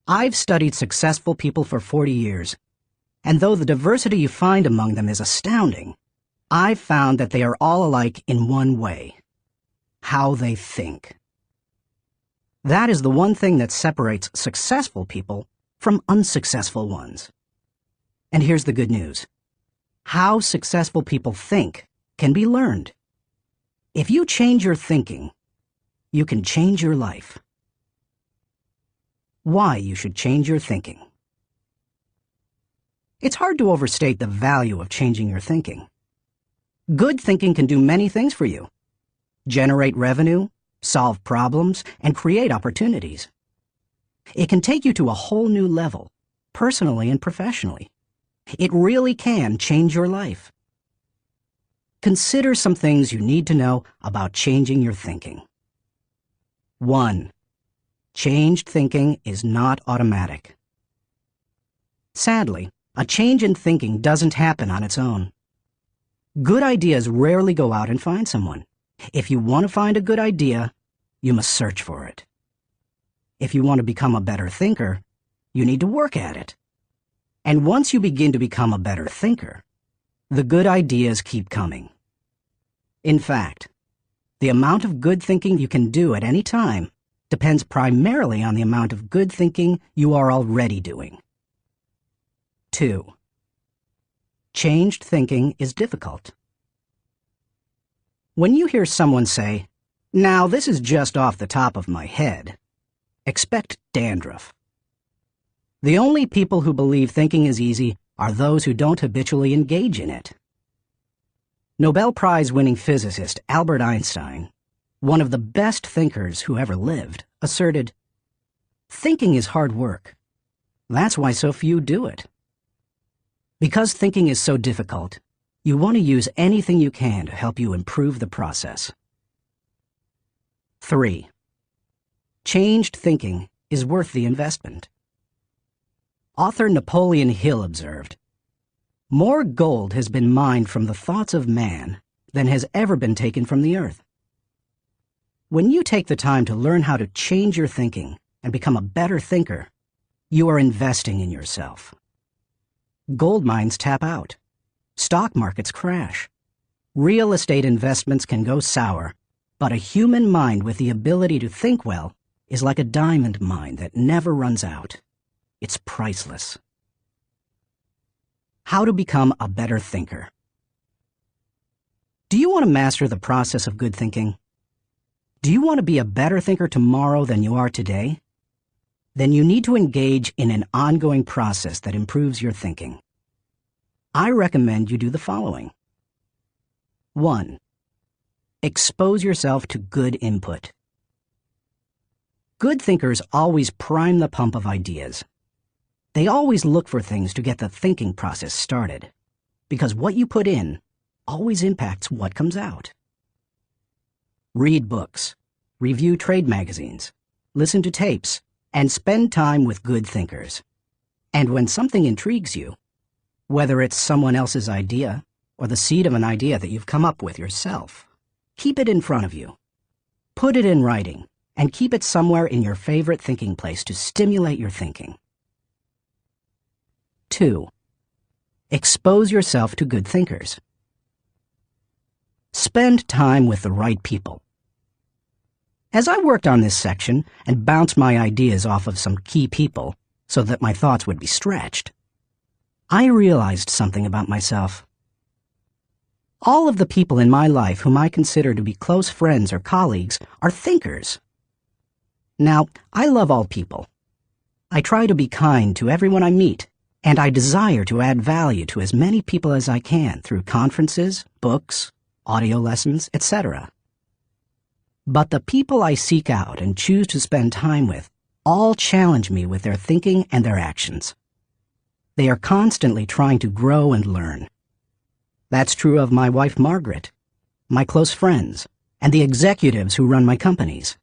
I've studied successful people for 40 years, and though the diversity you find among them is astounding, I've found that they are all alike in one way: how they think. That is the one thing that separates successful people from unsuccessful ones. And here's the good news. How successful people think can be learned. If you change your thinking, you can change your life. Why you should change your thinking. It's hard to overstate the value of changing your thinking. Good thinking can do many things for you: generate revenue, solve problems, and create opportunities. It can take you to a whole new level, personally and professionally. It really can change your life. Consider some things you need to know about changing your thinking. 1. Changed thinking is not automatic. Sadly, a change in thinking doesn't happen on its own. Good ideas rarely go out and find someone. If you want to find a good idea, you must search for it. If you want to become a better thinker, you need to work at it. And once you begin to become a better thinker, the good ideas keep coming. In fact, the amount of good thinking you can do at any time depends primarily on the amount of good thinking you are already doing. 2. Changed thinking is difficult. When you hear someone say, "Now this is just off the top of my head," expect dandruff. The only people who believe thinking is easy are those who don't habitually engage in it. Nobel Prize-winning physicist Albert Einstein, one of the best thinkers who ever lived, asserted, "Thinking is hard work. That's why so few do it." Because thinking is so difficult, you want to use anything you can to help you improve the process. 3. Changed thinking is worth the investment. Author Napoleon Hill observed, "More gold has been mined from the thoughts of man than has ever been taken from the earth." When you take the time to learn how to change your thinking and become a better thinker, you are investing in yourself. Gold mines tap out. Stock markets crash. Real estate investments can go sour, but a human mind with the ability to think well is like a diamond mine that never runs out. It's priceless. How to become a better thinker. Do you want to master the process of good thinking? Do you want to be a better thinker tomorrow than you are today? Then you need to engage in an ongoing process that improves your thinking. I recommend you do the following. 1. Expose yourself to good input. Good thinkers always prime the pump of ideas. They always look for things to get the thinking process started, because what you put in always impacts what comes out. Read books, review trade magazines, listen to tapes, and spend time with good thinkers. And when something intrigues you, whether it's someone else's idea or the seed of an idea that you've come up with yourself, keep it in front of you. Put it in writing and keep it somewhere in your favorite thinking place to stimulate your thinking. 2. Expose yourself to good thinkers. Spend time with the right people. As I worked on this section and bounced my ideas off of some key people so that my thoughts would be stretched, I realized something about myself. All of the people in my life whom I consider to be close friends or colleagues are thinkers. Now, I love all people. I try to be kind to everyone I meet, and I desire to add value to as many people as I can through conferences, books, audio lessons, etc. But the people I seek out and choose to spend time with all challenge me with their thinking and their actions. They are constantly trying to grow and learn. That's true of my wife Margaret, my close friends, and the executives who run my companies.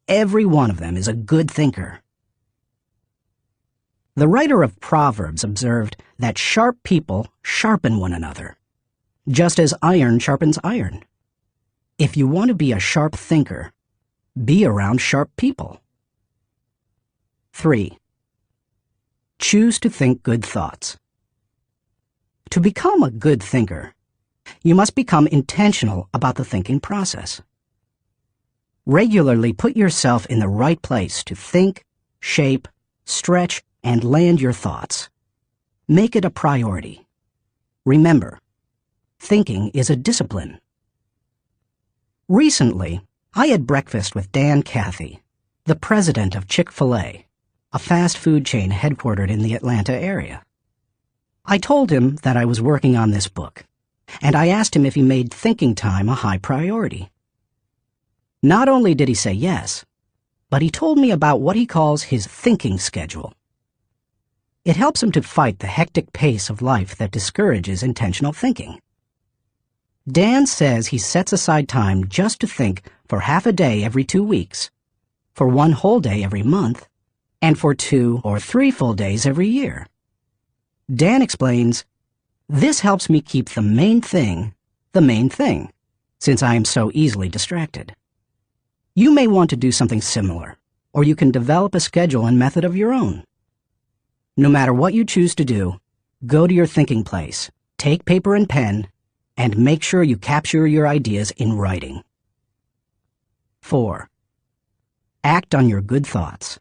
Every one of them is a good thinker. The writer of Proverbs observed that sharp people sharpen one another, just as iron sharpens iron. If you want to be a sharp thinker, be around sharp people. 3. choose to think good thoughts. To become a good thinker, you must become intentional about the thinking process. Regularly put yourself in the right place to think, shape, stretch, and land your thoughts. Make it a priority. Remember, thinking is a discipline. Recently, I had breakfast with Dan Cathy, the president of Chick-fil-A, a fast food chain headquartered in the Atlanta area. I told him that I was working on this book, and I asked him if he made thinking time a high priority. Not only did he say yes, but he told me about what he calls his thinking schedule. It helps him to fight the hectic pace of life that discourages intentional thinking. Dan says he sets aside time just to think for half a day every 2 weeks, for 1 whole day every month, and for 2 or 3 full days every year. Dan explains, "This helps me keep the main thing, since I am so easily distracted." You may want to do something similar, or you can develop a schedule and method of your own. No matter what you choose to do, go to your thinking place, take paper and pen, and make sure you capture your ideas in writing. 4. Act on your good thoughts.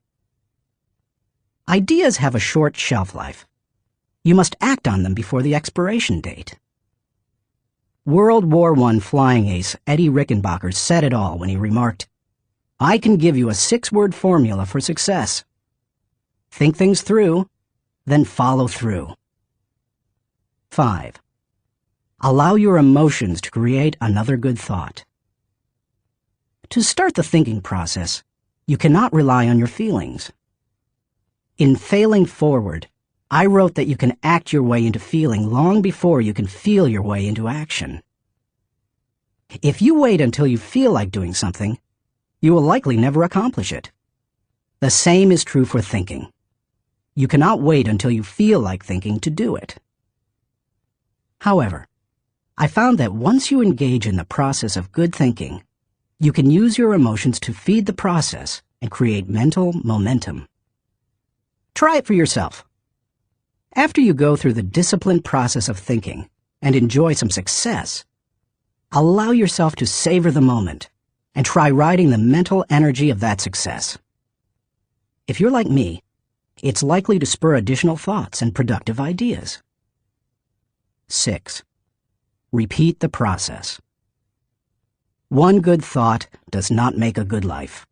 Ideas have a short shelf life. You must act on them before the expiration date. World War I flying ace Eddie Rickenbacker said it all when he remarked, "I can give you a 6-word formula for success. Think things through, then follow through." 5. Allow your emotions to create another good thought. To start the thinking process, you cannot rely on your feelings. In Failing Forward, I wrote that you can act your way into feeling long before you can feel your way into action. If you wait until you feel like doing something, you will likely never accomplish it. The same is true for thinking. You cannot wait until you feel like thinking to do it. However, I found that once you engage in the process of good thinking, you can use your emotions to feed the process and create mental momentum. Try it for yourself. After you go through the disciplined process of thinking and enjoy some success, allow yourself to savor the moment and try riding the mental energy of that success. If you're like me, it's likely to spur additional thoughts and productive ideas. 6. Repeat the process. One good thought does not make a good life.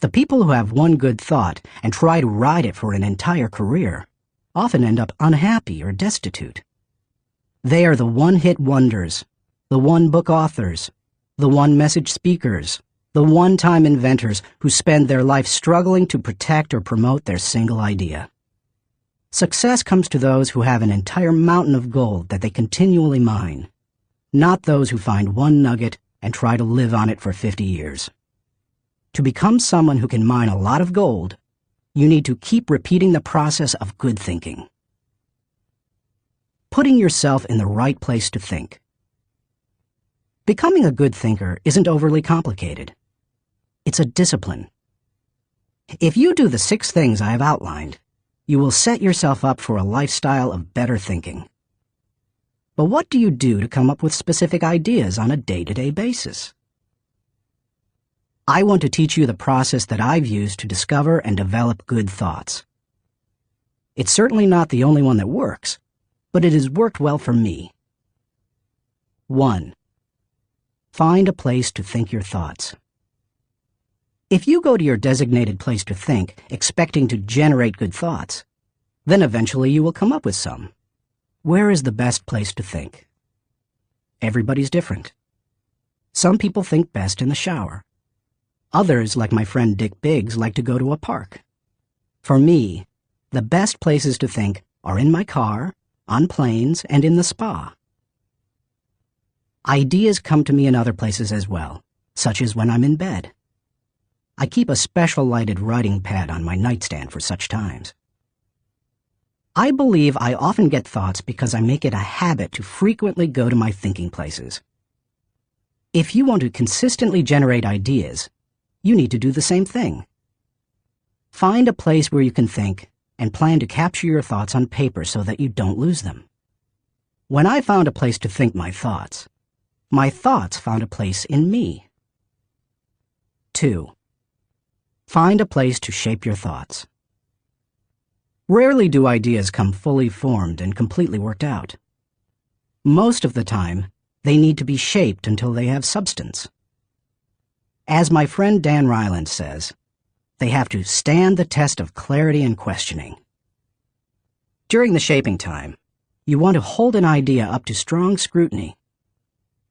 The people who have one good thought and try to ride it for an entire career often end up unhappy or destitute. They are the one-hit wonders, the one-book authors, the one-message speakers, the one-time inventors who spend their life struggling to protect or promote their single idea. Success comes to those who have an entire mountain of gold that they continually mine, not those who find one nugget and try to live on it for 50 years. To become someone who can mine a lot of gold, you need to keep repeating the process of good thinking. Putting yourself in the right place to think. Becoming a good thinker isn't overly complicated. It's a discipline. If you do the 6 things I have outlined, you will set yourself up for a lifestyle of better thinking. But what do you do to come up with specific ideas on a day-to-day basis? I want to teach you the process that I've used to discover and develop good thoughts. It's certainly not the only one that works, but it has worked well for me. 1. Find a place to think your thoughts. If you go to your designated place to think, expecting to generate good thoughts, then eventually you will come up with some. Where is the best place to think? Everybody's different. Some people think best in the shower. Others, like my friend Dick Biggs, like to go to a park. For me, the best places to think are in my car, on planes, and in the spa. Ideas come to me in other places as well, such as when I'm in bed. I keep a special lighted writing pad on my nightstand for such times. I believe I often get thoughts because I make it a habit to frequently go to my thinking places. If you want to consistently generate ideas, you need to do the same thing. Find a place where you can think and plan to capture your thoughts on paper so that you don't lose them. When I found a place to think my thoughts found a place in me. 2. Find a place to shape your thoughts. Rarely do ideas come fully formed and completely worked out. Most of the time, they need to be shaped until they have substance. As my friend Dan Ryland says, they have to stand the test of clarity and questioning. During the shaping time, you want to hold an idea up to strong scrutiny.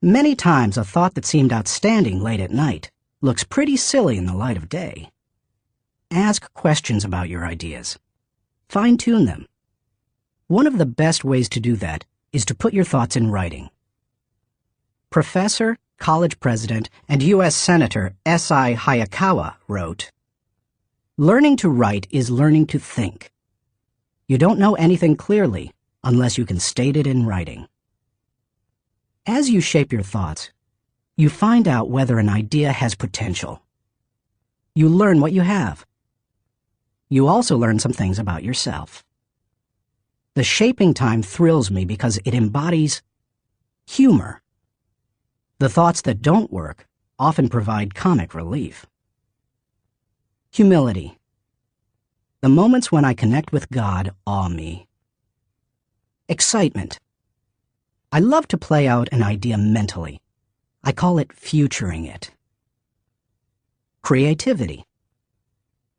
Many times a thought that seemed outstanding late at night looks pretty silly in the light of day. Ask questions about your ideas. Fine-tune them. One of the best ways to do that is to put your thoughts in writing. Professor, college president, and U.S. Senator S.I. Hayakawa wrote, "Learning to write is learning to think. You don't know anything clearly unless you can state it in writing." As you shape your thoughts, you find out whether an idea has potential. You learn what you have. You also learn some things about yourself. The shaping time thrills me because it embodies humor. The thoughts that don't work often provide comic relief. Humility. The moments when I connect with God awe me. Excitement. I love to play out an idea mentally. I call it futuring it. Creativity.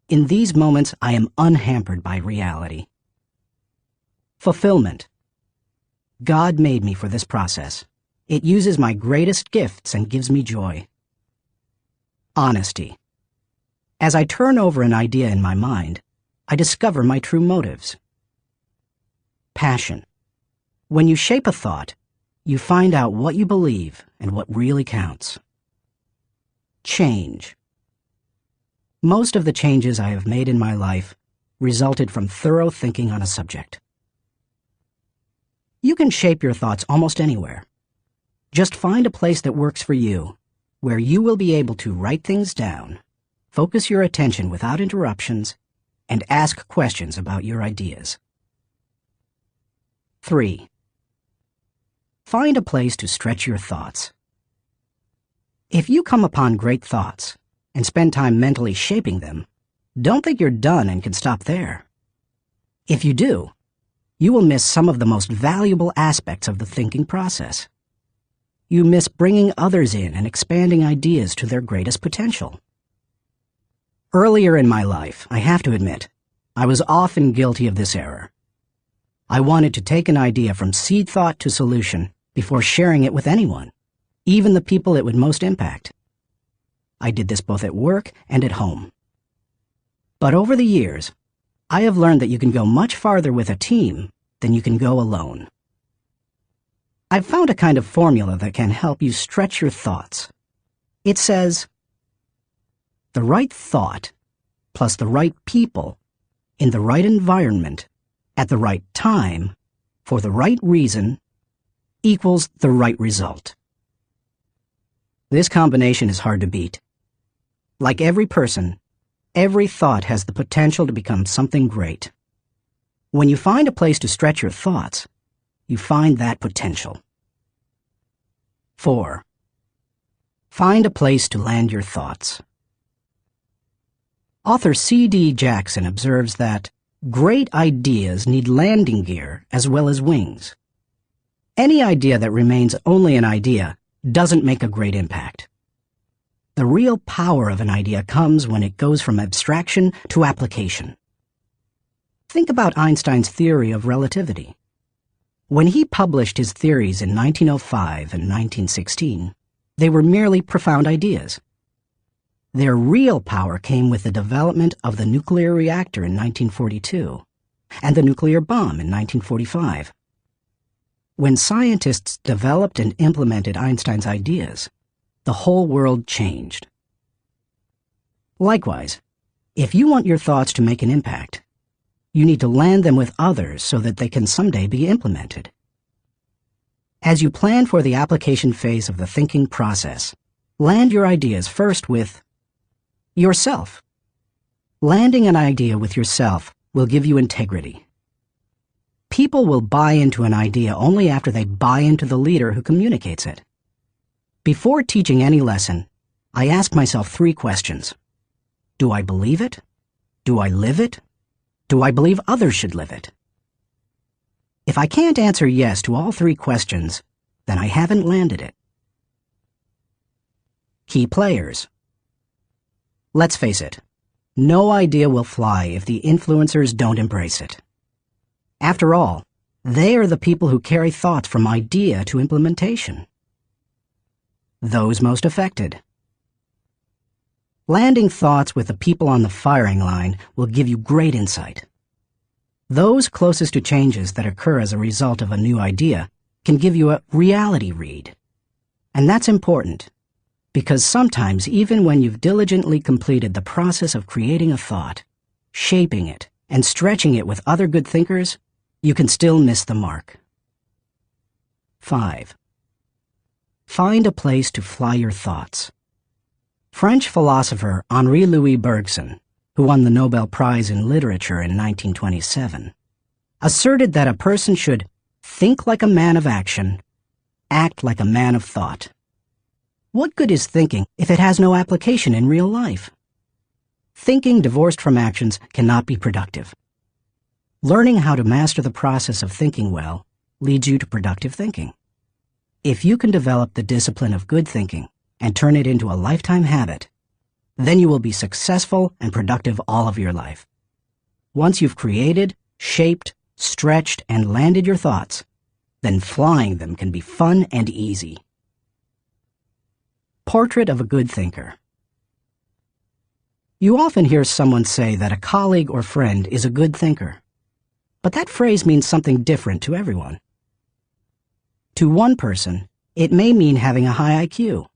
In these moments, I am unhampered by reality. Fulfillment. God made me for this process. It uses my greatest gifts and gives me joy. Honesty. As I turn over an idea in my mind, I discover my true motives. Passion. When you shape a thought, you find out what you believe and what really counts. Change. Most of the changes I have made in my life resulted from thorough thinking on a subject. You can shape your thoughts almost anywhere. Just find a place that works for you, where you will be able to write things down, focus your attention without interruptions, and ask questions about your ideas. 3. Find a place to stretch your thoughts. If you come upon great thoughts and spend time mentally shaping them, don't think you're done and can stop there. If you do, you will miss some of the most valuable aspects of the thinking process. You miss bringing others in and expanding ideas to their greatest potential. Earlier in my life, I have to admit, I was often guilty of this error. I wanted to take an idea from seed thought to solution before sharing it with anyone, even the people it would most impact. I did this both at work and at home. But over the years, I have learned that you can go much farther with a team than you can go alone. I've found a kind of formula that can help you stretch your thoughts. It says, the right thought plus the right people in the right environment at the right time for the right reason equals the right result. This combination is hard to beat. Like every person, every thought has the potential to become something great. When you find a place to stretch your thoughts, you find that potential. 4. Find a place to land your thoughts. Author C.D. Jackson observes that great ideas need landing gear as well as wings. Any idea that remains only an idea doesn't make a great impact. The real power of an idea comes when it goes from abstraction to application. Think about Einstein's theory of relativity. When he published his theories in 1905 and 1916, they were merely profound ideas. Their real power came with the development of the nuclear reactor in 1942 and the nuclear bomb in 1945. When scientists developed and implemented Einstein's ideas, the whole world changed. Likewise, if you want your thoughts to make an impact, you need to land them with others so that they can someday be implemented. As you plan for the application phase of the thinking process, land your ideas first with yourself. Landing an idea with yourself will give you integrity. People will buy into an idea only after they buy into the leader who communicates it. Before teaching any lesson, I ask myself 3 questions. Do I believe it? Do I live it? Do I believe others should live it? If I can't answer yes to all 3 questions, then I haven't landed it. Key players. Let's face it, no idea will fly if the influencers don't embrace it. After all, they are the people who carry thoughts from idea to implementation. Those most affected. Landing thoughts with the people on the firing line will give you great insight. Those closest to changes that occur as a result of a new idea can give you a reality read. And that's important, because sometimes even when you've diligently completed the process of creating a thought, shaping it, and stretching it with other good thinkers, you can still miss the mark. 5. Find a place to fly your thoughts. French philosopher Henri-Louis Bergson, who won the Nobel Prize in Literature in 1927, asserted that a person should think like a man of action, act like a man of thought. What good is thinking if it has no application in real life? Thinking divorced from actions cannot be productive. Learning how to master the process of thinking well leads you to productive thinking. If you can develop the discipline of good thinking and turn it into a lifetime habit, then you will be successful and productive all of your life. Once you've created, shaped, stretched, and landed your thoughts, then flying them can be fun and easy. Portrait of a good thinker. You often hear someone say that a colleague or friend is a good thinker, but that phrase means something different to everyone. To one person, it may mean having a high IQ,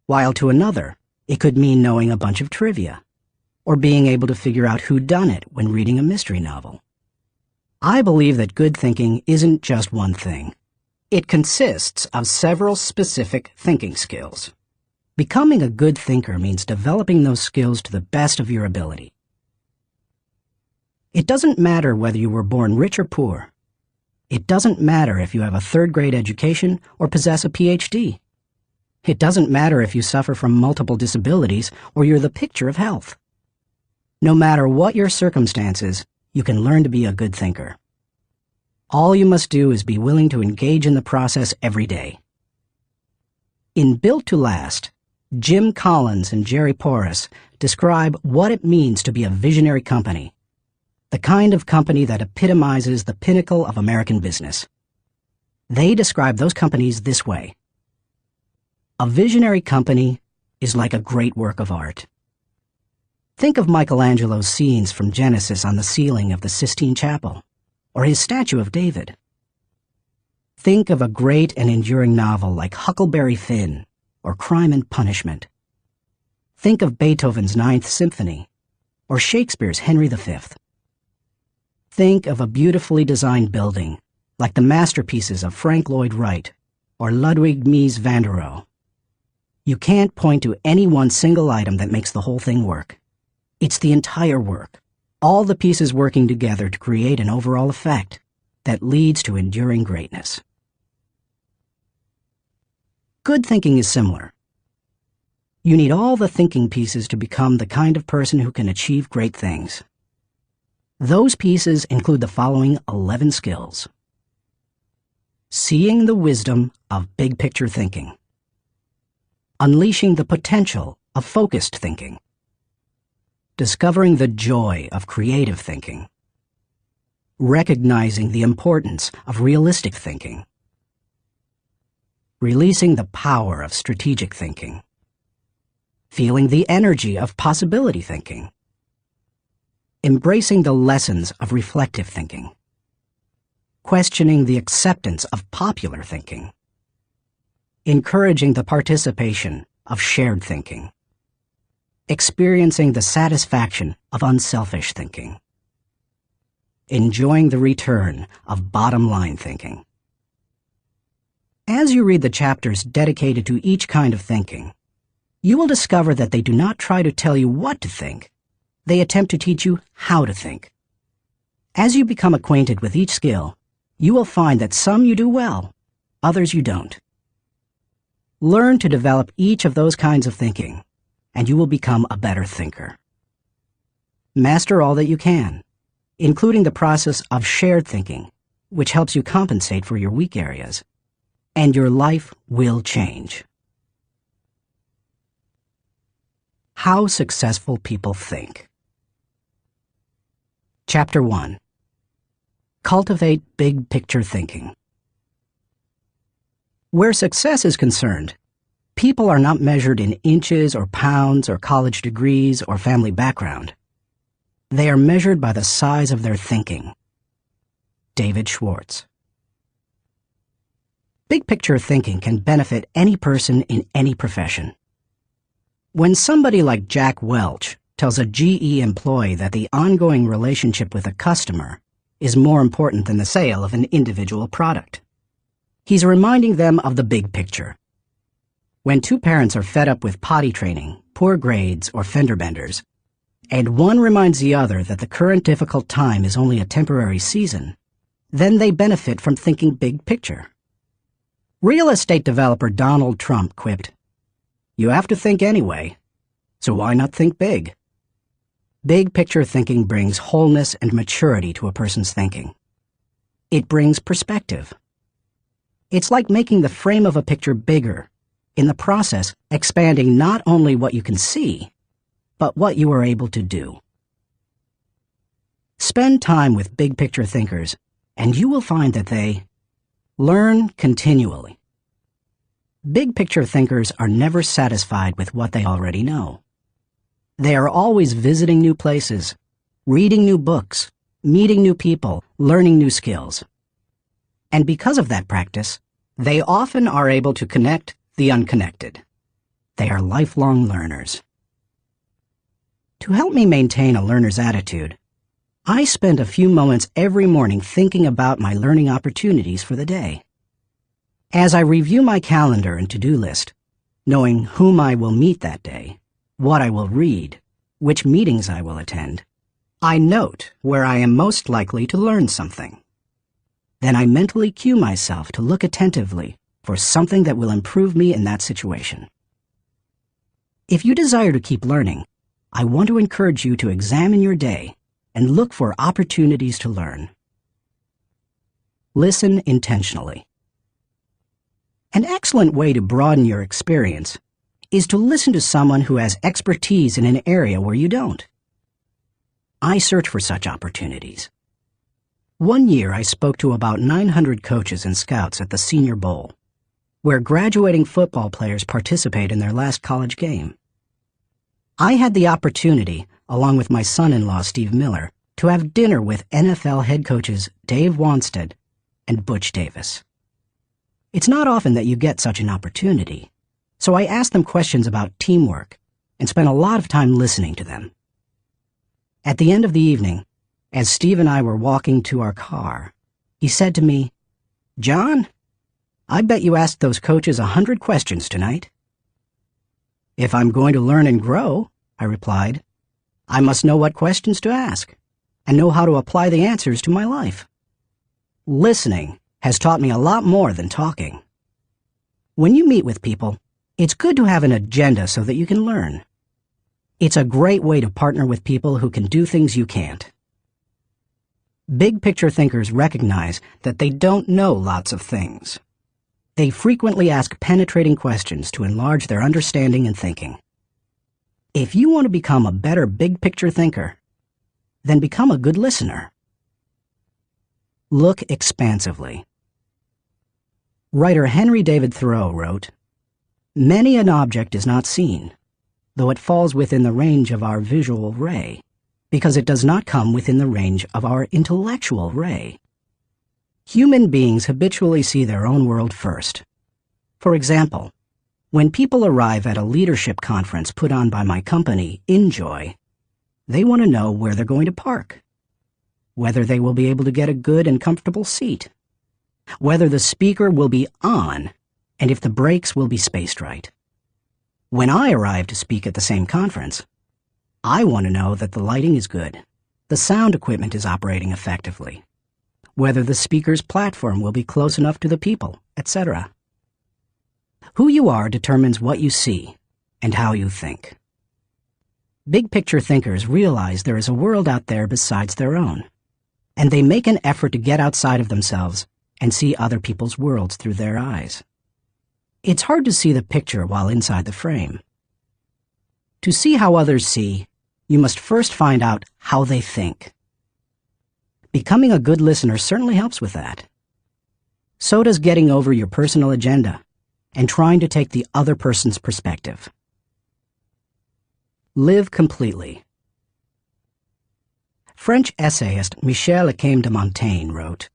while to another, it could mean knowing a bunch of trivia, or being able to figure out whodunit when reading a mystery novel. I believe that good thinking isn't just one thing. It consists of several specific thinking skills. Becoming a good thinker means developing those skills to the best of your ability. It doesn't matter whether you were born rich or poor. It doesn't matter if you have a 3rd-grade education or possess a PhD. It doesn't matter if you suffer from multiple disabilities or you're the picture of health. No matter what your circumstances, you can learn to be a good thinker. All you must do is be willing to engage in the process every day. In Built to Last, Jim Collins and Jerry Porras describe what it means to be a visionary company, the kind of company that epitomizes the pinnacle of American business. They describe those companies this way. A visionary company is like a great work of art. Think of Michelangelo's scenes from Genesis on the ceiling of the Sistine Chapel, or his statue of David. Think of a great and enduring novel like Huckleberry Finn, or Crime and Punishment. Think of Beethoven's Ninth Symphony, or Shakespeare's Henry V. Think of a beautifully designed building, like the masterpieces of Frank Lloyd Wright, or Ludwig Mies van der Rohe. You can't point to any one single item that makes the whole thing work. It's the entire work, all the pieces working together to create an overall effect that leads to enduring greatness. Good thinking is similar. You need all the thinking pieces to become the kind of person who can achieve great things. Those pieces include the following 11 skills. Seeing the wisdom of big picture thinking. Unleashing the potential of focused thinking. Discovering the joy of creative thinking. Recognizing the importance of realistic thinking. Releasing the power of strategic thinking. Feeling the energy of possibility thinking. Embracing the lessons of reflective thinking. Questioning the acceptance of popular thinking. Encouraging the participation of shared thinking. Experiencing the satisfaction of unselfish thinking. Enjoying the return of bottom-line thinking. As you read the chapters dedicated to each kind of thinking, you will discover that they do not try to tell you what to think. They attempt to teach you how to think. As you become acquainted with each skill, you will find that some you do well, others you don't. Learn to develop each of those kinds of thinking, and you will become a better thinker. Master all that you can, including the process of shared thinking, which helps you compensate for your weak areas, and your life will change. How successful people think. Chapter 1. Cultivate big picture thinking. Where success is concerned, people are not measured in inches or pounds or college degrees or family background. They are measured by the size of their thinking. David Schwartz. Big picture thinking can benefit any person in any profession. When somebody like Jack Welch tells a GE employee that the ongoing relationship with a customer is more important than the sale of an individual product, he's reminding them of the big picture. When two parents are fed up with potty training, poor grades, or fender benders, and one reminds the other that the current difficult time is only a temporary season, then they benefit from thinking big picture. Real estate developer Donald Trump quipped, "You have to think anyway, so why not think big?" Big picture thinking brings wholeness and maturity to a person's thinking. It brings perspective. It's like making the frame of a picture bigger, in the process expanding not only what you can see, but what you are able to do. Spend time with big picture thinkers, and you will find that they learn continually. Big picture thinkers are never satisfied with what they already know. They are always visiting new places, reading new books, meeting new people, learning new skills. And because of that practice, they often are able to connect the unconnected. They are lifelong learners. To help me maintain a learner's attitude, I spend a few moments every morning thinking about my learning opportunities for the day. As I review my calendar and to-do list, knowing whom I will meet that day, what I will read, which meetings I will attend, I note where I am most likely to learn something. Then I mentally cue myself to look attentively for something that will improve me in that situation. If you desire to keep learning, I want to encourage you to examine your day and look for opportunities to learn. Listen intentionally. An excellent way to broaden your experience is to listen to someone who has expertise in an area where you don't. I search for such opportunities. One year I spoke to about 900 coaches and scouts at the Senior Bowl, where graduating football players participate in their last college game. I had the opportunity, along with my son-in-law Steve Miller, to have dinner with NFL head coaches Dave Wanstead and Butch Davis. It's not often that you get such an opportunity, so I asked them questions about teamwork and spent a lot of time listening to them. At the end of the evening, as Steve and I were walking to our car, he said to me, "John, I bet you asked those coaches 100 questions tonight." "If I'm going to learn and grow," I replied, "I must know what questions to ask and know how to apply the answers to my life." Listening has taught me a lot more than talking. When you meet with people, it's good to have an agenda so that you can learn. It's a great way to partner with people who can do things you can't. Big picture thinkers recognize that they don't know lots of things. They frequently ask penetrating questions to enlarge their understanding and thinking. If you want to become a better big picture thinker, then become a good listener. Look expansively. Writer Henry David Thoreau wrote, "Many an object is not seen, though it falls within the range of our visual ray, because it does not come within the range of our intellectual ray." Human beings habitually see their own world first. For example, when people arrive at a leadership conference put on by my company, Enjoy, they want to know where they're going to park, whether they will be able to get a good and comfortable seat, whether the speaker will be on, and if the breaks will be spaced right. When I arrive to speak at the same conference, I want to know that the lighting is good, the sound equipment is operating effectively, whether the speaker's platform will be close enough to the people, etc. Who you are determines what you see and how you think. Big picture thinkers realize there is a world out there besides their own, and they make an effort to get outside of themselves and see other people's worlds through their eyes. It's hard to see the picture while inside the frame. To see how others see, you must first find out how they think. Becoming a good listener certainly helps with that. So does getting over your personal agenda and trying to take the other person's perspective. Live completely. French essayist Michel de Montaigne wrote,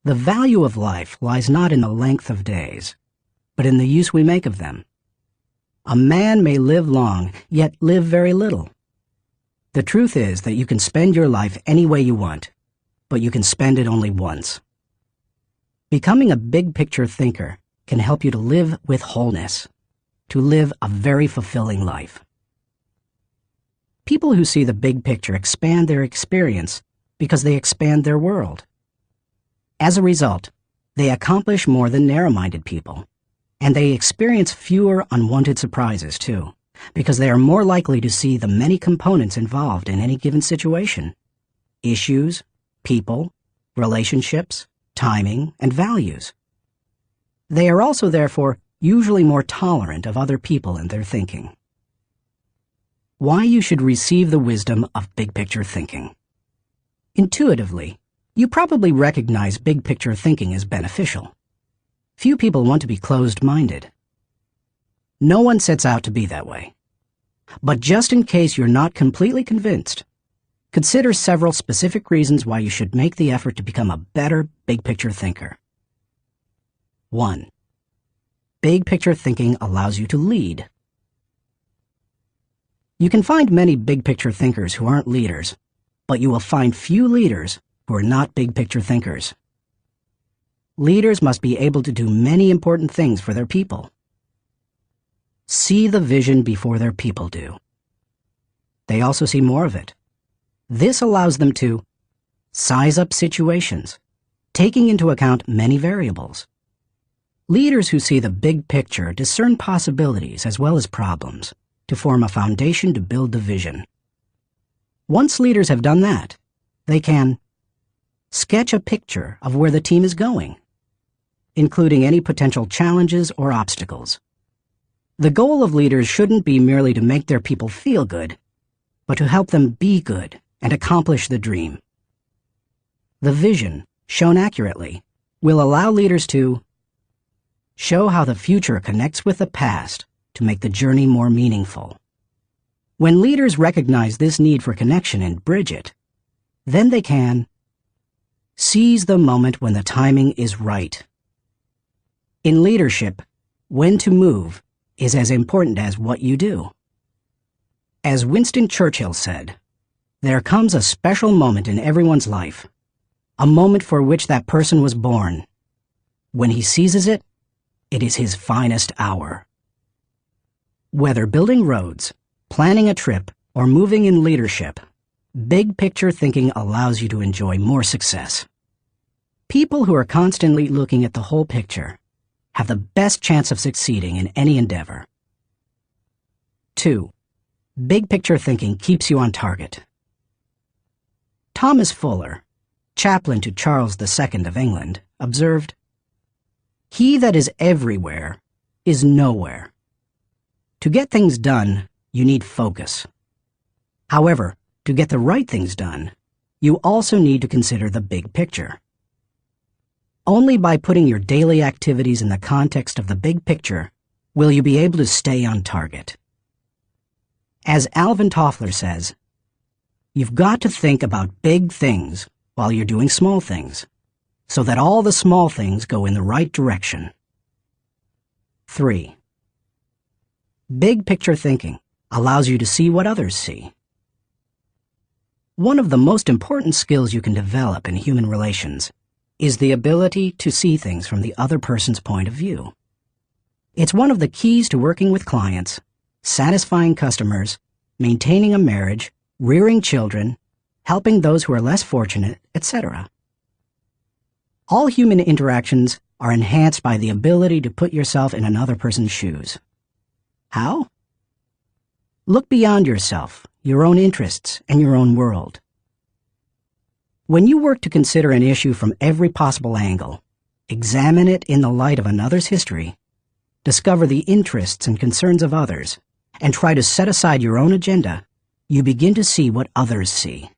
"The value of life lies not in the length of days, but in the use we make of them. A man may live long, yet live very little. The truth is that you can spend your life any way you want, but you can spend it only once." Becoming a big picture thinker can help you to live with wholeness, to live a very fulfilling life. People who see the big picture expand their experience because they expand their world. As a result, they accomplish more than narrow-minded people, and they experience fewer unwanted surprises too, because they are more likely to see the many components involved in any given situation: issues, people, relationships, timing, and values. They are also, therefore, usually more tolerant of other people and their thinking. Why you should receive the wisdom of big-picture thinking. Intuitively, you probably recognize big-picture thinking as beneficial. Few people want to be closed-minded. No one sets out to be that way. But just in case you're not completely convinced, consider several specific reasons why you should make the effort to become a better big-picture thinker. 1. Big-picture thinking allows you to lead. You can find many big-picture thinkers who aren't leaders, but you will find few leaders who are not big-picture thinkers. Leaders must be able to do many important things for their people. See the vision before their people do. They also see more of it. This allows them to size up situations, taking into account many variables. Leaders who see the big picture discern possibilities as well as problems to form a foundation to build the vision. Once leaders have done that, they can sketch a picture of where the team is going, including any potential challenges or obstacles. The goal of leaders shouldn't be merely to make their people feel good, but to help them be good and accomplish the dream. The vision, shown accurately, will allow leaders to show how the future connects with the past to make the journey more meaningful. When leaders recognize this need for connection and bridge it, then they can seize the moment when the timing is right. In leadership, when to move is as important as what you do. As Winston Churchill said, there comes a special moment in everyone's life, a moment for which that person was born. When he seizes it, it is his finest hour. Whether building roads, planning a trip, or moving in leadership, big picture thinking allows you to enjoy more success. People who are constantly looking at the whole picture have the best chance of succeeding in any endeavor. 2. Big picture thinking keeps you on target. Thomas Fuller, chaplain to Charles II of England, observed, "He that is everywhere is nowhere. To get things done, you need focus. However, to get the right things done, you also need to consider the big picture. Only by putting your daily activities in the context of the big picture will you be able to stay on target." As Alvin Toffler says, you've got to think about big things while you're doing small things, so that all the small things go in the right direction. 3. Big picture thinking allows you to see what others see. One of the most important skills you can develop in human relations is the ability to see things from the other person's point of view. It's one of the keys to working with clients, satisfying customers, maintaining a marriage, rearing children, helping those who are less fortunate, etc. All human interactions are enhanced by the ability to put yourself in another person's shoes. How? Look beyond yourself, your own interests, and your own world. When you work to consider an issue from every possible angle, examine it in the light of another's history, discover the interests and concerns of others, and try to set aside your own agenda, you begin to see what others see.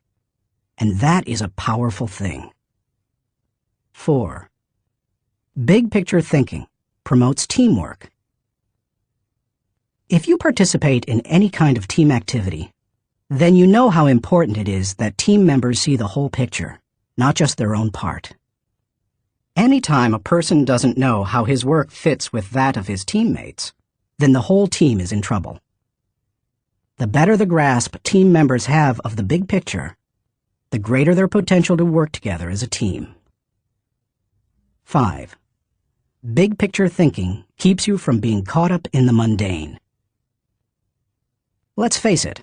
And that is a powerful thing. 4. Big picture thinking promotes teamwork. If you participate in any kind of team activity, then you know how important it is that team members see the whole picture, not just their own part. Anytime a person doesn't know how his work fits with that of his teammates, then the whole team is in trouble. The better the grasp team members have of the big picture, the greater their potential to work together as a team. 5. Big picture thinking keeps you from being caught up in the mundane. Let's face it,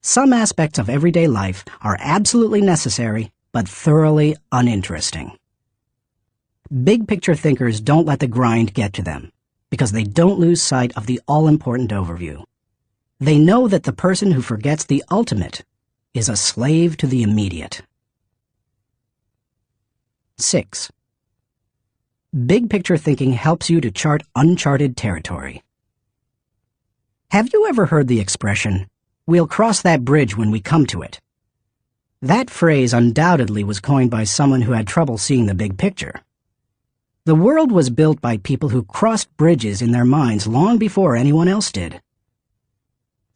some aspects of everyday life are absolutely necessary but thoroughly uninteresting. Big picture thinkers don't let the grind get to them because they don't lose sight of the all-important overview. They know that the person who forgets the ultimate is a slave to the immediate. 6. Big picture thinking helps you to chart uncharted territory. Have you ever heard the expression, "We'll cross that bridge when we come to it"? That phrase undoubtedly was coined by someone who had trouble seeing the big picture. The world was built by people who crossed bridges in their minds long before anyone else did.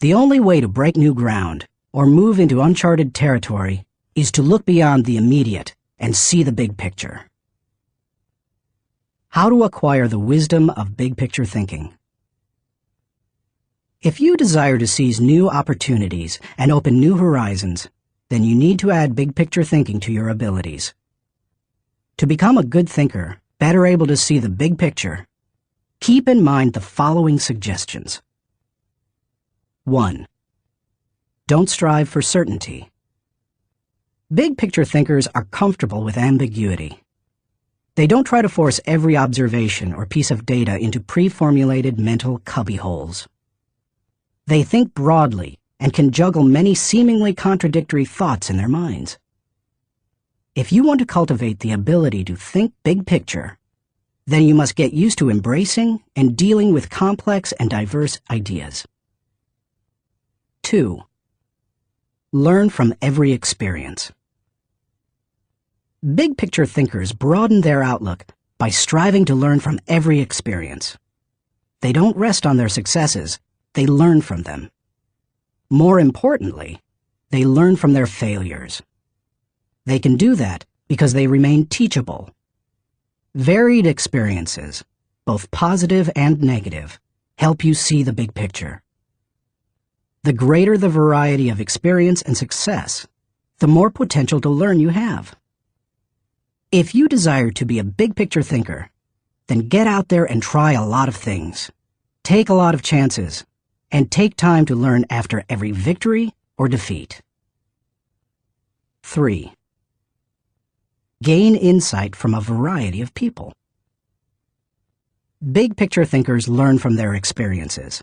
The only way to break new ground or move into uncharted territory is to look beyond the immediate and see the big picture. How to acquire the wisdom of big picture thinking. If you desire to seize new opportunities and open new horizons, then you need to add big picture thinking to your abilities. To become a good thinker, better able to see the big picture, keep in mind the following suggestions. 1. Don't strive for certainty. Big picture thinkers are comfortable with ambiguity. They don't try to force every observation or piece of data into pre-formulated mental cubbyholes. They think broadly and can juggle many seemingly contradictory thoughts in their minds. If you want to cultivate the ability to think big picture, then you must get used to embracing and dealing with complex and diverse ideas. 2. Learn from every experience. Big picture thinkers broaden their outlook by striving to learn from every experience. They don't rest on their successes, they learn from them. More importantly, they learn from their failures. They can do that because they remain teachable. Varied experiences, both positive and negative, help you see the big picture. The greater the variety of experience and success, the more potential to learn you have. If you desire to be a big picture thinker, then get out there and try a lot of things. Take a lot of chances, and take time to learn after every victory or defeat. 3. Gain insight from a variety of people. Big picture thinkers learn from their experiences,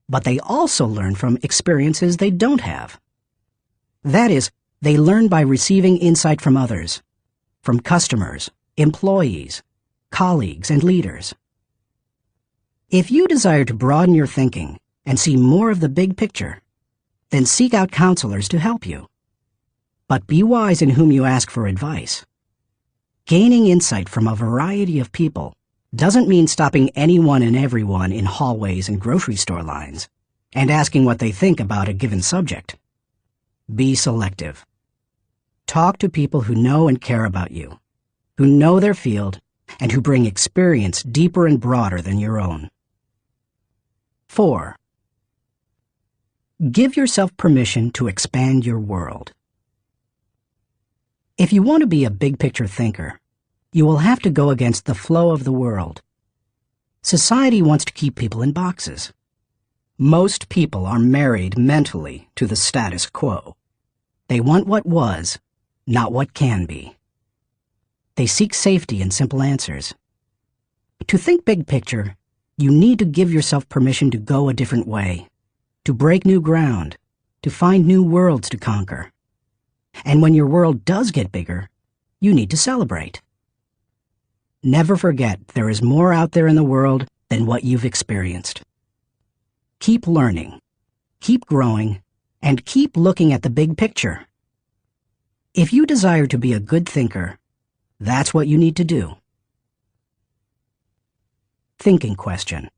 but they also learn from experiences they don't have. That is, they learn by receiving insight from others, from customers, employees, colleagues, and leaders. If you desire to broaden your thinking and see more of the big picture, then seek out counselors to help you. But be wise in whom you ask for advice. Gaining insight from a variety of people doesn't mean stopping anyone and everyone in hallways and grocery store lines and asking what they think about a given subject. Be selective. Talk to people who know and care about you, who know their field, and who bring experience deeper and broader than your own. 4. Give yourself permission to expand your world. If you want to be a big picture thinker, you will have to go against the flow of the world. Society wants to keep people in boxes. Most people are married mentally to the status quo. They want what was, not what can be. They seek safety in simple answers. To think big picture, you need to give yourself permission to go a different way, to break new ground, to find new worlds to conquer. And when your world does get bigger, you need to celebrate. Never forget there is more out there in the world than what you've experienced. Keep learning, keep growing, and keep looking at the big picture. If you desire to be a good thinker, that's what you need to do. Thinking question.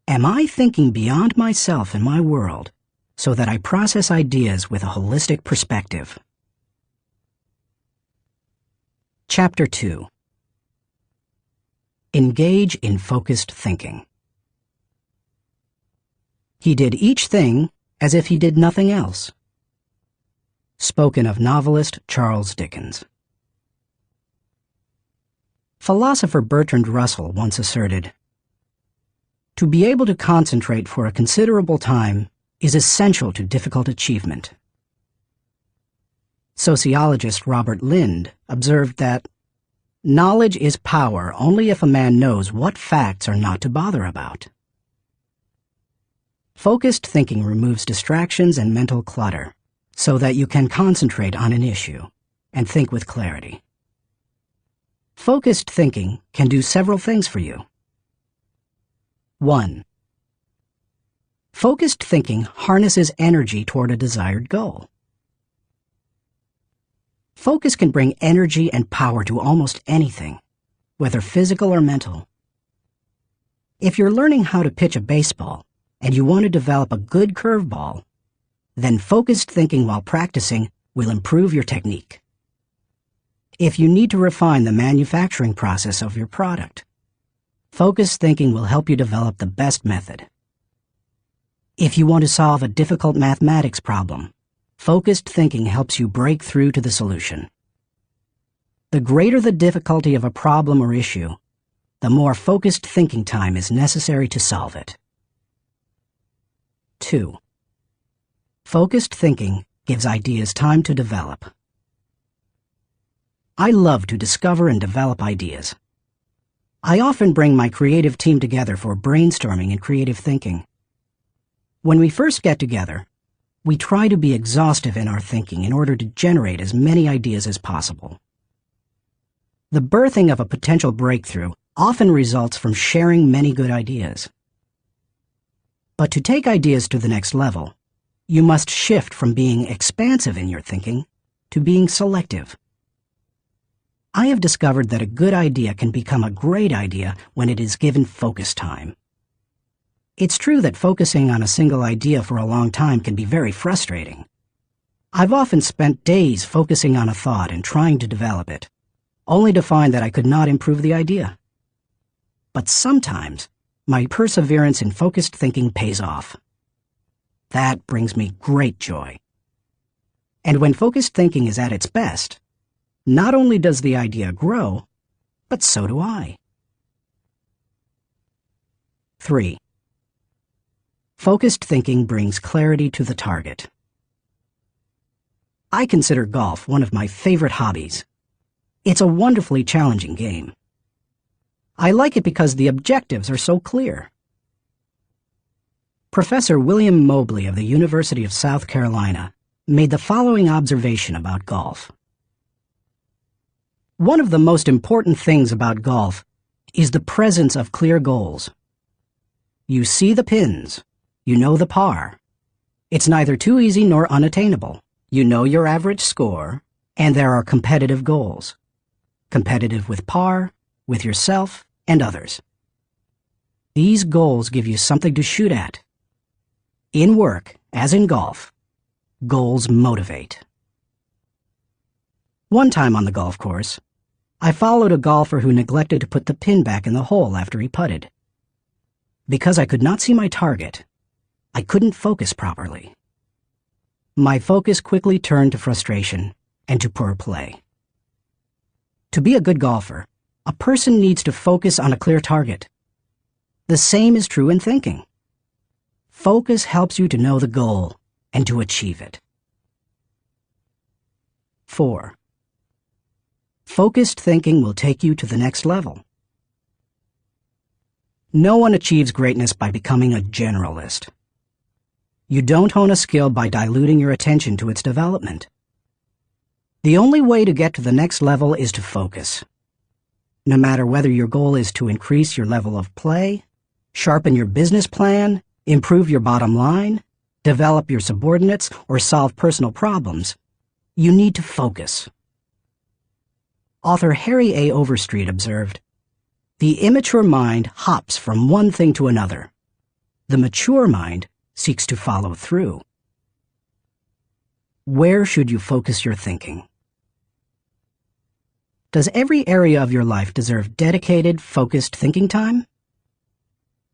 Am I thinking beyond myself and my world so that I process ideas with a holistic perspective? Chapter 2. Engage in focused thinking. He did each thing as if he did nothing else. Spoken of novelist Charles Dickens. Philosopher Bertrand Russell once asserted, "To be able to concentrate for a considerable time is essential to difficult achievement." Sociologist Robert Lind observed that, "Knowledge is power only if a man knows what facts are not to bother about." Focused thinking removes distractions and mental clutter so that you can concentrate on an issue and think with clarity. Focused thinking can do several things for you. 1. Focused thinking harnesses energy toward a desired goal. Focus can bring energy and power to almost anything, whether physical or mental. If you're learning how to pitch a baseball and you want to develop a good curveball, then focused thinking while practicing will improve your technique. If you need to refine the manufacturing process of your product, focused thinking will help you develop the best method. If you want to solve a difficult mathematics problem, focused thinking helps you break through to the solution. The greater the difficulty of a problem or issue, the more focused thinking time is necessary to solve it. 2. Focused thinking gives ideas time to develop. I love to discover and develop ideas. I often bring my creative team together for brainstorming and creative thinking. When we first get together, we try to be exhaustive in our thinking in order to generate as many ideas as possible. The birthing of a potential breakthrough often results from sharing many good ideas. But to take ideas to the next level, you must shift from being expansive in your thinking to being selective. I have discovered that a good idea can become a great idea when it is given focus time. It's true that focusing on a single idea for a long time can be very frustrating. I've often spent days focusing on a thought and trying to develop it, only to find that I could not improve the idea. But sometimes, my perseverance in focused thinking pays off. That brings me great joy. And when focused thinking is at its best, not only does the idea grow, but so do I. 3. Focused thinking brings clarity to the target. I consider golf one of my favorite hobbies. It's a wonderfully challenging game. I like it because the objectives are so clear. Professor William Mobley of the University of South Carolina made the following observation about golf. One of the most important things about golf is the presence of clear goals. You see the pins, you know the par. It's neither too easy nor unattainable. You know your average score, and there are competitive goals. Competitive with par, with yourself, and others. These goals give you something to shoot at. In work, as in golf, goals motivate. One time on the golf course, I followed a golfer who neglected to put the pin back in the hole after he putted. Because I could not see my target, I couldn't focus properly. My focus quickly turned to frustration and to poor play. To be a good golfer, a person needs to focus on a clear target. The same is true in thinking. Focus helps you to know the goal and to achieve it. 4. Focused thinking will take you to the next level. No one achieves greatness by becoming a generalist. You don't hone a skill by diluting your attention to its development. The only way to get to the next level is to focus. No matter whether your goal is to increase your level of play, sharpen your business plan, improve your bottom line, develop your subordinates, or solve personal problems, you need to focus. Author Harry A. Overstreet observed, "The immature mind hops from one thing to another. The mature mind seeks to follow through." Where should you focus your thinking? Does every area of your life deserve dedicated, focused thinking time?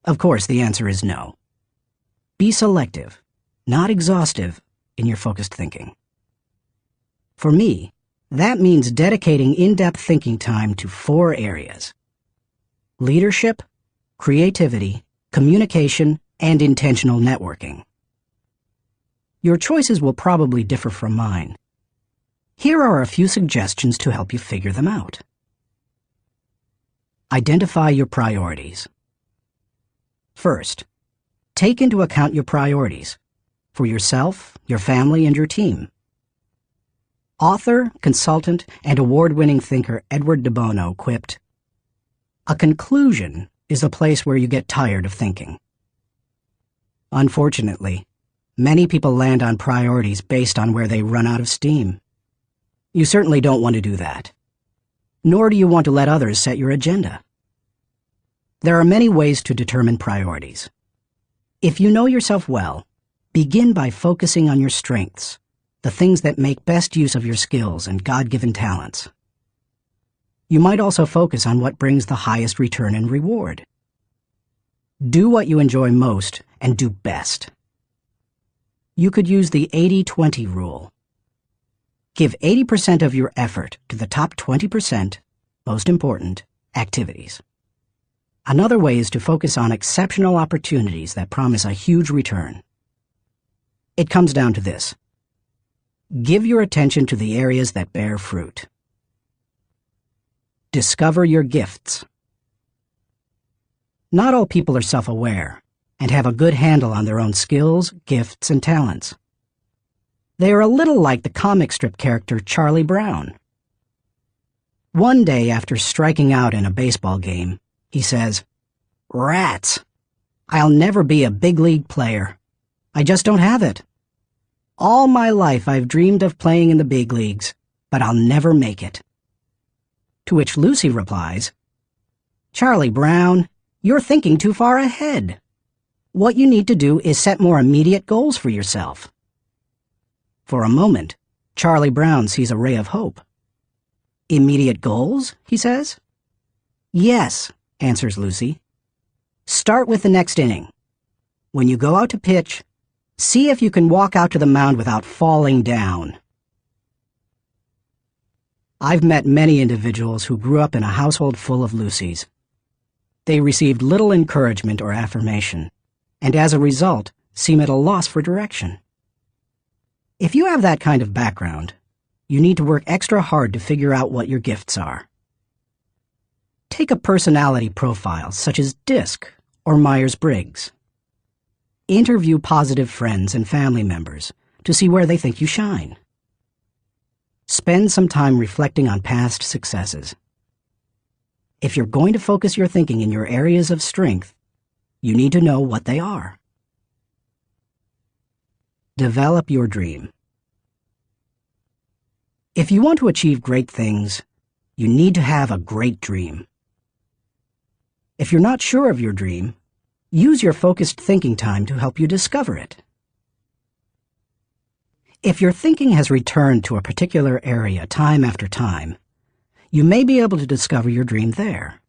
Of course, the answer is no. Be selective, not exhaustive, in your focused thinking. For me, that means dedicating in-depth thinking time to 4 areas: leadership, creativity, communication, and intentional networking. Your choices will probably differ from mine. Here are a few suggestions to help you figure them out. Identify your priorities. First, take into account your priorities for yourself, your family, and your team. Author, consultant, and award-winning thinker Edward de Bono quipped, "A conclusion is a place where you get tired of thinking." Unfortunately, many people land on priorities based on where they run out of steam. You certainly don't want to do that. Nor do you want to let others set your agenda. There are many ways to determine priorities. If you know yourself well, begin by focusing on your strengths, the things that make best use of your skills and God-given talents. You might also focus on what brings the highest return and reward. Do what you enjoy most and do best. You could use the 80-20 rule. Give 80% of your effort to the top 20%, most important, activities. Another way is to focus on exceptional opportunities that promise a huge return. It comes down to this. Give your attention to the areas that bear fruit. Discover your gifts. Not all people are self-aware and have a good handle on their own skills, gifts, and talents. They are a little like the comic strip character Charlie Brown. One day after striking out in a baseball game, he says, "Rats! I'll never be a big league player. I just don't have it. All my life I've dreamed of playing in the big leagues, but I'll never make it." To which Lucy replies, "Charlie Brown, you're thinking too far ahead. What you need to do is set more immediate goals for yourself." For a moment, Charlie Brown sees a ray of hope. "Immediate goals?" he says. "Yes," answers Lucy. "Start with the next inning. When you go out to pitch, see if you can walk out to the mound without falling down." I've met many individuals who grew up in a household full of Lucys. They received little encouragement or affirmation, and as a result, seem at a loss for direction. If you have that kind of background, you need to work extra hard to figure out what your gifts are. Take a personality profile such as DISC or Myers-Briggs. Interview positive friends and family members to see where they think you shine. Spend some time reflecting on past successes. If you're going to focus your thinking in your areas of strength, you need to know what they are. Develop your dream. If you want to achieve great things, you need to have a great dream. If you're not sure of your dream, use your focused thinking time to help you discover it. If your thinking has returned to a particular area time after time, you may be able to discover your dream there.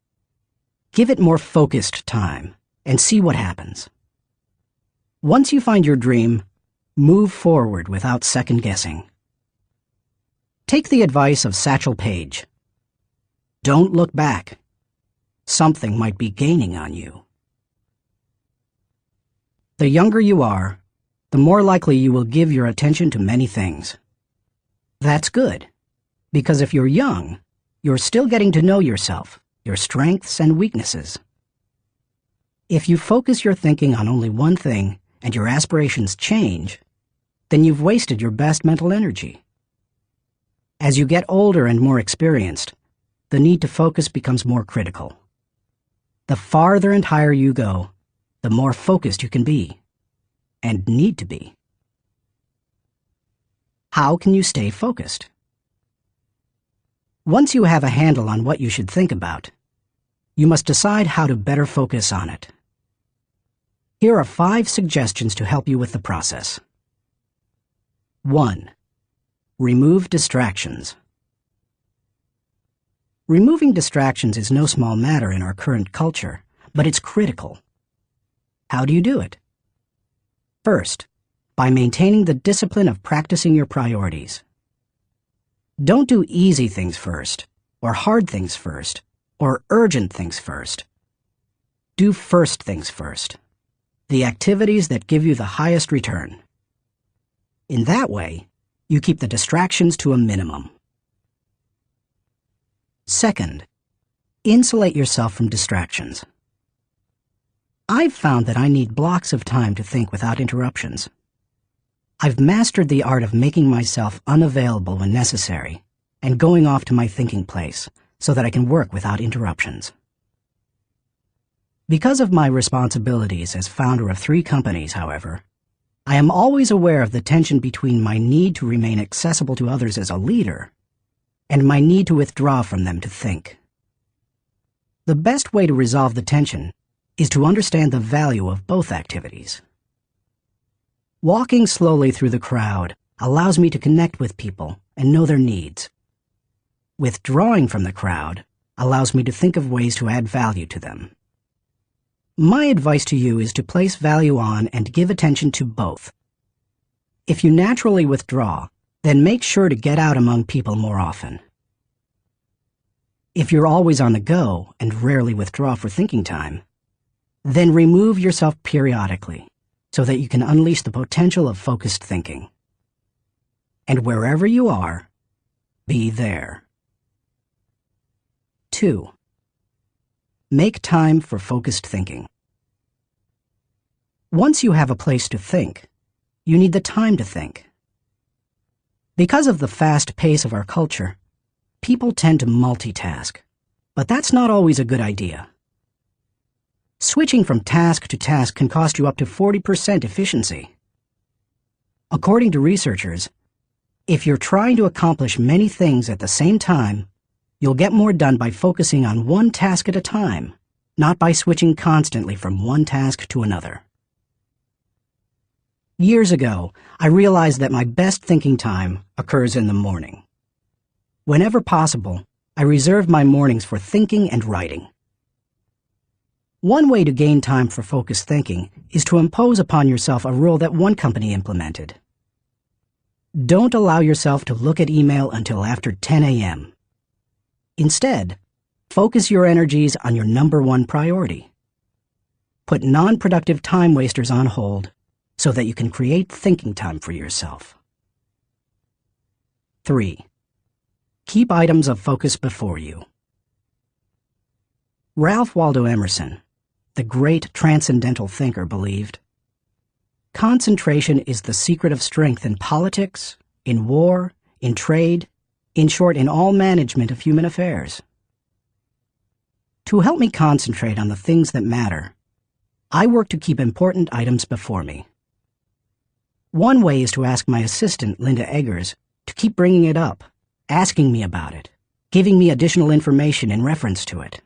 Give it more focused time and see what happens. Once you find your dream, move forward without second-guessing. Take the advice of Satchel Paige. Don't look back. Something might be gaining on you. The younger you are, the more likely you will give your attention to many things. That's good, Because if you're young, you're still getting to know yourself, your strengths and weaknesses. If you focus your thinking on only one thing and your aspirations change, then you've wasted your best mental energy. As you get older and more experienced, the need to focus becomes more critical. The farther and higher you go, the more focused you can be, and need to be. How can you stay focused? Once you have a handle on what you should think about, you must decide how to better focus on it. Here are 5 suggestions to help you with the process. 1. Remove distractions. Removing distractions is no small matter in our current culture, but it's critical. How do you do it? First, by maintaining the discipline of practicing your priorities. Don't do easy things first, or hard things first, or urgent things first. Do first things first, the activities that give you the highest return. In that way, you keep the distractions to a minimum. Second, insulate yourself from distractions. I've found that I need blocks of time to think without interruptions. I've mastered the art of making myself unavailable when necessary and going off to my thinking place so that I can work without interruptions. Because of my responsibilities as founder of 3 companies, however, I am always aware of the tension between my need to remain accessible to others as a leader and my need to withdraw from them to think. The best way to resolve the tension is to understand the value of both activities. Walking slowly through the crowd allows me to connect with people and know their needs. Withdrawing from the crowd allows me to think of ways to add value to them. My advice to you is to place value on and give attention to both. If you naturally withdraw, then make sure to get out among people more often. If you're always on the go and rarely withdraw for thinking time, then remove yourself periodically so that you can unleash the potential of focused thinking. And wherever you are, be there. 2. Make time for focused thinking. Once you have a place to think, you need the time to think. Because of the fast pace of our culture, people tend to multitask, but that's not always a good idea. Switching from task to task can cost you up to 40% efficiency. According to researchers, if you're trying to accomplish many things at the same time, you'll get more done by focusing on one task at a time, not by switching constantly from one task to another. Years ago, I realized that my best thinking time occurs in the morning. Whenever possible, I reserve my mornings for thinking and writing. One way to gain time for focused thinking is to impose upon yourself a rule that one company implemented. Don't allow yourself to look at email until after 10 a.m. Instead, focus your energies on your number 1 priority. Put non-productive time wasters on hold so that you can create thinking time for yourself. 3. Keep items of focus before you. Ralph Waldo Emerson, the great transcendental thinker, believed, concentration is the secret of strength in politics, in war, in trade, in short, in all management of human affairs. To help me concentrate on the things that matter, I work to keep important items before me. One way is to ask my assistant, Linda Eggers, to keep bringing it up, asking me about it, giving me additional information in reference to it.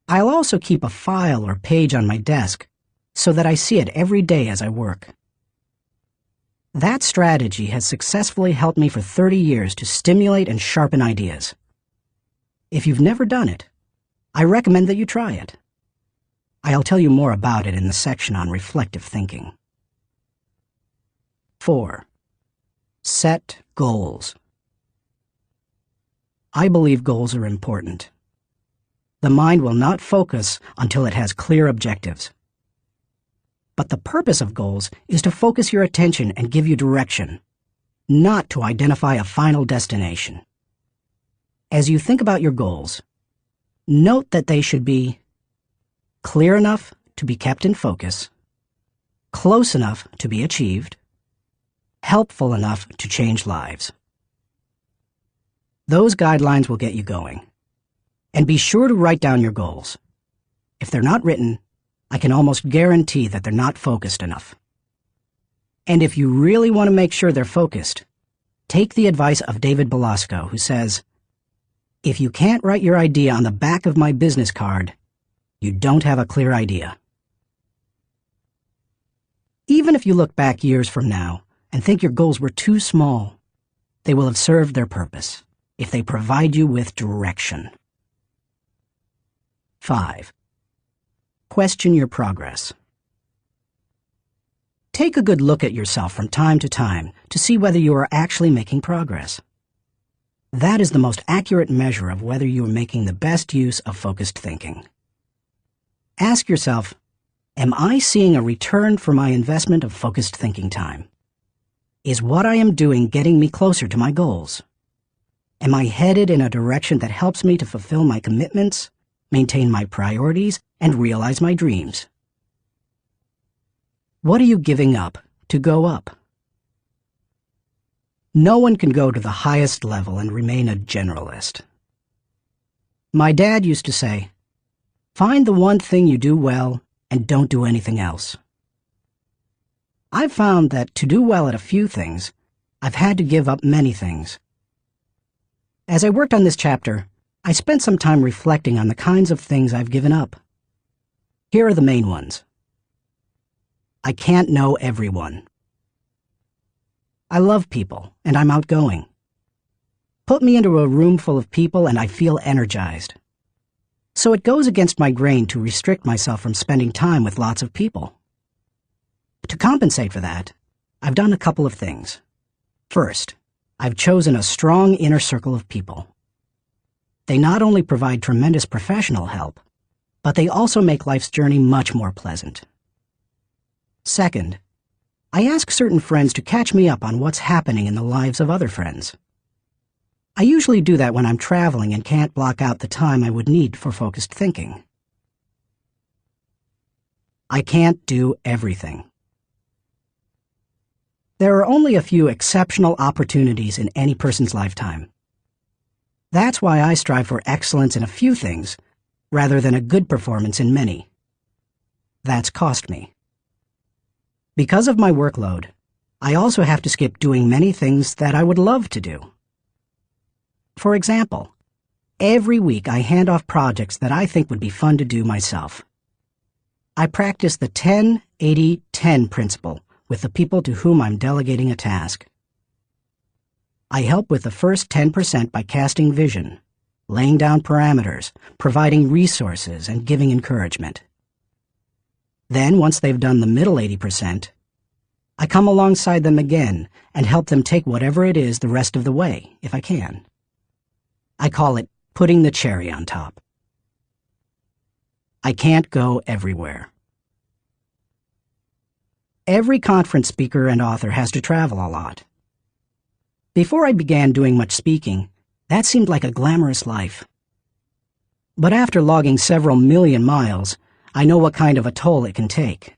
I'll also keep a file or page on my desk so that I see it every day as I work. That strategy has successfully helped me for 30 years to stimulate and sharpen ideas. If you've never done it, I recommend that you try it. I'll tell you more about it in the section on reflective thinking. 4. Set goals. I believe goals are important. The mind will not focus until it has clear objectives. But the purpose of goals is to focus your attention and give you direction. not to identify a final destination. As you think about your goals, note that they should be clear enough to be kept in focus, close enough to be achieved, helpful enough to change lives. Those guidelines will get you going. And be sure to write down your goals. If they're not written, I can almost guarantee that they're not focused enough. And if you really want to make sure they're focused, take the advice of David Belasco, who says, "If you can't write your idea on the back of my business card, you don't have a clear idea." Even if you look back years from now and think your goals were too small, they will have served their purpose if they provide you with direction. 5. Question your progress. Take a good look at yourself from time to time to see whether you are actually making progress. That is the most accurate measure of whether you are making the best use of focused thinking. Ask yourself, am I seeing a return for my investment of focused thinking time? Is what I am doing getting me closer to my goals? Am I headed in a direction that helps me to fulfill my commitments, maintain my priorities, and realize my dreams? What are you giving up to go up? No one can go to the highest level and remain a generalist. My dad used to say, "Find the one thing you do well and don't do anything else." I've found that to do well at a few things, I've had to give up many things. As I worked on this chapter, I spent some time reflecting on the kinds of things I've given up. Here are the main ones. I can't know everyone. I love people, and I'm outgoing. Put me into a room full of people and I feel energized. So it goes against my grain to restrict myself from spending time with lots of people. To compensate for that, I've done a couple of things. First, I've chosen a strong inner circle of people. They not only provide tremendous professional help, but they also make life's journey much more pleasant. Second, I ask certain friends to catch me up on what's happening in the lives of other friends. I usually do that when I'm traveling and can't block out the time I would need for focused thinking. I can't do everything. There are only a few exceptional opportunities in any person's lifetime. That's why I strive for excellence in a few things, rather than a good performance in many. That's cost me. Because of my workload, I also have to skip doing many things that I would love to do. For example, every week I hand off projects that I think would be fun to do myself. I practice the 10-80-10 principle with the people to whom I'm delegating a task. I help with the first 10% by casting vision, laying down parameters, providing resources, and giving encouragement. Then, once they've done the middle 80%, I come alongside them again and help them take whatever it is the rest of the way, if I can. I call it putting the cherry on top. I can't go everywhere. Every conference speaker and author has to travel a lot. Before I began doing much speaking, that seemed like a glamorous life. But after logging several million miles, I know what kind of a toll it can take.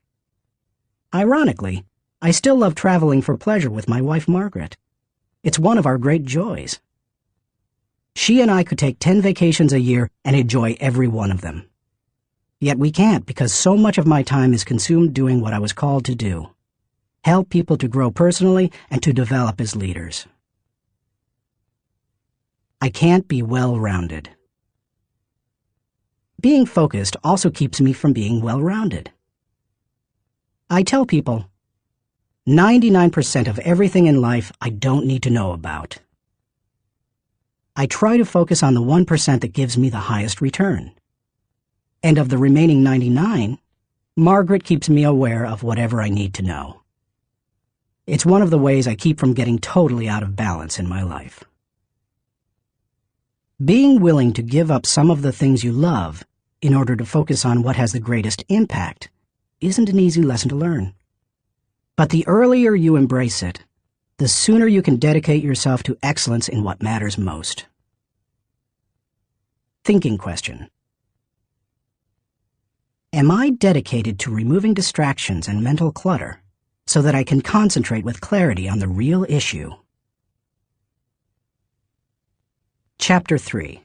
Ironically, I still love traveling for pleasure with my wife Margaret. It's one of our great joys. She and I could take 10 vacations a year and enjoy every one of them. Yet we can't because so much of my time is consumed doing what I was called to do. Help people to grow personally and to develop as leaders. I can't be well-rounded. Being focused also keeps me from being well-rounded. I tell people, 99% of everything in life I don't need to know about. I try to focus on the 1% that gives me the highest return. And of the remaining 99, Margaret keeps me aware of whatever I need to know. It's one of the ways I keep from getting totally out of balance in my life. Being willing to give up some of the things you love in order to focus on what has the greatest impact isn't an easy lesson to learn. But the earlier you embrace it, the sooner you can dedicate yourself to excellence in what matters most. Thinking question. Am I dedicated to removing distractions and mental clutter so that I can concentrate with clarity on the real issue? Chapter 3.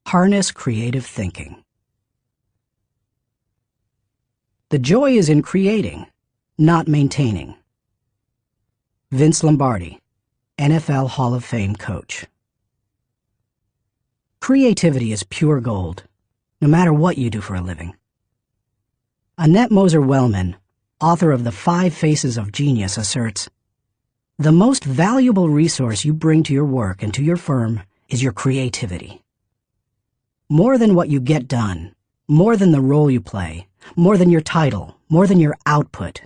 Harness Creative Thinking. The joy is in creating, not maintaining. Vince Lombardi, NFL Hall of Fame coach. Creativity is pure gold, no matter what you do for a living. Annette Moser-Wellman, author of The 5 Faces of Genius, asserts, "The most valuable resource you bring to your work and to your firm is your creativity. More than what you get done, more than the role you play, more than your title, more than your output,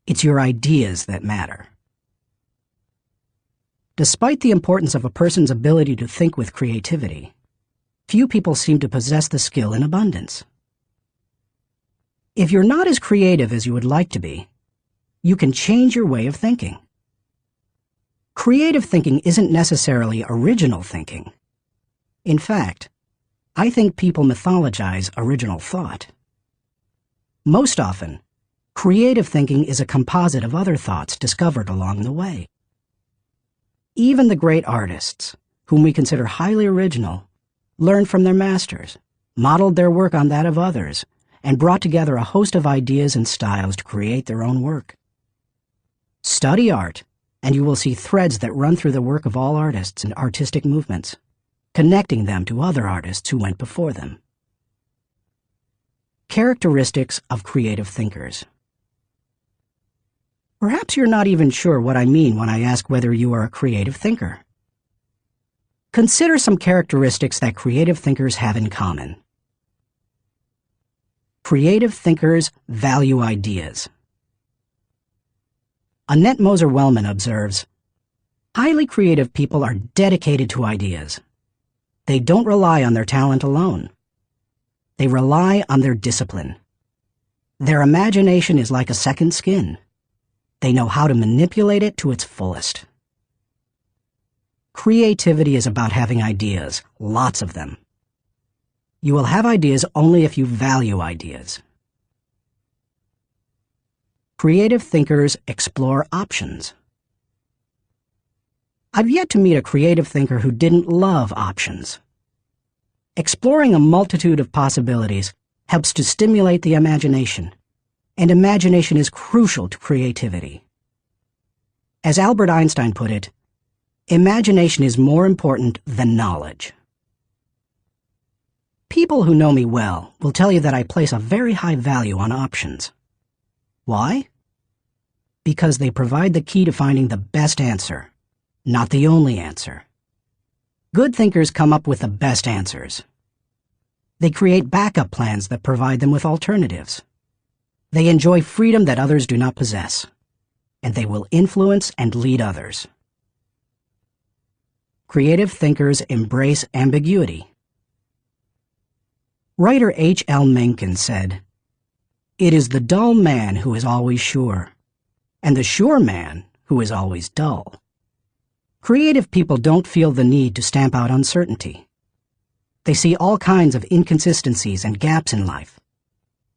it's your ideas that matter." Despite the importance of a person's ability to think with creativity, few people seem to possess the skill in abundance. If you're not as creative as you would like to be, you can change your way of thinking. Creative thinking isn't necessarily original thinking. In fact, I think people mythologize original thought. Most often, creative thinking is a composite of other thoughts discovered along the way. Even the great artists, whom we consider highly original, learned from their masters, modeled their work on that of others, and brought together a host of ideas and styles to create their own work. Study art, and you will see threads that run through the work of all artists and artistic movements, connecting them to other artists who went before them. Characteristics of creative thinkers. Perhaps you're not even sure what I mean when I ask whether you are a creative thinker. Consider some characteristics that creative thinkers have in common. Creative thinkers value ideas. Annette Moser-Wellman observes, "Highly creative people are dedicated to ideas. They don't rely on their talent alone. They rely on their discipline. Their imagination is like a second skin. They know how to manipulate it to its fullest." Creativity is about having ideas, lots of them. You will have ideas only if you value ideas. Creative thinkers explore options. I've yet to meet a creative thinker who didn't love options. Exploring a multitude of possibilities helps to stimulate the imagination, and imagination is crucial to creativity. As Albert Einstein put it, imagination is more important than knowledge. People who know me well will tell you that I place a very high value on options. Why? Because they provide the key to finding the best answer, not the only answer. Good thinkers come up with the best answers. They create backup plans that provide them with alternatives. They enjoy freedom that others do not possess, and they will influence and lead others. Creative thinkers embrace ambiguity. Writer H.L. Mencken said, "It is the dull man who is always sure, and the sure man who is always dull." Creative people don't feel the need to stamp out uncertainty. They see all kinds of inconsistencies and gaps in life,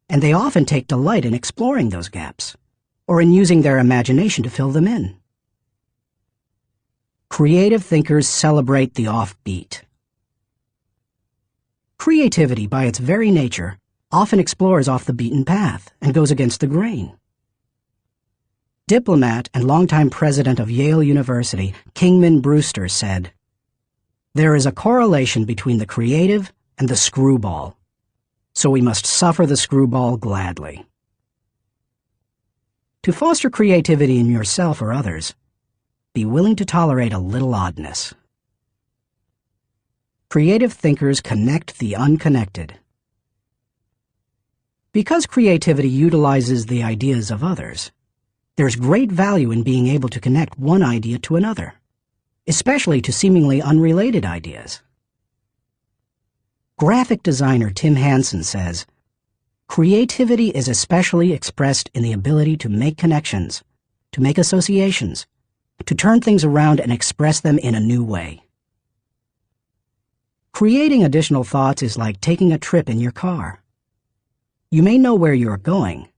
and they often take delight in exploring those gaps, or in using their imagination to fill them in. Creative thinkers celebrate the offbeat. Creativity, by its very nature, often explores off the beaten path and goes against the grain. Diplomat and longtime president of Yale University, Kingman Brewster, said, "There is a correlation between the creative and the screwball, so we must suffer the screwball gladly." To foster creativity in yourself or others, be willing to tolerate a little oddness. Creative thinkers connect the unconnected. Because creativity utilizes the ideas of others, there's great value in being able to connect one idea to another, especially to seemingly unrelated ideas. Graphic designer Tim Hansen says, "Creativity is especially expressed in the ability to make connections to make associations, to turn things around and express them in a new way. Creating additional thoughts is like taking a trip in your car. You may know where you are going,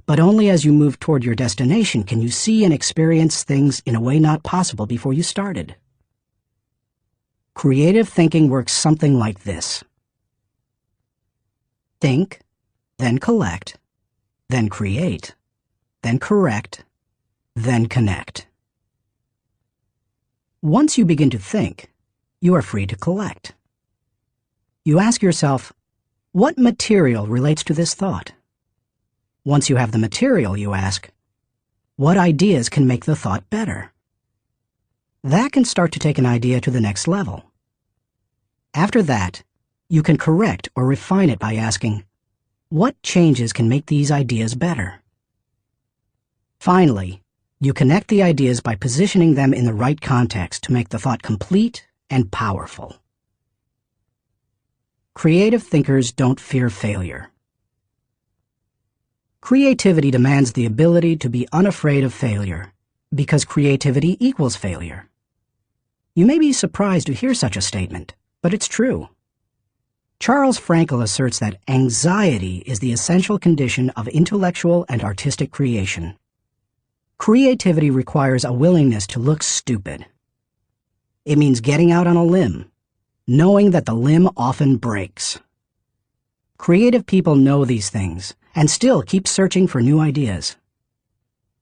but only as you move toward your destination can you see and experience things in a way not possible before you started. Creative thinking works something like this. Think, then collect, then create, then correct, then connect. Once you begin to think, you are free to collect. You ask yourself, what material relates to this thought? Once you have the material, you ask, what ideas can make the thought better? That can start to take an idea to the next level. After that, you can correct or refine it by asking, what changes can make these ideas better? Finally, you connect the ideas by positioning them in the right context to make the thought complete and powerful. Creative thinkers don't fear failure. Creativity demands the ability to be unafraid of failure, because creativity equals failure. You may be surprised to hear such a statement, but it's true. Charles Frankel asserts that anxiety is the essential condition of intellectual and artistic creation. Creativity requires a willingness to look stupid. It means getting out on a limb, knowing that the limb often breaks. Creative people know these things and still keep searching for new ideas.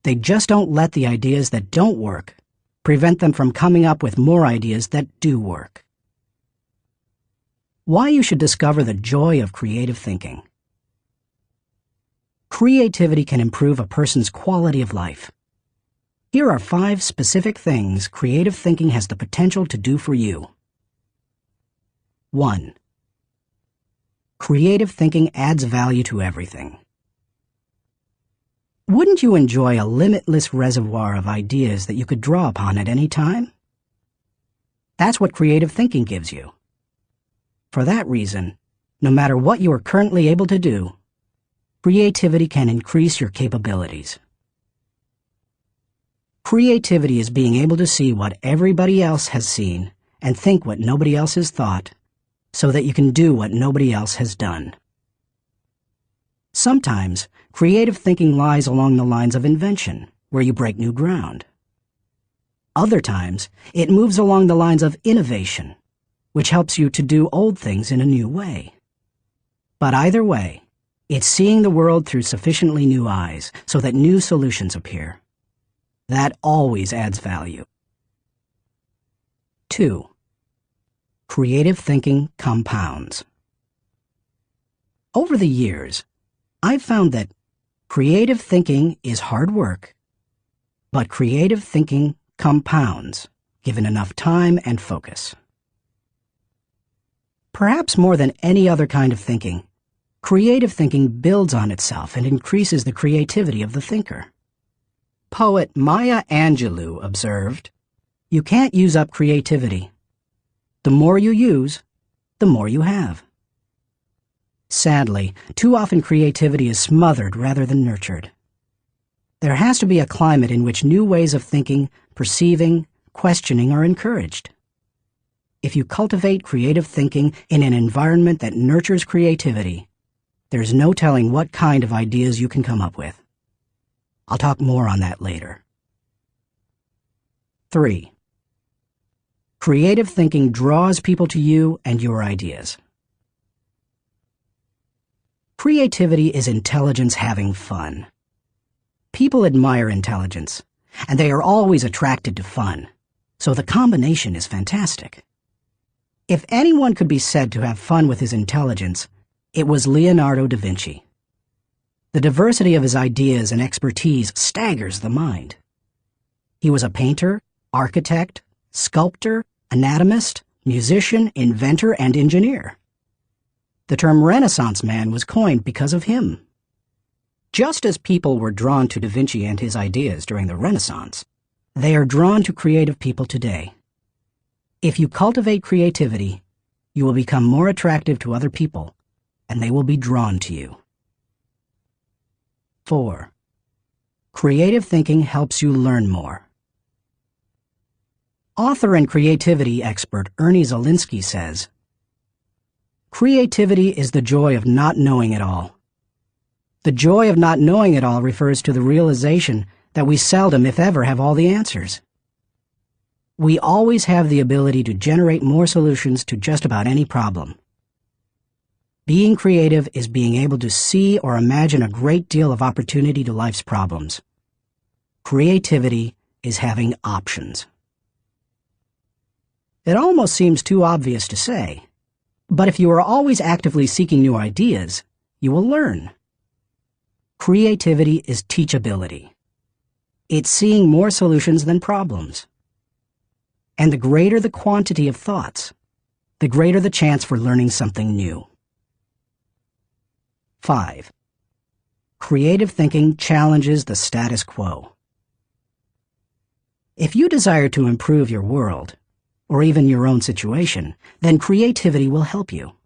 They just don't let the ideas that don't work prevent them from coming up with more ideas that do work. Why you should discover the joy of creative thinking. Creativity can improve a person's quality of life. Here are 5 specific things creative thinking has the potential to do for you. 1. Creative thinking adds value to everything. Wouldn't you enjoy a limitless reservoir of ideas that you could draw upon at any time? That's what creative thinking gives you. For that reason, no matter what you are currently able to do, creativity can increase your capabilities. Creativity is being able to see what everybody else has seen and think what nobody else has thought, so that you can do what nobody else has done. Sometimes, creative thinking lies along the lines of invention, where you break new ground. Other times, it moves along the lines of innovation, which helps you to do old things in a new way. But either way, it's seeing the world through sufficiently new eyes so that new solutions appear. That always adds value. 2. Creative thinking compounds. Over the years, I've found that creative thinking is hard work, but creative thinking compounds, given enough time and focus. Perhaps more than any other kind of thinking, creative thinking builds on itself and increases the creativity of the thinker. Poet Maya Angelou observed, "You can't use up creativity. The more you use, the more you have." Sadly, too often creativity is smothered rather than nurtured. There has to be a climate in which new ways of thinking, perceiving, questioning are encouraged. If you cultivate creative thinking in an environment that nurtures creativity, there's no telling what kind of ideas you can come up with. I'll talk more on that later. 3. Creative thinking draws people to you and your ideas. Creativity is intelligence having fun. People admire intelligence, and they are always attracted to fun, so the combination is fantastic. If anyone could be said to have fun with his intelligence, it was Leonardo da Vinci. The diversity of his ideas and expertise staggers the mind. He was a painter, architect, sculptor, anatomist, musician, inventor, and engineer. The term Renaissance man was coined because of him. Just as people were drawn to Da Vinci and his ideas during the Renaissance, they are drawn to creative people today. If you cultivate creativity, you will become more attractive to other people, and they will be drawn to you. 4. Creative thinking helps you learn more. Author and creativity expert Ernie Zielinski says, "Creativity is the joy of not knowing it all. The joy of not knowing it all refers to the realization that we seldom, if ever, have all the answers. We always have the ability to generate more solutions to just about any problem. Being creative is being able to see or imagine a great deal of opportunity to life's problems. Creativity is having options." It almost seems too obvious to say, but if you are always actively seeking new ideas, you will learn. Creativity is teachability. It's seeing more solutions than problems. And the greater the quantity of thoughts, the greater the chance for learning something new. 5. Creative thinking challenges the status quo. If you desire to improve your world, or even your own situation, then creativity will help you.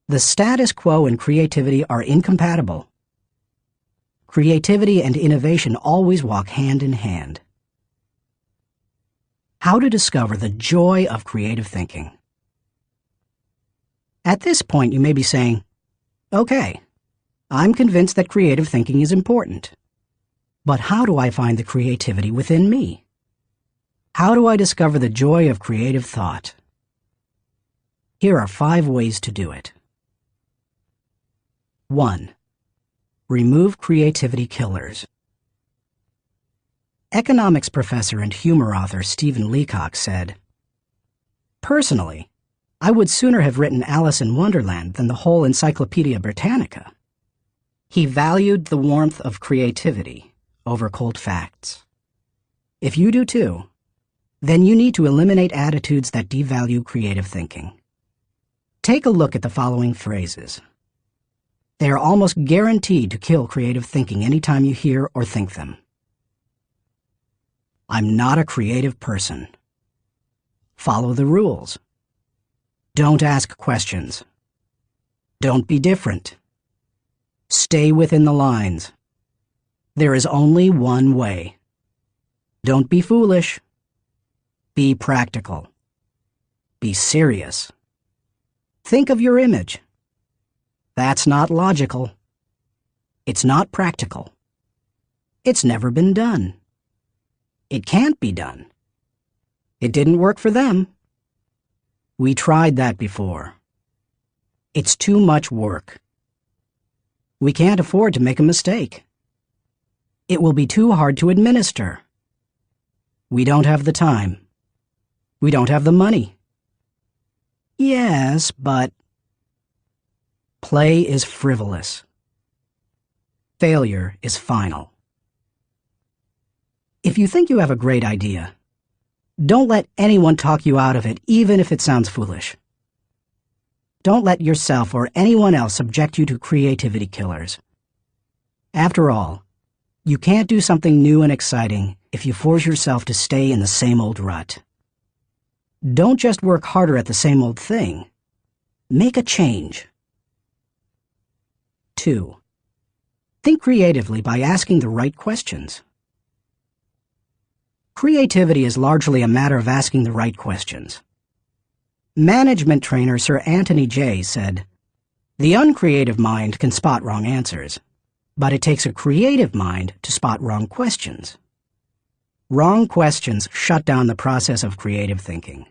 The status quo and creativity are incompatible. Creativity and innovation always walk hand in hand. How to discover the joy of creative thinking. At this point, you may be saying, "Okay, I'm convinced that creative thinking is important. But how do I find the creativity within me? How do I discover the joy of creative thought?" Here are 5 ways to do it. 1. Remove creativity killers. Economics professor and humor author Stephen Leacock said, "Personally, I would sooner have written Alice in Wonderland than the whole Encyclopedia Britannica." He valued the warmth of creativity over cold facts. If you do too, then you need to eliminate attitudes that devalue creative thinking. Take a look at the following phrases. They are almost guaranteed to kill creative thinking anytime you hear or think them. "I'm not a creative person." "Follow the rules." "Don't ask questions." "Don't be different." "Stay within the lines." "There is only one way." "Don't be foolish." "Be practical." "Be serious." "Think of your image." "That's not logical." "It's not practical." "It's never been done." "It can't be done." "It didn't work for them." "We tried that before." "It's too much work." "We can't afford to make a mistake." "It will be too hard to administer." "We don't have the time." "We don't have the money." "Yes, but..." Play is frivolous. Failure is final. If you think you have a great idea, don't let anyone talk you out of it, even if it sounds foolish. Don't let yourself or anyone else subject you to creativity killers. After all, you can't do something new and exciting if you force yourself to stay in the same old rut. Don't just work harder at the same old thing. Make a change. 2. Think creatively by asking the right questions. Creativity is largely a matter of asking the right questions. Management trainer Sir Anthony Jay said, "The uncreative mind can spot wrong answers, but it takes a creative mind to spot wrong questions." Wrong questions shut down the process of creative thinking.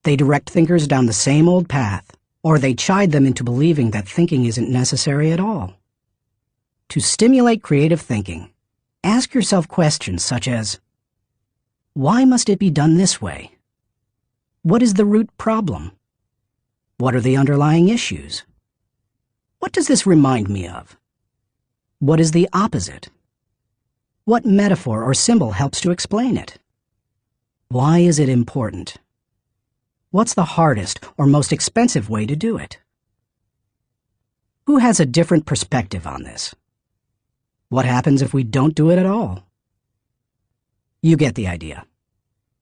They direct thinkers down the same old path, or they chide them into believing that thinking isn't necessary at all. To stimulate creative thinking, ask yourself questions such as, why must it be done this way? What is the root problem? What are the underlying issues? What does this remind me of? What is the opposite? What metaphor or symbol helps to explain it? Why is it important? What's the hardest or most expensive way to do it? Who has a different perspective on this? What happens if we don't do it at all? You get the idea.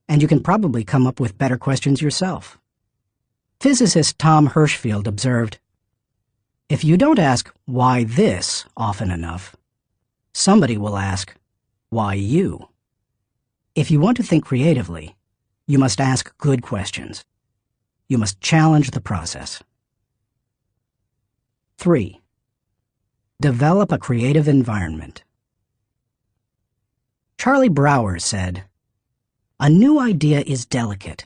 And you can probably come up with better questions yourself. Physicist Tom Hirschfeld observed, "If you don't ask why this often enough, Somebody will ask, why you? If you want to think creatively, you must ask good questions. You must challenge the process. 3. Develop a creative environment. Charlie Brower said, "A new idea is delicate.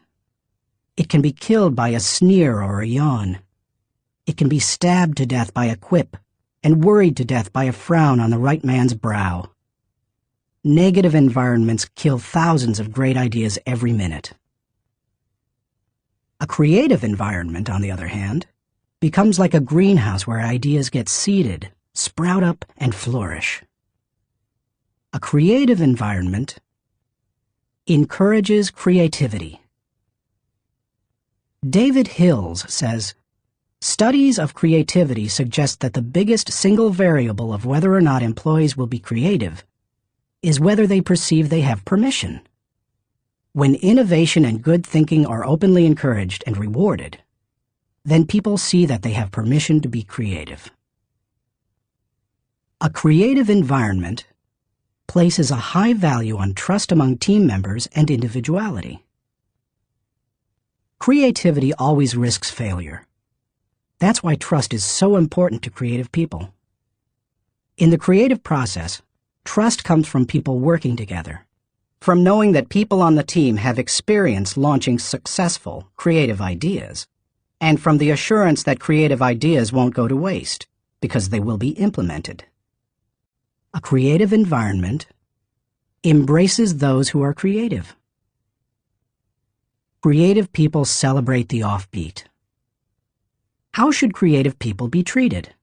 It can be killed by a sneer or a yawn. It can be stabbed to death by a quip and worried to death by a frown on the right man's brow. Negative environments kill thousands of great ideas every minute." A creative environment, on the other hand, becomes like a greenhouse where ideas get seeded, sprout up, and flourish. A creative environment encourages creativity. David Hills says, "Studies of creativity suggest that the biggest single variable of whether or not employees will be creative is whether they perceive they have permission. When innovation and good thinking are openly encouraged and rewarded, then people see that they have permission to be creative." A creative environment places a high value on trust among team members and individuality. Creativity always risks failure. That's why trust is so important to creative people. In the creative process, trust comes from people working together, from knowing that people on the team have experience launching successful, creative ideas, and from the assurance that creative ideas won't go to waste because they will be implemented. A creative environment embraces those who are creative. Creative people celebrate the offbeat. How should creative people be treated?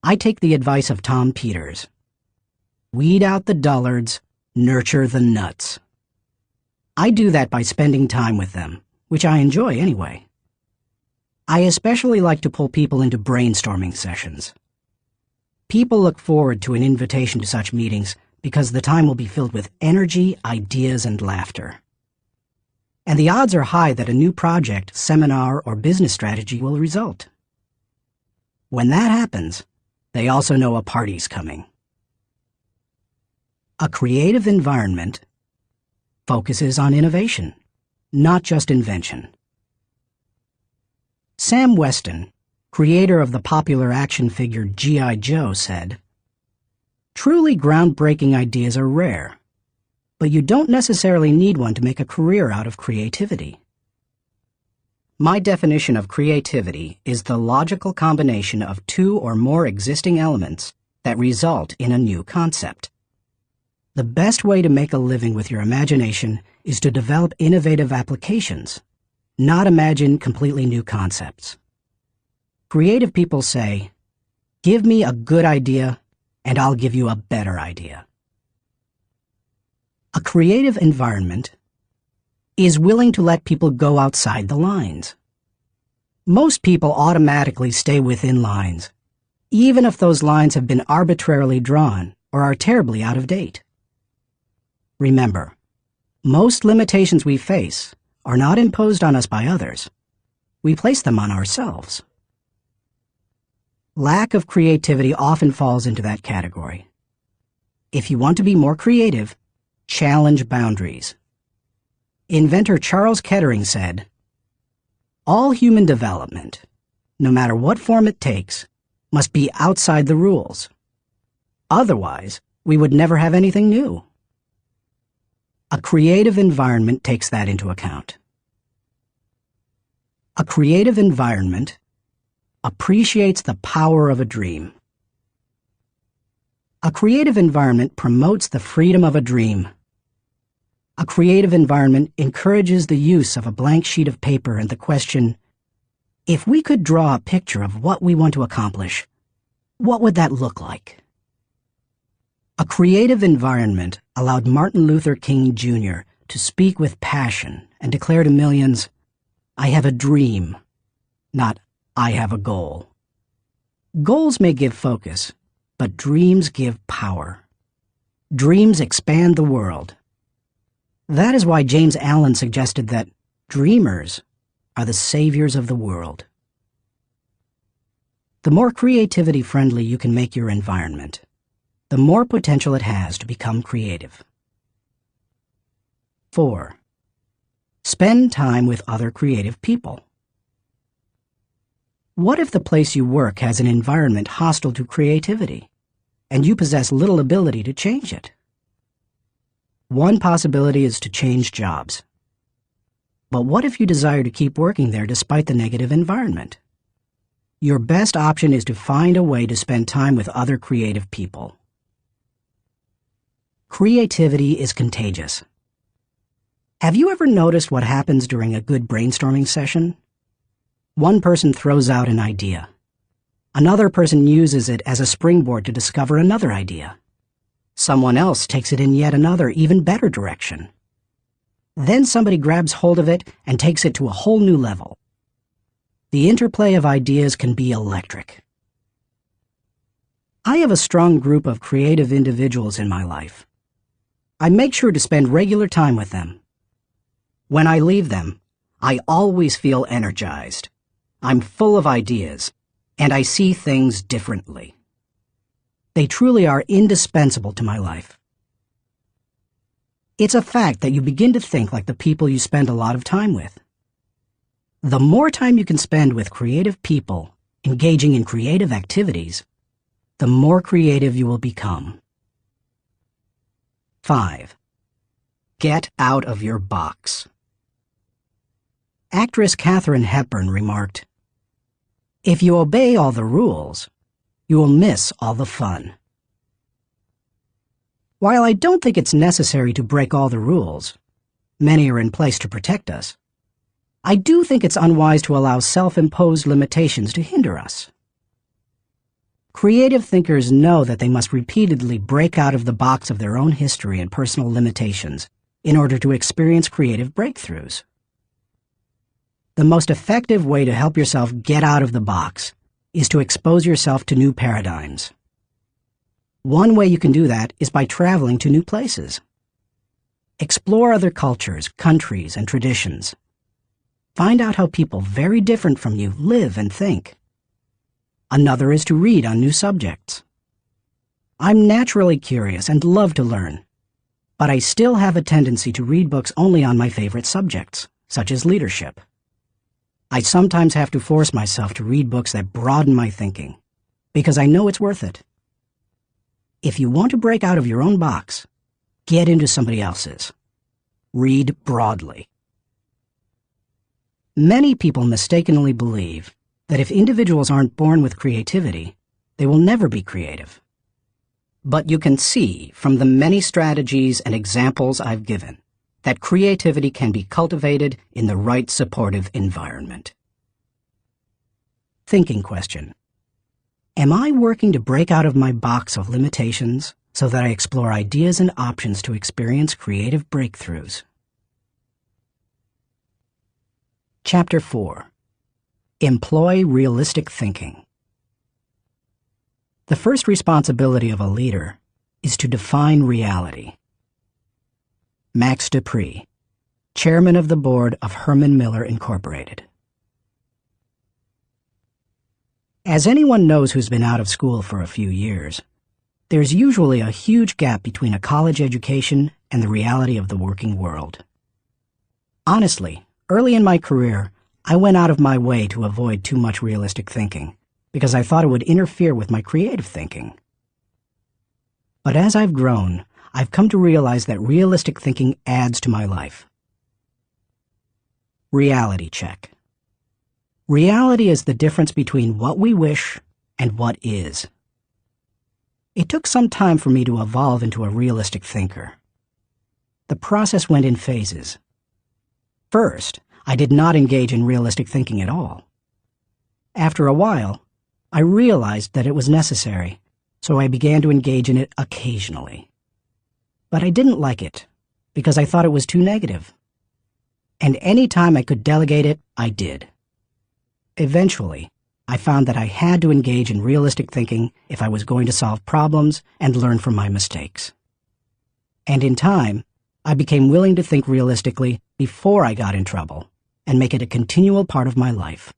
I take the advice of Tom Peters. Weed out the dullards, nurture the nuts. I do that by spending time with them, which I enjoy anyway. I especially like to pull people into brainstorming sessions. People look forward to an invitation to such meetings because the time will be filled with energy, ideas, and laughter. And the odds are high that a new project, seminar, or business strategy will result. When that happens, they also know a party's coming. A creative environment focuses on innovation, not just invention. Sam Weston, creator of the popular action figure G.I. Joe, said, "Truly groundbreaking ideas are rare, but you don't necessarily need one to make a career out of creativity." My definition of creativity is the logical combination of two or more existing elements that result in a new concept. The best way to make a living with your imagination is to develop innovative applications, not imagine completely new concepts. Creative people say, "Give me a good idea, and I'll give you a better idea." A creative environment is willing to let people go outside the lines. Most people automatically stay within lines, even if those lines have been arbitrarily drawn or are terribly out of date. Remember, most limitations we face are not imposed on us by others. We place them on ourselves. Lack of creativity often falls into that category. If you want to be more creative, challenge boundaries. Inventor Charles Kettering said, "All human development, no matter what form it takes, must be outside the rules. Otherwise, we would never have anything new." A creative environment takes that into account. A creative environment appreciates the power of a dream. A creative environment promotes the freedom of a dream. A creative environment encourages the use of a blank sheet of paper and the question, if we could draw a picture of what we want to accomplish, what would that look like? A creative environment allowed Martin Luther King Jr. to speak with passion and declare to millions, "I have a dream," not "I have a goal." Goals may give focus, but dreams give power. Dreams expand the world. That is why James Allen suggested that dreamers are the saviors of the world. The more creativity-friendly you can make your environment, the more potential it has to become creative. 4. Spend time with other creative people. What if the place you work has an environment hostile to creativity, and you possess little ability to change it? One possibility is to change jobs. But what if you desire to keep working there despite the negative environment? Your best option is to find a way to spend time with other creative people. Creativity is contagious. Have you ever noticed what happens during a good brainstorming session? One person throws out an idea. Another person uses it as a springboard to discover another idea. Someone else takes it in yet another, even better direction. Then somebody grabs hold of it and takes it to a whole new level. The interplay of ideas can be electric. I have a strong group of creative individuals in my life. I make sure to spend regular time with them. When I leave them, I always feel energized. I'm full of ideas, and I see things differently. They truly are indispensable to my life. It's a fact that you begin to think like the people you spend a lot of time with. The more time you can spend with creative people, engaging in creative activities, the more creative you will become. 5. Get out of your box. Actress Katharine Hepburn remarked, "If you obey all the rules, you will miss all the fun." While I don't think it's necessary to break all the rules, many are in place to protect us, I do think it's unwise to allow self-imposed limitations to hinder us. Creative thinkers know that they must repeatedly break out of the box of their own history and personal limitations in order to experience creative breakthroughs. The most effective way to help yourself get out of the box is to expose yourself to new paradigms. One way you can do that is by traveling to new places. Explore other cultures, countries, and traditions. Find out how people very different from you live and think. Another is to read on new subjects. I'm naturally curious and love to learn, but I still have a tendency to read books only on my favorite subjects, such as leadership. I sometimes have to force myself to read books that broaden my thinking, because I know it's worth it. If you want to break out of your own box, get into somebody else's. Read broadly. Many people mistakenly believe that if individuals aren't born with creativity, they will never be creative. But you can see from the many strategies and examples I've given that creativity can be cultivated in the right supportive environment. Thinking question. Am I working to break out of my box of limitations so that I explore ideas and options to experience creative breakthroughs? Chapter 4. Employ realistic thinking. The first responsibility of a leader is to define reality. Max Dupree, Chairman of the Board of Herman Miller Incorporated. As anyone knows who's been out of school for a few years, there's usually a huge gap between a college education and the reality of the working world. Honestly, early in my career, I went out of my way to avoid too much realistic thinking because I thought it would interfere with my creative thinking. But as I've grown, I've come to realize that realistic thinking adds to my life. Reality check. Reality is the difference between what we wish and what is. It took some time for me to evolve into a realistic thinker. The process went in phases. First, I did not engage in realistic thinking at all. After a while, I realized that it was necessary, so I began to engage in it occasionally. But I didn't like it, because I thought it was too negative. And any time I could delegate it, I did. Eventually, I found that I had to engage in realistic thinking if I was going to solve problems and learn from my mistakes. And in time, I became willing to think realistically before I got in trouble and make it a continual part of my life.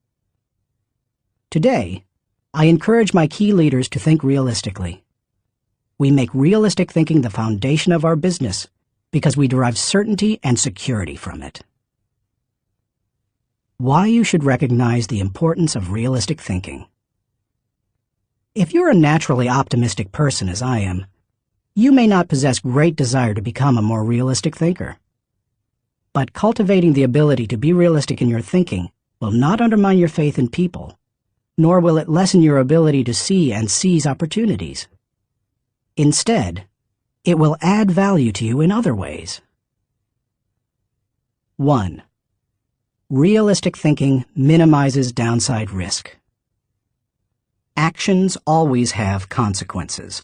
Today, I encourage my key leaders to think realistically. We make realistic thinking the foundation of our business because we derive certainty and security from it. Why you should recognize the importance of realistic thinking. If you're a naturally optimistic person, as I am, you may not possess great desire to become a more realistic thinker. But cultivating the ability to be realistic in your thinking will not undermine your faith in people, nor will it lessen your ability to see and seize opportunities. Instead, it will add value to you in other ways. 1. Realistic thinking minimizes downside risk. Actions always have consequences.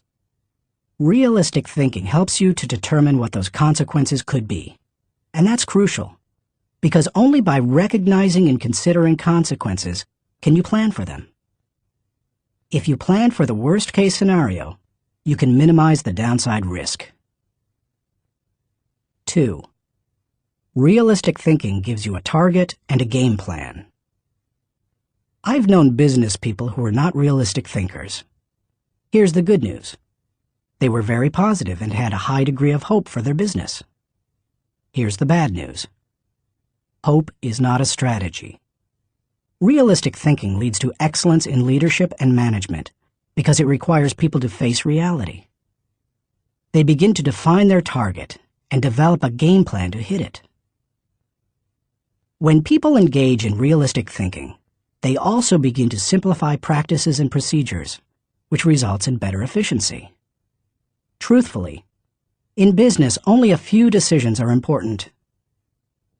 Realistic thinking helps you to determine what those consequences could be. And that's crucial, because only by recognizing and considering consequences can you plan for them. If you plan for the worst-case scenario, you can minimize the downside risk. 2. Realistic thinking gives you a target and a game plan. I've known business people who were not realistic thinkers. Here's the good news. They were very positive and had a high degree of hope for their business. Here's the bad news. Hope is not a strategy. Realistic thinking leads to excellence in leadership and management because it requires people to face reality. They begin to define their target and develop a game plan to hit it. When people engage in realistic thinking, they also begin to simplify practices and procedures, which results in better efficiency. Truthfully, in business, only a few decisions are important.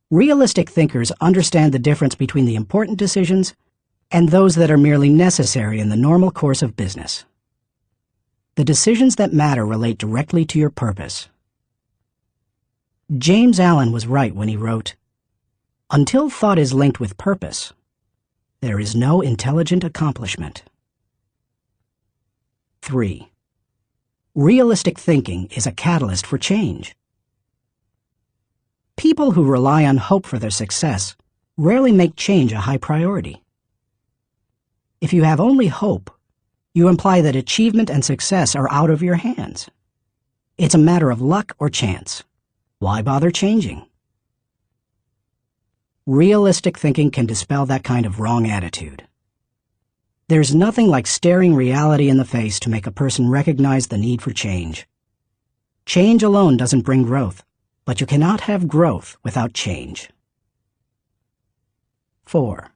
Realistic thinkers understand the difference between the important decisions and those that are merely necessary in the normal course of business. The decisions that matter relate directly to your purpose. James Allen was right when he wrote, "Until thought is linked with purpose, there is no intelligent accomplishment." 3. Realistic thinking is a catalyst for change. People who rely on hope for their success rarely make change a high priority. If you have only hope, you imply that achievement and success are out of your hands. It's a matter of luck or chance. Why bother changing? Realistic thinking can dispel that kind of wrong attitude. There's nothing like staring reality in the face to make a person recognize the need for change. Change alone doesn't bring growth, but you cannot have growth without change. 4.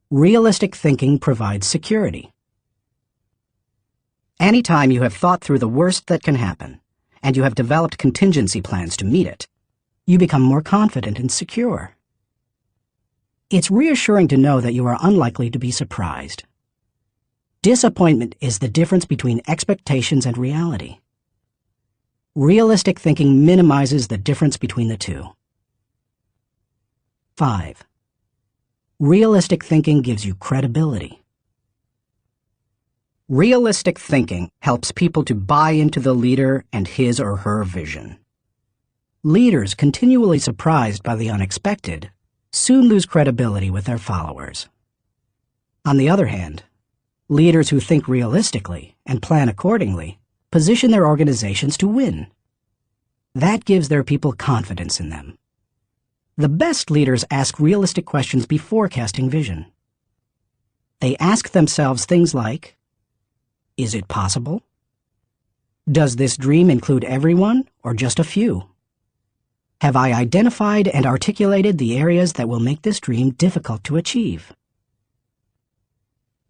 Realistic thinking provides security. Anytime you have thought through the worst that can happen, and you have developed contingency plans to meet it, you become more confident and secure. It's reassuring to know that you are unlikely to be surprised. Disappointment is the difference between expectations and reality. Realistic thinking minimizes the difference between the two. 5. Realistic thinking gives you credibility. Realistic thinking helps people to buy into the leader and his or her vision. Leaders continually surprised by the unexpected soon lose credibility with their followers. On the other hand, leaders who think realistically and plan accordingly position their organizations to win. That gives their people confidence in them. The best leaders ask realistic questions before casting vision. They ask themselves things like, is it possible? Does this dream include everyone or just a few? Have I identified and articulated the areas that will make this dream difficult to achieve?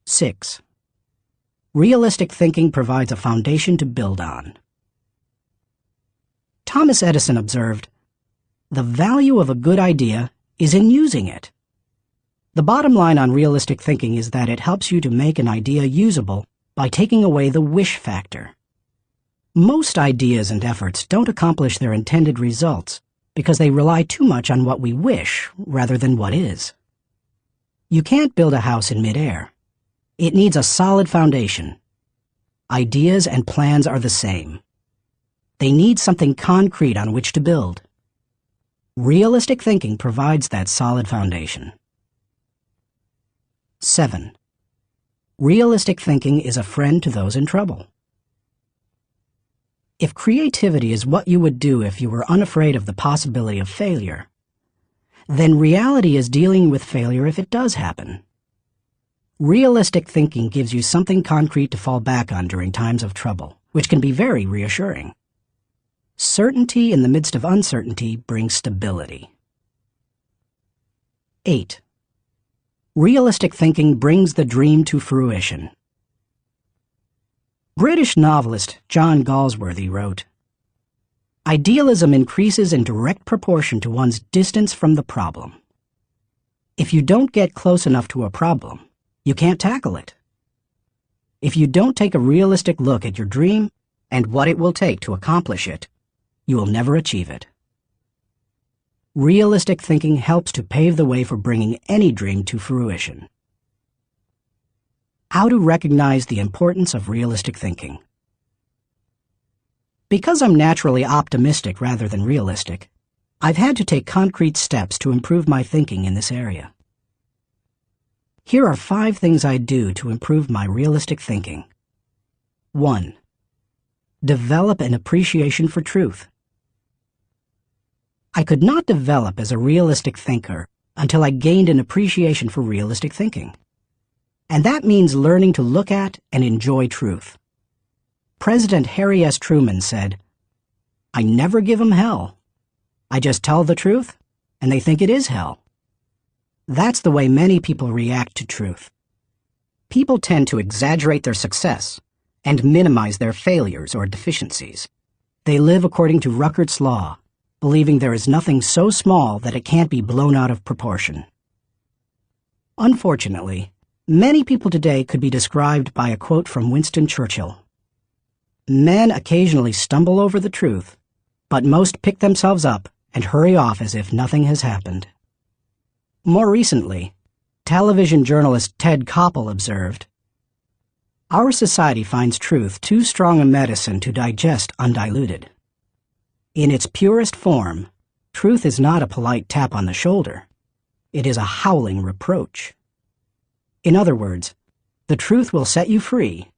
6. Realistic thinking provides a foundation to build on. Thomas Edison observed, "The value of a good idea is in using it." The bottom line on realistic thinking is that it helps you to make an idea usable by taking away the wish factor. Most ideas and efforts don't accomplish their intended results because they rely too much on what we wish rather than what is. You can't build a house in midair. It needs a solid foundation. Ideas and plans are the same. They need something concrete on which to build. Realistic thinking provides that solid foundation. 7. Realistic thinking is a friend to those in trouble. If creativity is what you would do if you were unafraid of the possibility of failure, then reality is dealing with failure if it does happen. Realistic thinking gives you something concrete to fall back on during times of trouble, which can be very reassuring. Certainty in the midst of uncertainty brings stability. 8. Realistic thinking brings the dream to fruition. British novelist John Galsworthy wrote, "Idealism increases in direct proportion to one's distance from the problem. If you don't get close enough to a problem, you can't tackle it. If you don't take a realistic look at your dream and what it will take to accomplish it, you will never achieve it." Realistic thinking helps to pave the way for bringing any dream to fruition. How to recognize the importance of realistic thinking. Because I'm naturally optimistic rather than realistic, I've had to take concrete steps to improve my thinking in this area. Here are 5 things I do to improve my realistic thinking. 1. Develop an appreciation for truth. I could not develop as a realistic thinker until I gained an appreciation for realistic thinking. And that means learning to look at and enjoy truth. President Harry S. Truman said, "I never give 'em hell. I just tell the truth, and they think it is hell." That's the way many people react to truth. People tend to exaggerate their success and minimize their failures or deficiencies. They live according to Ruckert's law, believing there is nothing so small that it can't be blown out of proportion. Unfortunately, many people today could be described by a quote from Winston Churchill. "Men occasionally stumble over the truth, but most pick themselves up and hurry off as if nothing has happened." More recently, television journalist Ted Koppel observed, "Our society finds truth too strong a medicine to digest undiluted. In its purest form, truth is not a polite tap on the shoulder. It is a howling reproach." In other words, the truth will set you free,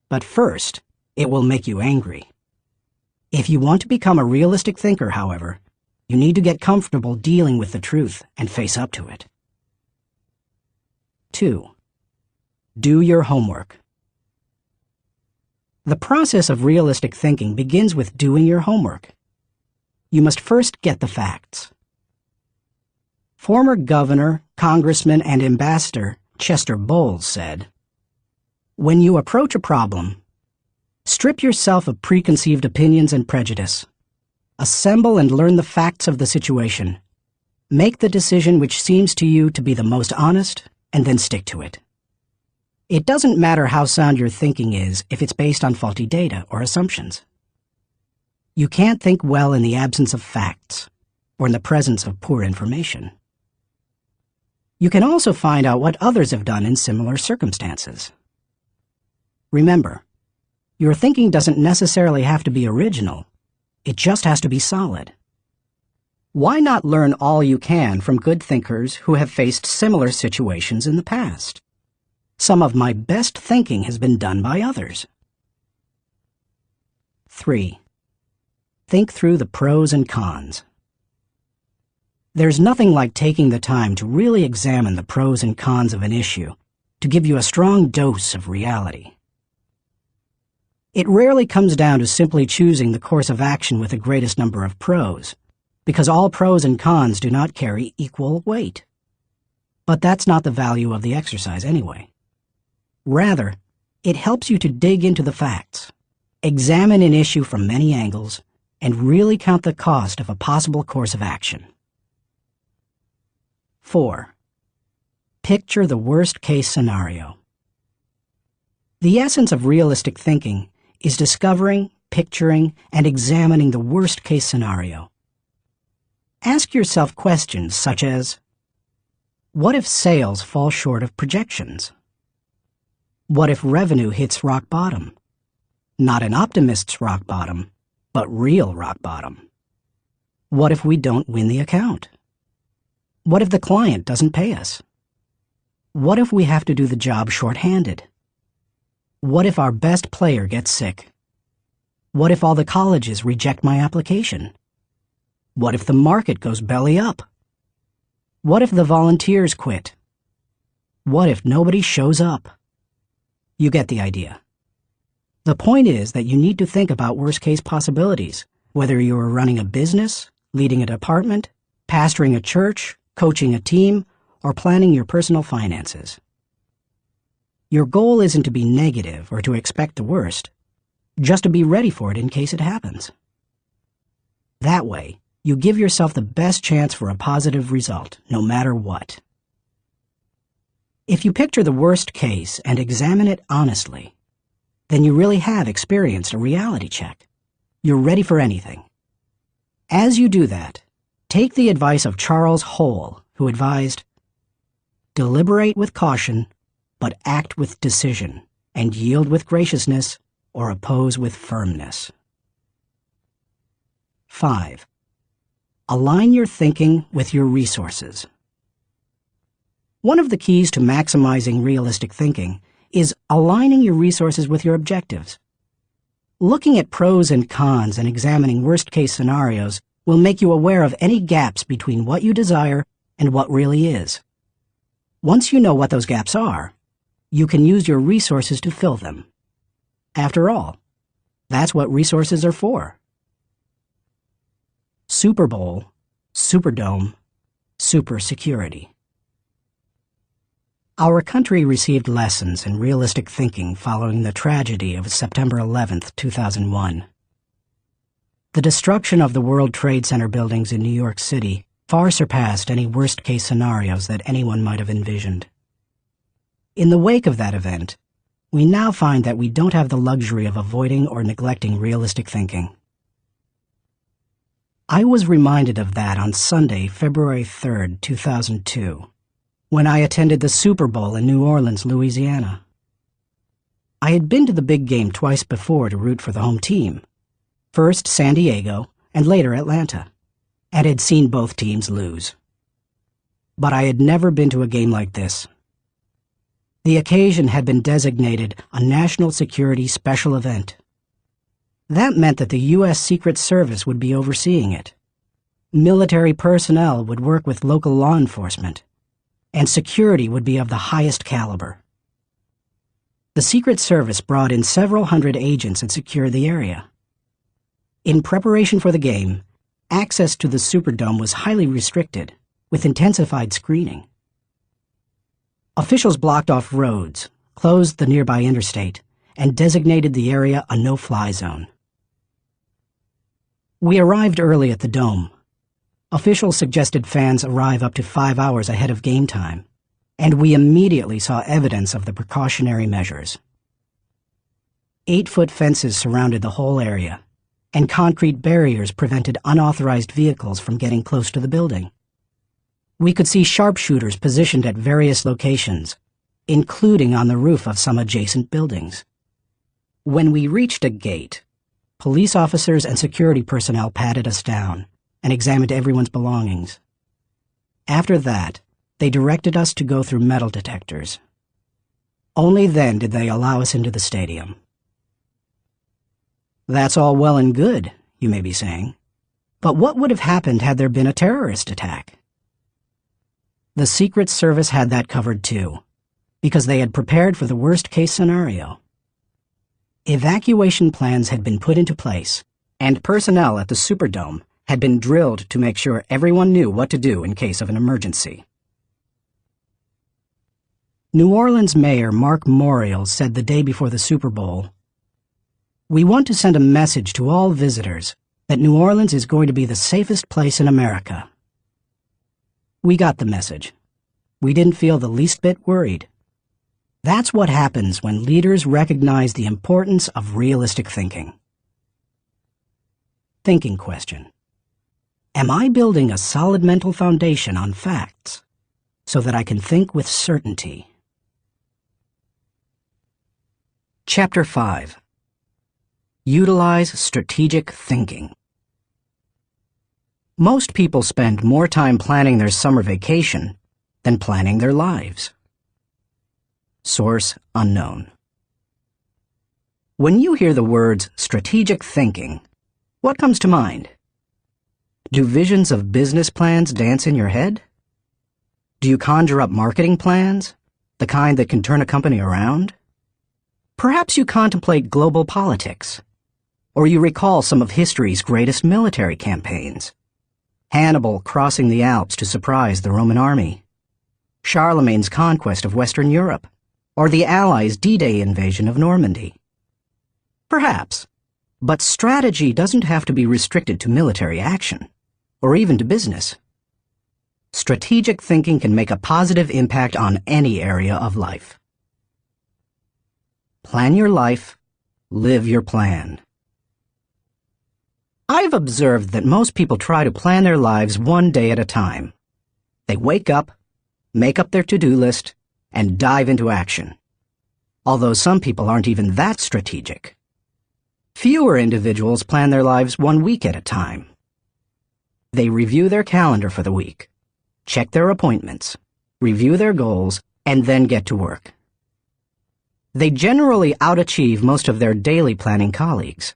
but first, it will make you angry. If you want to become a realistic thinker, however, you need to get comfortable dealing with the truth and face up to it. 2. Do your homework. The process of realistic thinking begins with doing your homework. You must first get the facts. Former governor, congressman, and ambassador Chester Bowles said, "When you approach a problem, strip yourself of preconceived opinions and prejudice. Assemble and learn the facts of the situation. Make the decision which seems to you to be the most honest, and then stick to it. It doesn't matter how sound your thinking is if it's based on faulty data or assumptions. You can't think well in the absence of facts, or in the presence of poor information. You can also find out what others have done in similar circumstances. Remember, your thinking doesn't necessarily have to be original. It just has to be solid. Why not learn all you can from good thinkers who have faced similar situations in the past? Some of my best thinking has been done by others. 3. Think through the pros and cons. There's nothing like taking the time to really examine the pros and cons of an issue to give you a strong dose of reality. It rarely comes down to simply choosing the course of action with the greatest number of pros, because all pros and cons do not carry equal weight. But that's not the value of the exercise anyway. Rather, it helps you to dig into the facts, examine an issue from many angles, and really count the cost of a possible course of action. 4. Picture the worst-case scenario. The essence of realistic thinking is discovering, picturing, and examining the worst-case scenario. Ask yourself questions such as, what if sales fall short of projections? What if revenue hits rock bottom? Not an optimist's rock bottom, but real rock bottom. What if we don't win the account? What if the client doesn't pay us? What if we have to do the job short-handed? What if our best player gets sick? What if all the colleges reject my application? What if the market goes belly up? What if the volunteers quit? What if nobody shows up? You get the idea. The point is that you need to think about worst-case possibilities, whether you are running a business, leading a department, pastoring a church, coaching a team, or planning your personal finances. Your goal isn't to be negative or to expect the worst, just to be ready for it in case it happens. That way, you give yourself the best chance for a positive result, no matter what. If you picture the worst case and examine it honestly, then you really have experienced a reality check. You're ready for anything. As you do that, take the advice of Charles Hole, who advised, "Deliberate with caution, but act with decision, and yield with graciousness, or oppose with firmness." 5. Align your thinking with your resources. One of the keys to maximizing realistic thinking is aligning your resources with your objectives. Looking at pros and cons and examining worst-case scenarios will make you aware of any gaps between what you desire and what really is. Once you know what those gaps are, you can use your resources to fill them. After all, that's what resources are for. Super Bowl, Superdome, Super Security. Our country received lessons in realistic thinking following the tragedy of September 11, 2001. The destruction of the World Trade Center buildings in New York City far surpassed any worst-case scenarios that anyone might have envisioned. In the wake of that event, we now find that we don't have the luxury of avoiding or neglecting realistic thinking. I was reminded of that on Sunday, February 3, 2002. When I attended the Super Bowl in New Orleans, Louisiana. I had been to the big game twice before to root for the home team, first San Diego and later Atlanta, and had seen both teams lose. But I had never been to a game like this. The occasion had been designated a national security special event. That meant that the U.S. Secret Service would be overseeing it. Military personnel would work with local law enforcement, and security would be of the highest caliber. The Secret Service brought in several hundred agents and secured the area. In preparation for the game, access to the Superdome was highly restricted, with intensified screening. Officials blocked off roads, closed the nearby interstate, and designated the area a no-fly zone. We arrived early at the Dome. Officials suggested fans arrive up to 5 hours ahead of game time, and we immediately saw evidence of the precautionary measures. 8-foot fences surrounded the whole area, and concrete barriers prevented unauthorized vehicles from getting close to the building. We could see sharpshooters positioned at various locations, including on the roof of some adjacent buildings. When we reached a gate, police officers and security personnel patted us down and examined everyone's belongings. After that, they directed us to go through metal detectors. Only then did they allow us into the stadium. That's all well and good, you may be saying. But what would have happened had there been a terrorist attack? The Secret Service had that covered too, because they had prepared for the worst-case scenario. Evacuation plans had been put into place, and personnel at the Superdome had been drilled to make sure everyone knew what to do in case of an emergency. New Orleans Mayor Mark Morial said the day before the Super Bowl, "We want to send a message to all visitors that New Orleans is going to be the safest place in America." We got the message. We didn't feel the least bit worried. That's what happens when leaders recognize the importance of realistic thinking. Thinking question. Am I building a solid mental foundation on facts so that I can think with certainty? Chapter 5. Utilize strategic thinking. Most people spend more time planning their summer vacation than planning their lives. Source unknown. When you hear the words strategic thinking, what comes to mind? Do visions of business plans dance in your head? Do you conjure up marketing plans, the kind that can turn a company around? Perhaps you contemplate global politics, or you recall some of history's greatest military campaigns. Hannibal crossing the Alps to surprise the Roman army, Charlemagne's conquest of Western Europe, or the Allies' D-Day invasion of Normandy. Perhaps, but strategy doesn't have to be restricted to military action, or even to business. Strategic thinking can make a positive impact on any area of life. Plan your life, live your plan. I've observed that most people try to plan their lives one day at a time. They wake up, make up their to-do list, and dive into action. Although some people aren't even that strategic. Fewer individuals plan their lives 1 week at a time. They review their calendar for the week, check their appointments, review their goals, and then get to work. They generally outachieve most of their daily planning colleagues.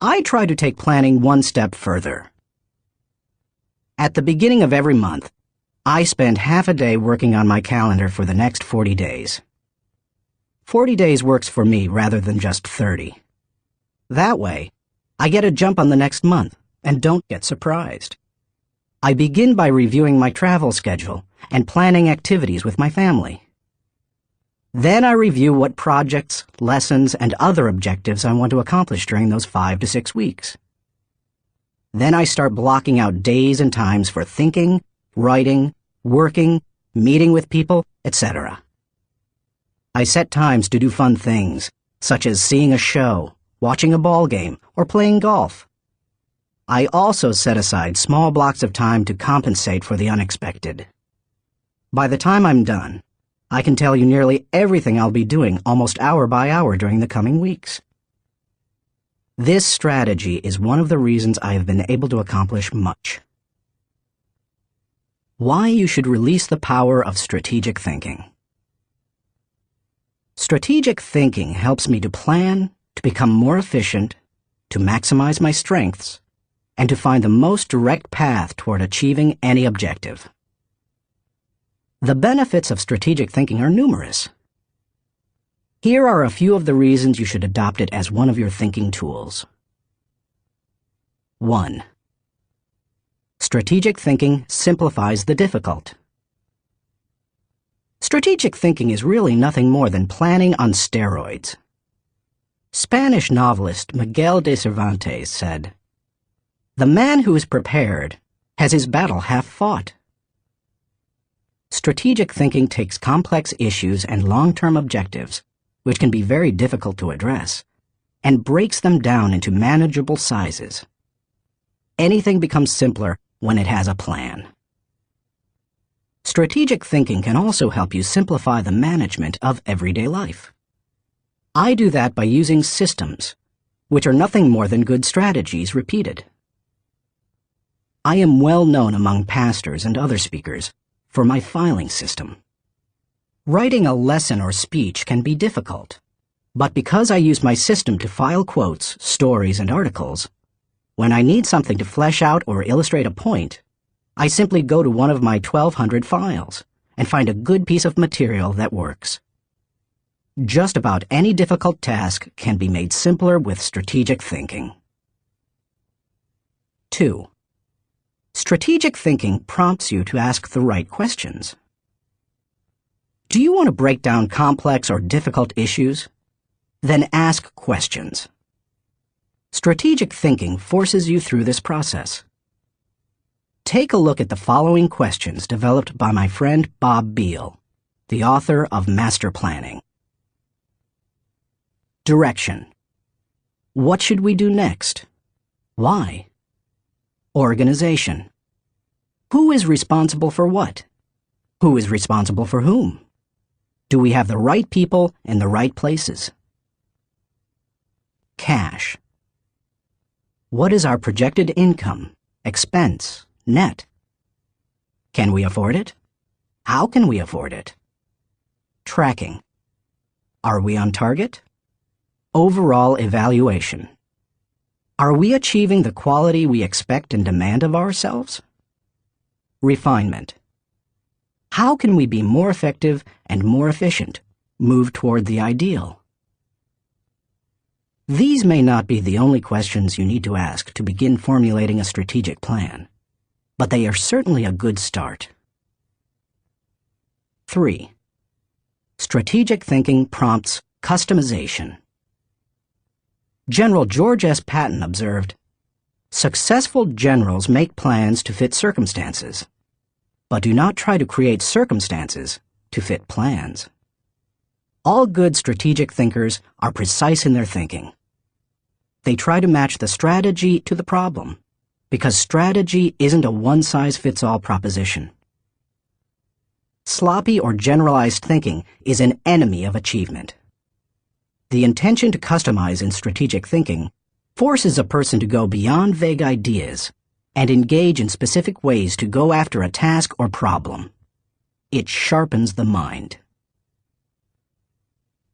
I try to take planning one step further. At the beginning of every month, I spend half a day working on my calendar for the next 40 days. 40 days works for me rather than just 30. That way, I get a jump on the next month and don't get surprised. I begin by reviewing my travel schedule and planning activities with my family. Then I review what projects, lessons, and other objectives I want to accomplish during those 5 to 6 weeks. Then I start blocking out days and times for thinking, writing, working, meeting with people, etc. I set times to do fun things, such as seeing a show, watching a ball game, or playing golf. I also set aside small blocks of time to compensate for the unexpected. By the time I'm done, I can tell you nearly everything I'll be doing almost hour by hour during the coming weeks. This strategy is one of the reasons I have been able to accomplish much. Why you should release the power of strategic thinking. Strategic thinking helps me to plan, to become more efficient, to maximize my strengths, and to find the most direct path toward achieving any objective. The benefits of strategic thinking are numerous. Here are a few of the reasons you should adopt it as one of your thinking tools. 1. Strategic thinking simplifies the difficult. Strategic thinking is really nothing more than planning on steroids. Spanish novelist Miguel de Cervantes said, "The man who is prepared has his battle half fought." Strategic thinking takes complex issues and long-term objectives, which can be very difficult to address, and breaks them down into manageable sizes. Anything becomes simpler when it has a plan. Strategic thinking can also help you simplify the management of everyday life. I do that by using systems, which are nothing more than good strategies repeated. I am well known among pastors and other speakers for my filing system. Writing a lesson or speech can be difficult, but because I use my system to file quotes, stories, and articles, when I need something to flesh out or illustrate a point, I simply go to one of my 1,200 files and find a good piece of material that works. Just about any difficult task can be made simpler with strategic thinking. 2. Strategic thinking prompts you to ask the right questions. Do you want to break down complex or difficult issues? Then ask questions. Strategic thinking forces you through this process. Take a look at the following questions developed by my friend Bob Beal, the author of Master Planning. Direction. What should we do next? Why? Organization. Who is responsible for what? Who is responsible for whom? Do we have the right people in the right places? Cash. What is our projected income, expense, net? Can we afford it? How can we afford it? Tracking. Are we on target? Overall evaluation. Are we achieving the quality we expect and demand of ourselves? Refinement. How can we be more effective and more efficient, move toward the ideal? These may not be the only questions you need to ask to begin formulating a strategic plan, but they are certainly a good start. 3. Strategic thinking prompts customization. General George S. Patton observed, "Successful generals make plans to fit circumstances, but do not try to create circumstances to fit plans." All good strategic thinkers are precise in their thinking. They try to match the strategy to the problem, because strategy isn't a one-size-fits-all proposition. Sloppy or generalized thinking is an enemy of achievement. The intention to customize in strategic thinking forces a person to go beyond vague ideas and engage in specific ways to go after a task or problem. It sharpens the mind.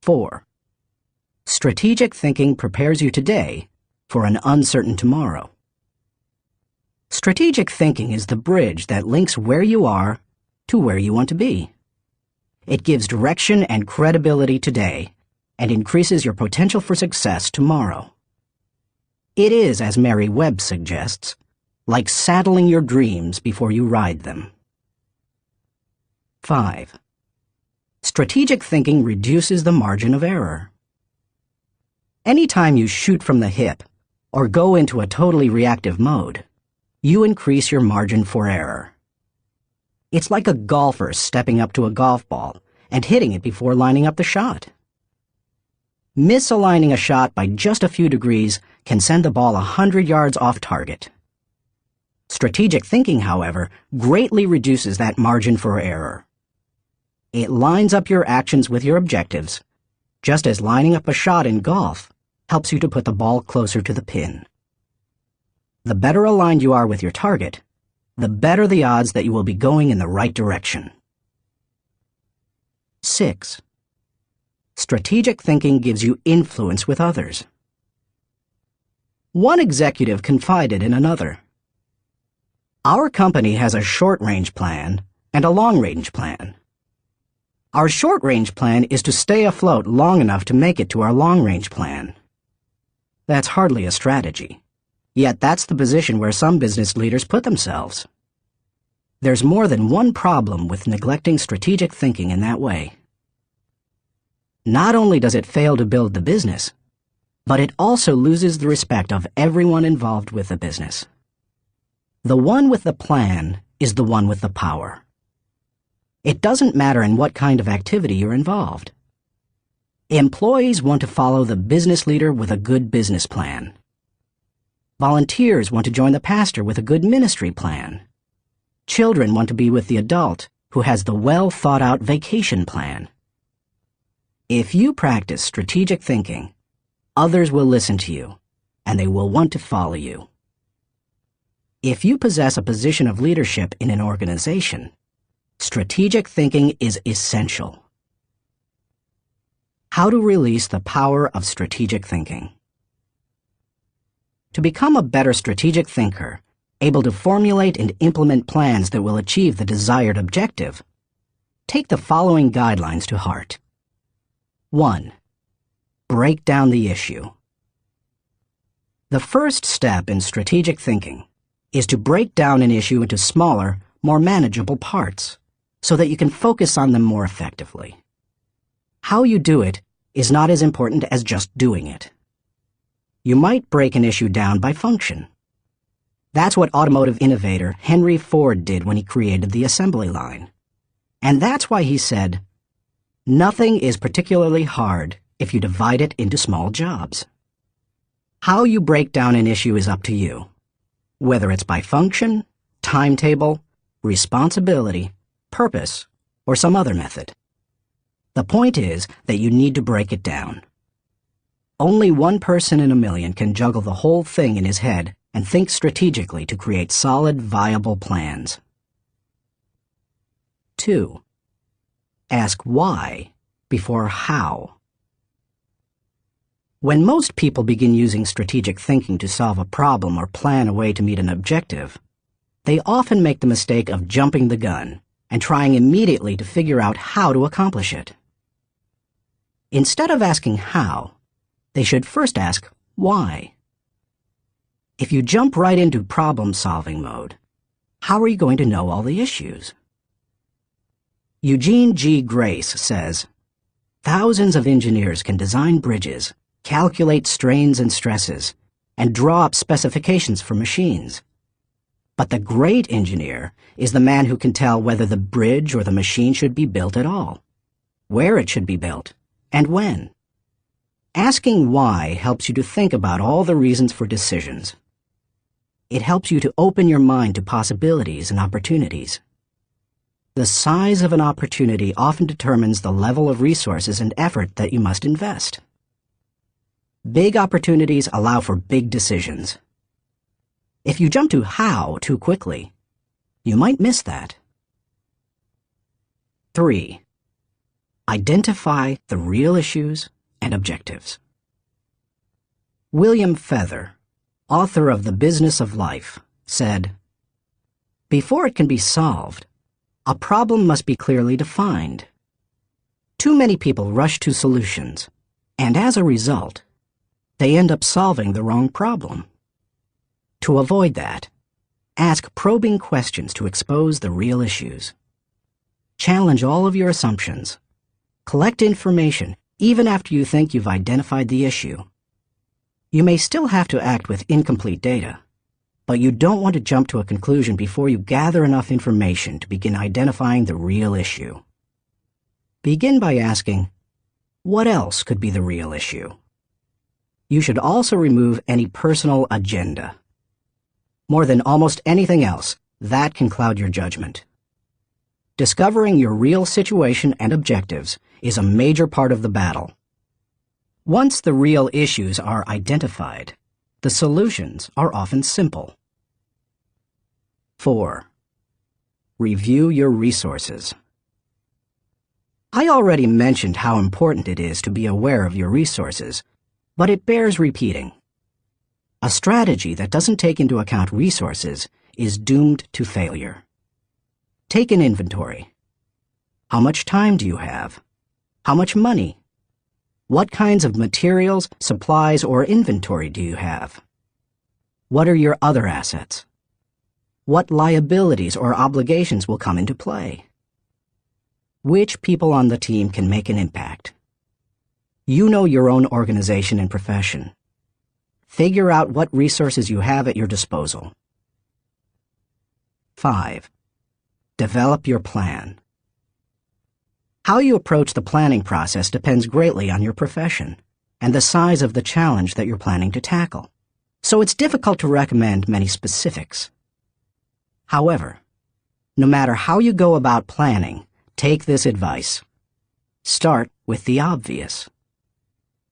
4. Strategic thinking prepares you today for an uncertain tomorrow. Strategic thinking is the bridge that links where you are to where you want to be. It gives direction and credibility today and increases your potential for success tomorrow. It is, as Mary Webb suggests, like saddling your dreams before you ride them. 5. Strategic thinking reduces the margin of error. Anytime you shoot from the hip or go into a totally reactive mode, you increase your margin for error. It's like a golfer stepping up to a golf ball and hitting it before lining up the shot. Misaligning a shot by just a few degrees can send the ball 100 yards off target. Strategic thinking, however, greatly reduces that margin for error. It lines up your actions with your objectives, just as lining up a shot in golf helps you to put the ball closer to the pin. The better aligned you are with your target, the better the odds that you will be going in the right direction. 6. Strategic thinking gives you influence with others. One executive confided in another, "Our company has a short-range plan and a long-range plan. Our short-range plan is to stay afloat long enough to make it to our long-range plan." That's hardly a strategy, yet that's the position where some business leaders put themselves. There's more than one problem with neglecting strategic thinking in that way. Not only does it fail to build the business, but it also loses the respect of everyone involved with the business. The one with the plan is the one with the power. It doesn't matter in what kind of activity you're involved. Employees want to follow the business leader with a good business plan. Volunteers want to join the pastor with a good ministry plan. Children want to be with the adult who has the well-thought-out vacation plan. If you practice strategic thinking, others will listen to you, and they will want to follow you. If you possess a position of leadership in an organization, strategic thinking is essential. How to release the power of strategic thinking. To become a better strategic thinker, able to formulate and implement plans that will achieve the desired objective, take the following guidelines to heart. 1. Break down the issue. The first step in strategic thinking is to break down an issue into smaller, more manageable parts so that you can focus on them more effectively. How you do it is not as important as just doing it. You might break an issue down by function. That's what automotive innovator Henry Ford did when he created the assembly line. And that's why he said, "Nothing is particularly hard if you divide it into small jobs." How you break down an issue is up to you, whether it's by function, timetable, responsibility, purpose, or some other method. The point is that you need to break it down. Only one person in a million can juggle the whole thing in his head and think strategically to create solid, viable plans. 2. Ask why before how. When most people begin using strategic thinking to solve a problem or plan a way to meet an objective, they often make the mistake of jumping the gun and trying immediately to figure out how to accomplish it. Instead of asking how, they should first ask why. If you jump right into problem-solving mode, how are you going to know all the issues? Eugene G. Grace says, "Thousands of engineers can design bridges, calculate strains and stresses, and draw up specifications for machines. But the great engineer is the man who can tell whether the bridge or the machine should be built at all, where it should be built, and when." Asking why helps you to think about all the reasons for decisions. It helps you to open your mind to possibilities and opportunities. The size of an opportunity often determines the level of resources and effort that you must invest. Big opportunities allow for big decisions. If you jump to how too quickly, you might miss that. 3. Identify the real issues and objectives. William Feather, author of The Business of Life, said, "Before it can be solved, a problem must be clearly defined. Too many people rush to solutions, and as a result, they end up solving the wrong problem. To avoid that, ask probing questions to expose the real issues. Challenge all of your assumptions. Collect information even after you think you've identified the issue. You may still have to act with incomplete data, but you don't want to jump to a conclusion before you gather enough information to begin identifying the real issue. Begin by asking, what else could be the real issue? You should also remove any personal agenda. More than almost anything else, that can cloud your judgment. Discovering your real situation and objectives is a major part of the battle. Once the real issues are identified, the solutions are often simple. 4. Review your resources. I already mentioned how important it is to be aware of your resources, but it bears repeating. A strategy that doesn't take into account resources is doomed to failure. Take an inventory. How much time do you have? How much money? What kinds of materials, supplies, or inventory do you have? What are your other assets? What liabilities or obligations will come into play? Which people on the team can make an impact? You know your own organization and profession. Figure out what resources you have at your disposal. 5. Develop your plan. How you approach the planning process depends greatly on your profession and the size of the challenge that you're planning to tackle, so it's difficult to recommend many specifics. However, no matter how you go about planning, take this advice. Start with the obvious.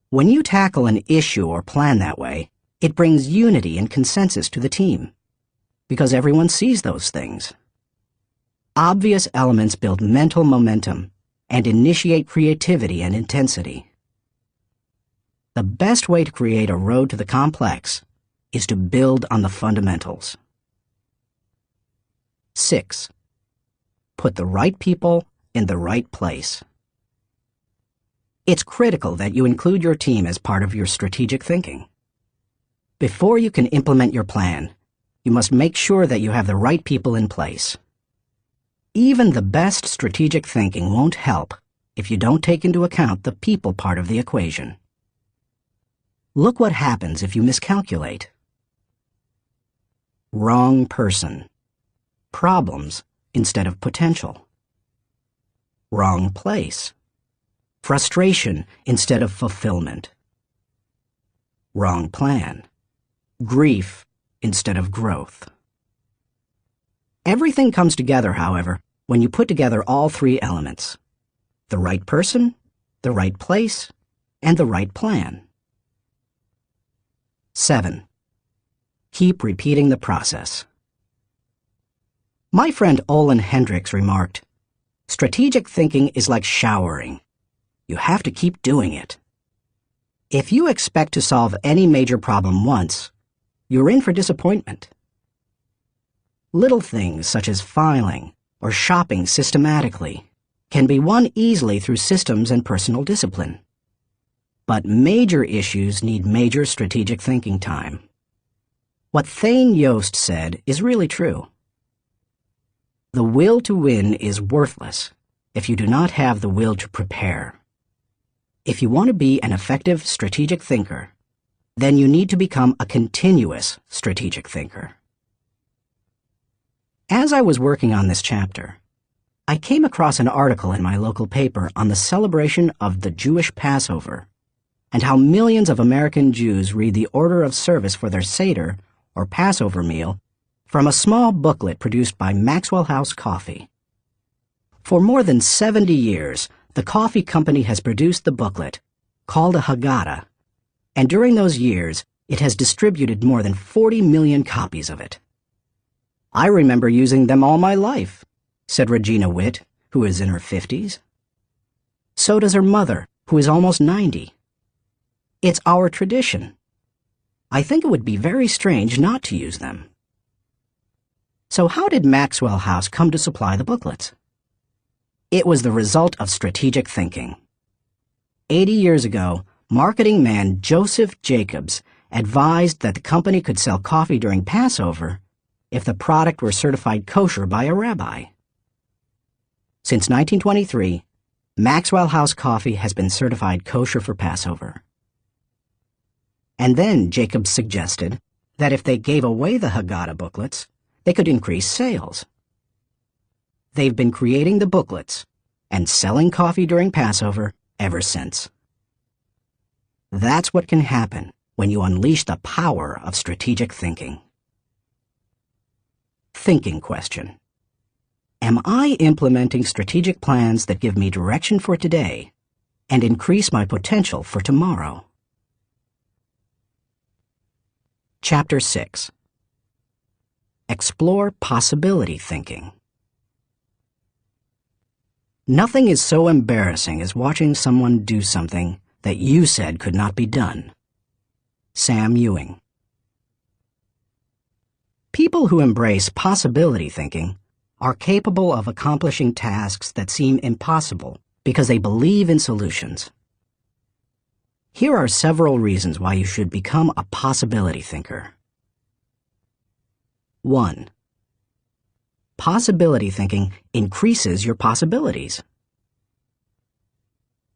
When you tackle an issue or plan that way, it brings unity and consensus to the team, because everyone sees those things. Obvious elements build mental momentum and initiate creativity and intensity. The best way to create a road to the complex is to build on the fundamentals. 6. Put the right people in the right place. It's critical that you include your team as part of your strategic thinking. Before you can implement your plan, you must make sure that you have the right people in place. Even the best strategic thinking won't help if you don't take into account the people part of the equation. Look what happens if you miscalculate. Wrong person. Problems instead of potential. Wrong place. Frustration instead of fulfillment. Wrong plan. Grief instead of growth. Everything comes together, however, when you put together all three elements: the right person, the right place, and the right plan. 7. Keep repeating the process. My friend Olin Hendricks remarked, "Strategic thinking is like showering. You have to keep doing it. If you expect to solve any major problem once, you're in for disappointment. Little things such as filing or shopping systematically can be won easily through systems and personal discipline. But major issues need major strategic thinking time. What Thane Yost said is really true. The will to win is worthless if you do not have the will to prepare. If you want to be an effective strategic thinker, then you need to become a continuous strategic thinker. As I was working on this chapter, I came across an article in my local paper on the celebration of the Jewish Passover and how millions of American Jews read the order of service for their Seder, or Passover meal, from a small booklet produced by Maxwell House Coffee. For more than 70 years, the coffee company has produced the booklet, called a Haggadah, and during those years, it has distributed more than 40 million copies of it. I remember using them all my life, said Regina Witt, who is in her 50s. So does her mother, who is almost 90. It's our tradition. I think it would be very strange not to use them. So how did Maxwell House come to supply the booklets? It was the result of strategic thinking. 80 years ago, marketing man Joseph Jacobs advised that the company could sell coffee during Passover if the product were certified kosher by a rabbi. Since 1923, Maxwell House Coffee has been certified kosher for Passover. And then Jacobs suggested that if they gave away the Haggadah booklets, they could increase sales. They've been creating the booklets and selling coffee during Passover ever since. That's what can happen when you unleash the power of strategic thinking. Thinking question. Am I implementing strategic plans that give me direction for today and increase my potential for tomorrow? Chapter 6. Explore possibility thinking. Nothing is so embarrassing as watching someone do something that you said could not be done. Sam Ewing. People who embrace possibility thinking are capable of accomplishing tasks that seem impossible because they believe in solutions. Here are several reasons why you should become a possibility thinker. 1. Possibility thinking increases your possibilities.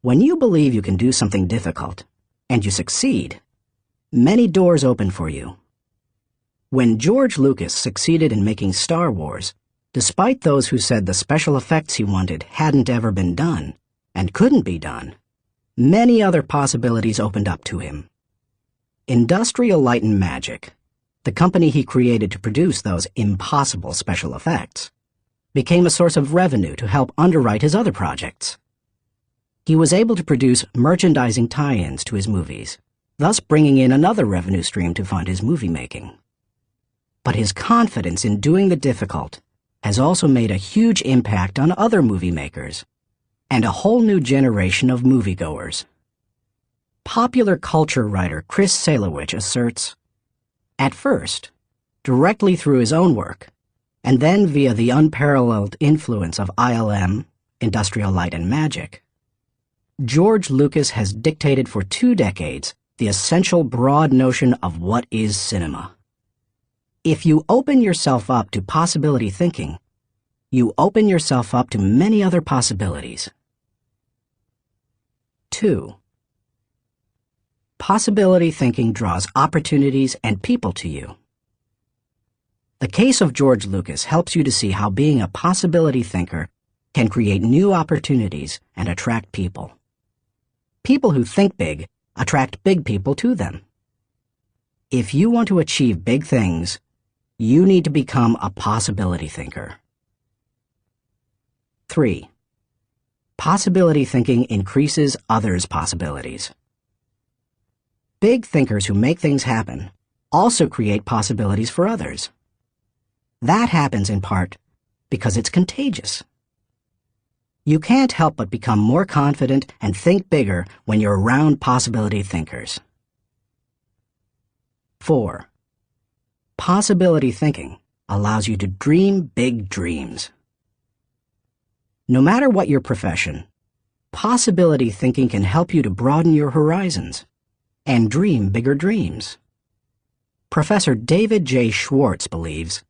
When you believe you can do something difficult, and you succeed, many doors open for you. When George Lucas succeeded in making Star Wars, despite those who said the special effects he wanted hadn't ever been done, and couldn't be done, many other possibilities opened up to him. Industrial Light and Magic, the company he created to produce those impossible special effects, became a source of revenue to help underwrite his other projects. He was able to produce merchandising tie-ins to his movies, thus bringing in another revenue stream to fund his movie making. But his confidence in doing the difficult has also made a huge impact on other movie makers and a whole new generation of moviegoers. Popular culture writer Chris Salewicz asserts, at first, directly through his own work, and then via the unparalleled influence of ILM, Industrial Light and Magic, George Lucas has dictated for 2 decades the essential broad notion of what is cinema. If you open yourself up to possibility thinking, you open yourself up to many other possibilities. 2. Possibility thinking draws opportunities and people to you. The case of George Lucas helps you to see how being a possibility thinker can create new opportunities and attract people. People who think big attract big people to them. If you want to achieve big things, you need to become a possibility thinker. 3. Possibility thinking increases others' possibilities. Big thinkers who make things happen also create possibilities for others. That happens in part because it's contagious. You can't help but become more confident and think bigger when you're around possibility thinkers. 4. Possibility thinking allows you to dream big dreams. No matter what your profession, possibility thinking can help you to broaden your horizons and dream bigger dreams. Professor David J. Schwartz believes,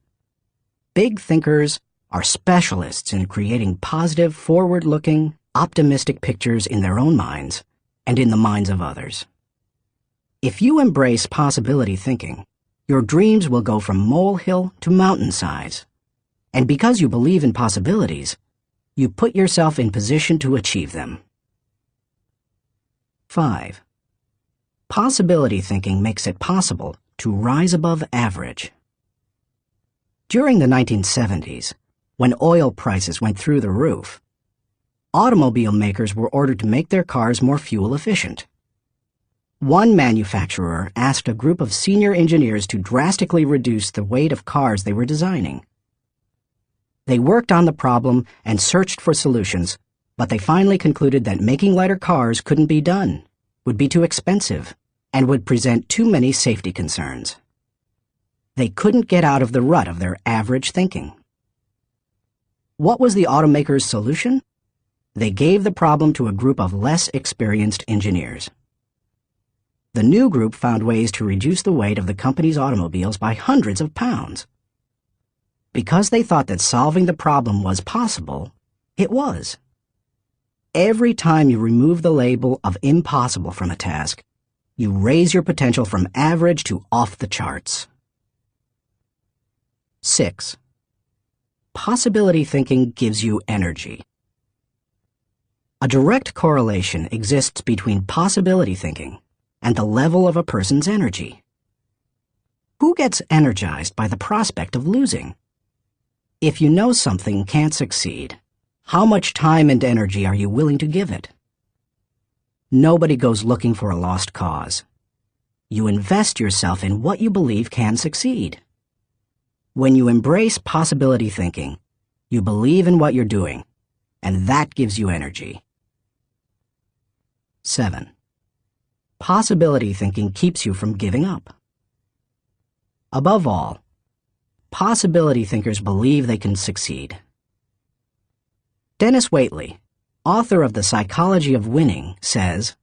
big thinkers are specialists in creating positive, forward-looking, optimistic pictures in their own minds and in the minds of others. If you embrace possibility thinking, your dreams will go from molehill to mountain size. And because you believe in possibilities, you put yourself in position to achieve them. 5. Possibility thinking makes it possible to rise above average. During the 1970s, when oil prices went through the roof, automobile makers were ordered to make their cars more fuel efficient. One manufacturer asked a group of senior engineers to drastically reduce the weight of cars they were designing. They worked on the problem and searched for solutions, but they finally concluded that making lighter cars couldn't be done, would be too expensive, and would present too many safety concerns. They couldn't get out of the rut of their average thinking. What was the automaker's solution? They gave the problem to a group of less experienced engineers. The new group found ways to reduce the weight of the company's automobiles by hundreds of pounds. Because they thought that solving the problem was possible, it was. Every time you remove the label of impossible from a task, you raise your potential from average to off the charts. 6. Possibility thinking gives you energy. A direct correlation exists between possibility thinking and the level of a person's energy. Who gets energized by the prospect of losing? If you know something can't succeed, how much time and energy are you willing to give it? Nobody goes looking for a lost cause. You invest yourself in what you believe can succeed. When you embrace possibility thinking, you believe in what you're doing, and that gives you energy. 7. Possibility thinking keeps you from giving up. Above all, possibility thinkers believe they can succeed. Dennis Waitley, author of The Psychology of Winning, says,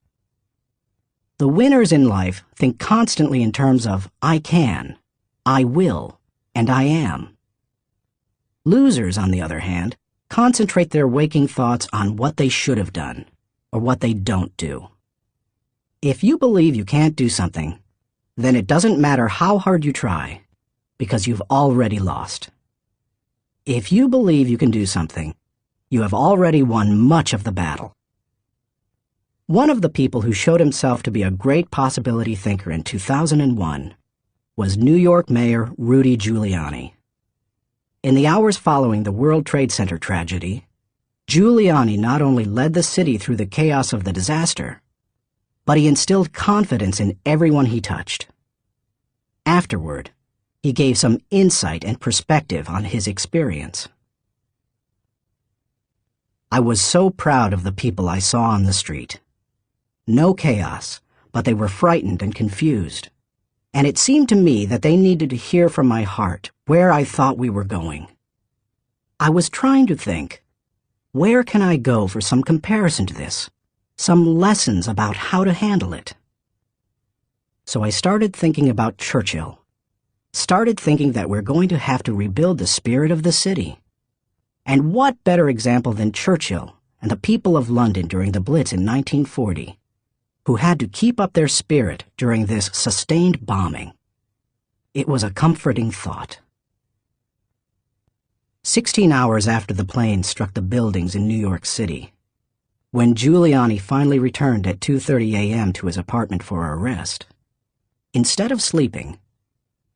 "The winners in life think constantly in terms of I can, I will, and I am. Losers, on the other hand, concentrate their waking thoughts on what they should have done, or what they don't do. If you believe you can't do something, then it doesn't matter how hard you try, because you've already lost. If you believe you can do something, you have already won much of the battle." One of the people who showed himself to be a great possibility thinker in 2001 was New York Mayor Rudy Giuliani. In the hours following the World Trade Center tragedy, Giuliani not only led the city through the chaos of the disaster, but he instilled confidence in everyone he touched. Afterward, he gave some insight and perspective on his experience. "I was so proud of the people I saw on the street. No chaos, but they were frightened and confused. And it seemed to me that they needed to hear from my heart where I thought we were going. I was trying to think, where can I go for some comparison to this? Some lessons about how to handle it. So I started thinking about Churchill. Started thinking that we're going to have to rebuild the spirit of the city. And what better example than Churchill and the people of London during the Blitz in 1940, who had to keep up their spirit during this sustained bombing. It was a comforting thought. 16 hours after the plane struck the buildings in New York City, when Giuliani finally returned at 2:30 a.m. to his apartment for a rest, instead of sleeping,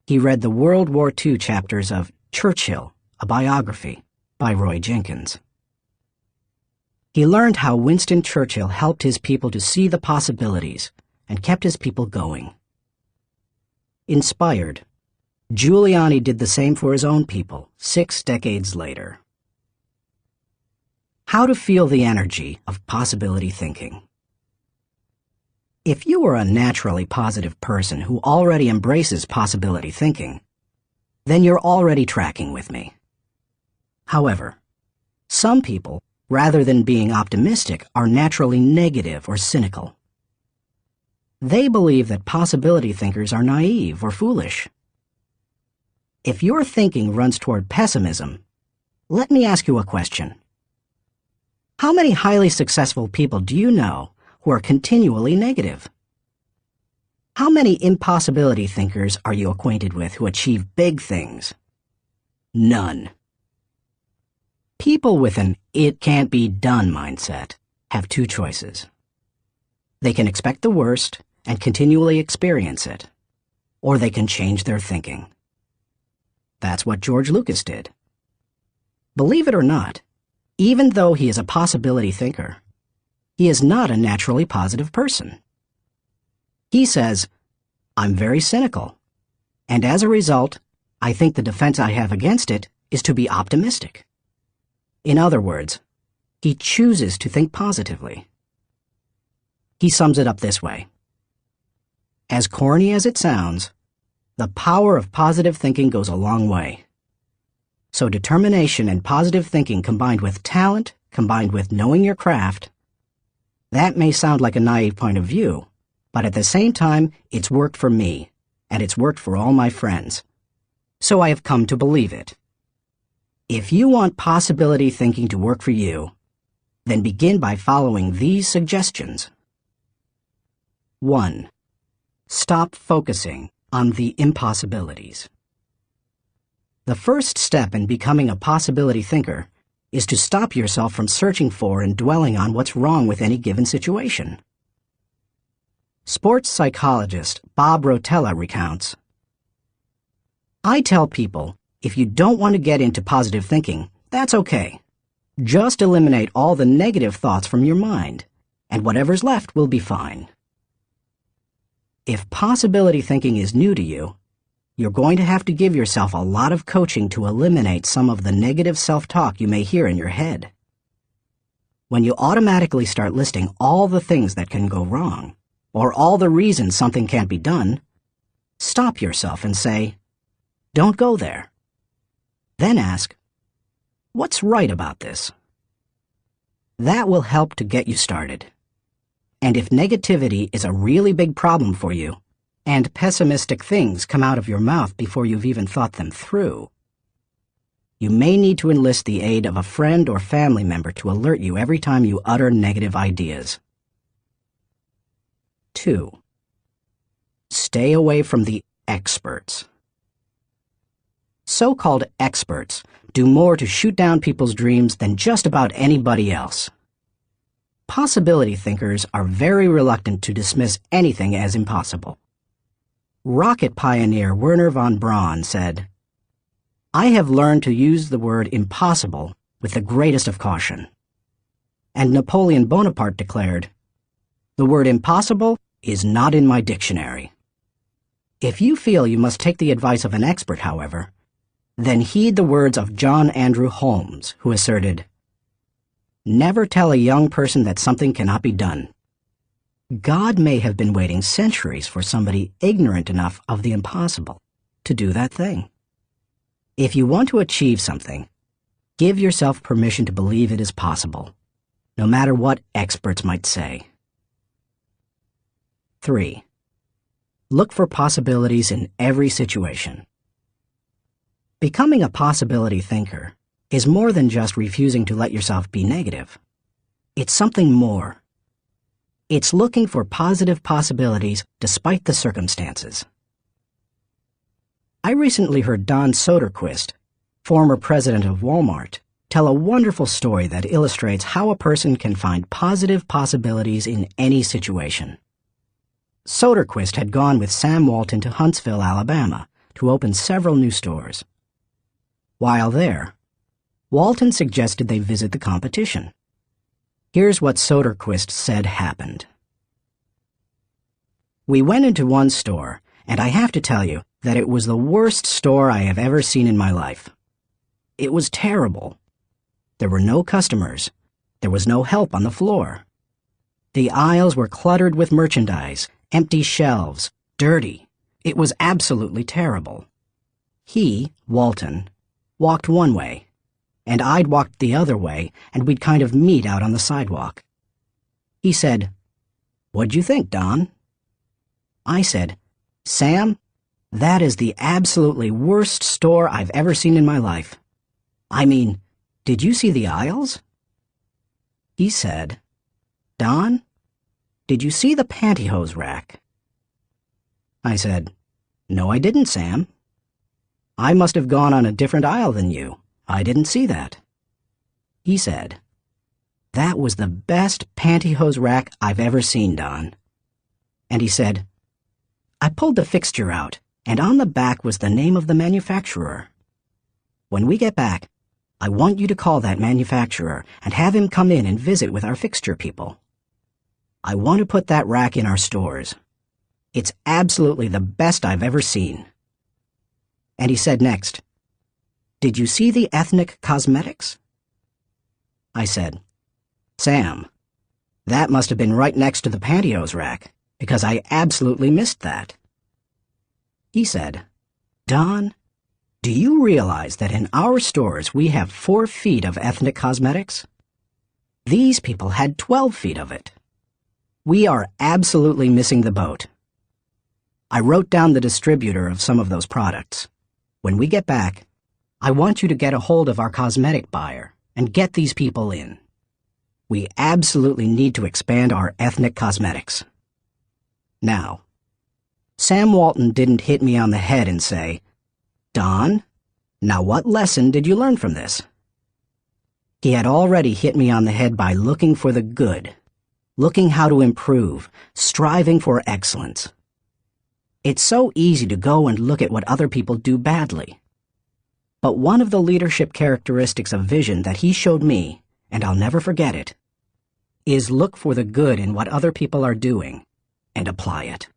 he read the World War II chapters of Churchill, a Biography by Roy Jenkins. He learned how Winston Churchill helped his people to see the possibilities and kept his people going. Inspired, Giuliani did the same for his own people 6 decades later. How to feel the energy of possibility thinking. If you are a naturally positive person who already embraces possibility thinking, then you're already tracking with me. However, some people, rather than being optimistic, are naturally negative or cynical. They believe that possibility thinkers are naive or foolish. If your thinking runs toward pessimism, let me ask you a question. How many highly successful people do you know who are continually negative? How many impossibility thinkers are you acquainted with who achieve big things? None. People with an "it can't be done" mindset have two choices. They can expect the worst and continually experience it, or they can change their thinking. That's what George Lucas did. Believe it or not, even though he is a possibility thinker, he is not a naturally positive person. He says, "I'm very cynical, and as a result, I think the defense I have against it is to be optimistic." In other words, he chooses to think positively. He sums it up this way. As corny as it sounds, the power of positive thinking goes a long way. So determination and positive thinking combined with talent, combined with knowing your craft, that may sound like a naive point of view, but at the same time, it's worked for me, and it's worked for all my friends. So I have come to believe it. If you want possibility thinking to work for you, then begin by following these suggestions. 1. Stop focusing on the impossibilities. The first step in becoming a possibility thinker is to stop yourself from searching for and dwelling on what's wrong with any given situation. Sports psychologist Bob Rotella recounts, "I tell people, if you don't want to get into positive thinking, that's okay. Just eliminate all the negative thoughts from your mind, and whatever's left will be fine." If possibility thinking is new to you, you're going to have to give yourself a lot of coaching to eliminate some of the negative self-talk you may hear in your head. When you automatically start listing all the things that can go wrong, or all the reasons something can't be done, stop yourself and say, "Don't go there." Then ask, "What's right about this?" That will help to get you started. And if negativity is a really big problem for you, and pessimistic things come out of your mouth before you've even thought them through, you may need to enlist the aid of a friend or family member to alert you every time you utter negative ideas. 2. Stay away from the experts. So-called experts do more to shoot down people's dreams than just about anybody else. Possibility thinkers are very reluctant to dismiss anything as impossible. Rocket pioneer Wernher von Braun said, "I have learned to use the word impossible with the greatest of caution." And Napoleon Bonaparte declared, "The word impossible is not in my dictionary." If you feel you must take the advice of an expert, however, then heed the words of John Andrew Holmes, who asserted, "Never tell a young person that something cannot be done." God may have been waiting centuries for somebody ignorant enough of the impossible to do that thing. If you want to achieve something, give yourself permission to believe it is possible, no matter what experts might say. 3. Look for possibilities in every situation. Becoming a possibility thinker is more than just refusing to let yourself be negative. It's something more. It's looking for positive possibilities despite the circumstances. I recently heard Don Soderquist, former president of Walmart, tell a wonderful story that illustrates how a person can find positive possibilities in any situation. Soderquist had gone with Sam Walton to Huntsville, Alabama, to open several new stores. While there, Walton suggested they visit the competition. Here's what Soderquist said happened. "We went into one store, and I have to tell you that it was the worst store I have ever seen in my life. It was terrible. There were no customers, There was no help on the floor. The aisles were cluttered with merchandise, empty shelves, dirty. It was absolutely terrible. He, Walton, walked one way, and I'd walked the other way, and we'd kind of meet out on the sidewalk. He said, "What'd you think, Don?" I said, "Sam, that is the absolutely worst store I've ever seen in my life. I mean, did you see the aisles?" He said, "Don, did you see the pantyhose rack?" I said, "No, I didn't, Sam." "I must have gone on a different aisle than you. I didn't see that." He said, "That was the best pantyhose rack I've ever seen, Don." And he said, "I pulled the fixture out, and on the back was the name of the manufacturer. When we get back, I want you to call that manufacturer and have him come in and visit with our fixture people. I want to put that rack in our stores. It's absolutely the best I've ever seen." And he said next, "Did you see the ethnic cosmetics?" I said, "Sam, that must have been right next to the pantyhose rack, because I absolutely missed that." He said, "Don, do you realize that in our stores we have 4 feet of ethnic cosmetics? These people had 12 feet of it. We are absolutely missing the boat. I wrote down the distributor of some of those products. When we get back, I want you to get a hold of our cosmetic buyer and get these people in. We absolutely need to expand our ethnic cosmetics." Now, Sam Walton didn't hit me on the head and say, "Don, now what lesson did you learn from this?" He had already hit me on the head by looking for the good, looking how to improve, striving for excellence. It's so easy to go and look at what other people do badly. But one of the leadership characteristics of vision that he showed me, and I'll never forget it, is look for the good in what other people are doing and apply it.